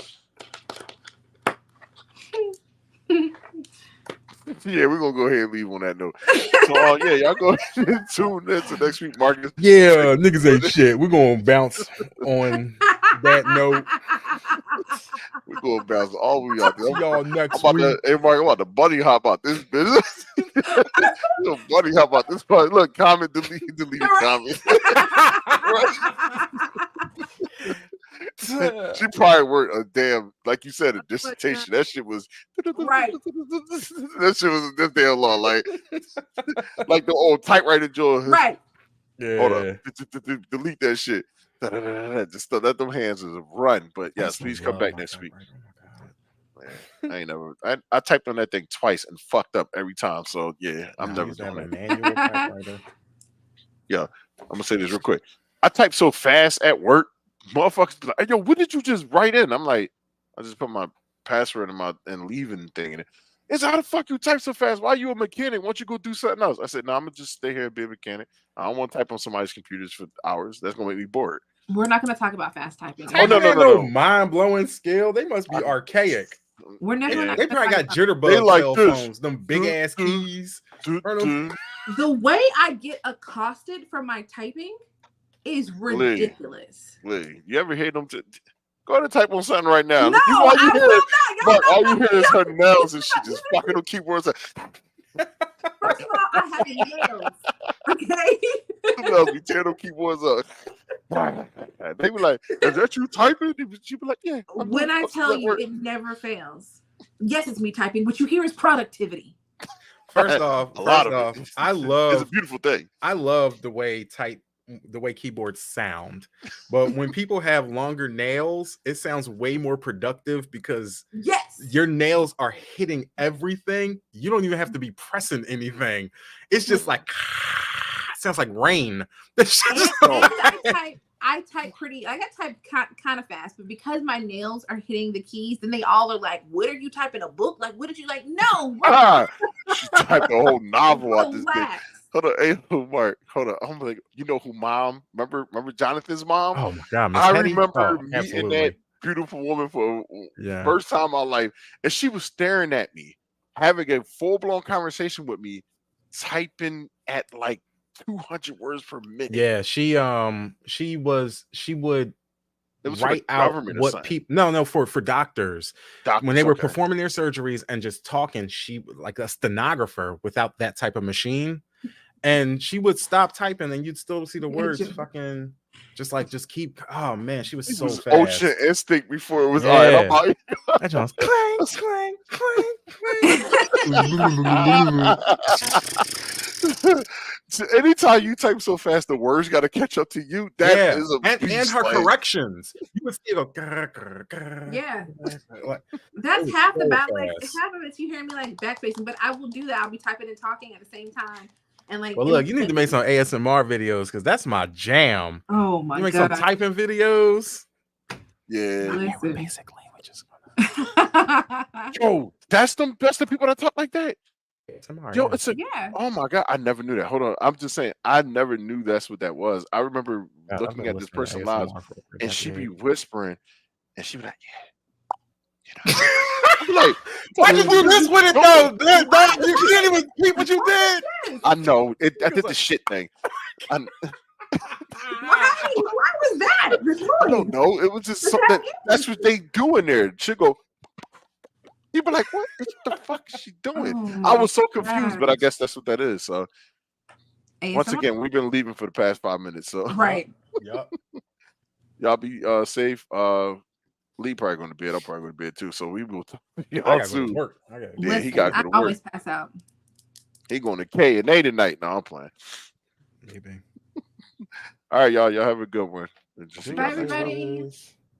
Yeah, we're gonna go ahead and leave on that note. So yeah, y'all go ahead and tune in to next week, Marcus. Yeah, niggas ain't shit. We're gonna bounce on that note. We're gonna bounce all the way out there. See y'all next I'm week. I'm about to bunny hop out this business. Bunny hop out this part. Look, comment, delete, comment. She probably worked a damn, like you said, a dissertation. That shit was Right. That shit was this damn long, like the old typewriter joint. Right. Yeah. Hold up, delete that shit. Just let them hands just run. But yes, please come back next week. Man, I ain't never. I typed on that thing twice and fucked up every time. So yeah, I'm never doing a it. manual typewriter. Yeah, I'm gonna say this real quick. I type so fast at work, motherfuckers be like, "Hey, yo, what did you just write in?" I'm like, I just put my password in my leaving thing in it. It's how the fuck you type so fast? Why you a mechanic? Why don't you go do something else? I said, no, I'm gonna just stay here and be a mechanic. I don't want to type on somebody's computers for hours. That's gonna make me bored. We're not going to talk about fast typing. Oh, no. Mind blowing skill. They must be archaic. We're never. Yeah. Not They gonna probably talk got about- jitterbug They like cell this. phones, them big ass keys. The way I get accosted for my typing is ridiculous. Lee, you ever hear them? Go ahead and type on something right now. No, all you I'm hear, not. Mark, all you hear is her nails and she just fucking on keyboards. First of all, I have nails. Okay. Nails be tearing them keyboards up. They be like, "Is that you typing?" She be like, "Yeah." When I tell you, it never fails. Yes, it's me typing. What you hear is productivity. First off, I love. It's a beautiful thing. I love the way keyboards sound, but when people have longer nails, it sounds way more productive because your nails are hitting everything. You don't even have to be pressing anything. It's just like sounds like rain. I type pretty. I type kind of fast, but because my nails are hitting the keys, then they all are like, "What are you typing? A book? Like, what did you like?" No, she typed a whole novel out this thing. Hold on, hey, Mark. Hold on. I'm like, you know who mom? Remember Jonathan's mom? Oh my god, I remember meeting that beautiful woman for first time in my life, and she was staring at me, having a full-blown conversation with me, typing at like 200 words per minute. Yeah, she would write out what people for doctors when they were performing their surgeries and just talking. She like a stenographer without that type of machine, and she would stop typing and you'd still see the words fucking just keep. Oh man, she was so fast. Ocean Instinct before it was all right. I'm out. That just clang, clang, clang. So anytime you type so fast, the words got to catch up to you. That is a and her corrections. You would see it go. Yeah, that's half the battle. Like half of it, you hear me like backspacing, but I will do that. I'll be typing and talking at the same time. And like, well, look, you need to make some ASMR videos because that's my jam. Oh my god, you make some typing videos. Yeah, basic languages. Yo, that's the people that talk like that. Tomorrow, yo, it's oh my god, I never knew that. Hold on, I'm just saying, I never knew that's what that was. I remember looking at this person live, and she be whispering, and she be like, "Yeah, you know." Like, why'd you do this with it though? You can't even repeat what you did. I know it. I did the shit thing. Why was that? I don't know. It was just something. That's what they do in there. She go. You be like, what the fuck is she doing? I was so confused, but I guess that's what that is. So once again, we've been leaving for the past 5 minutes. So Yep. Y'all be safe. Lee probably going to bed. I'm probably going to bed too. So we will. I gotta go to work. Yeah, he got to go to work. I always pass out. He going to K&A tonight. No, I'm playing. Maybe. All right, y'all. Y'all have a good one. Bye, everybody.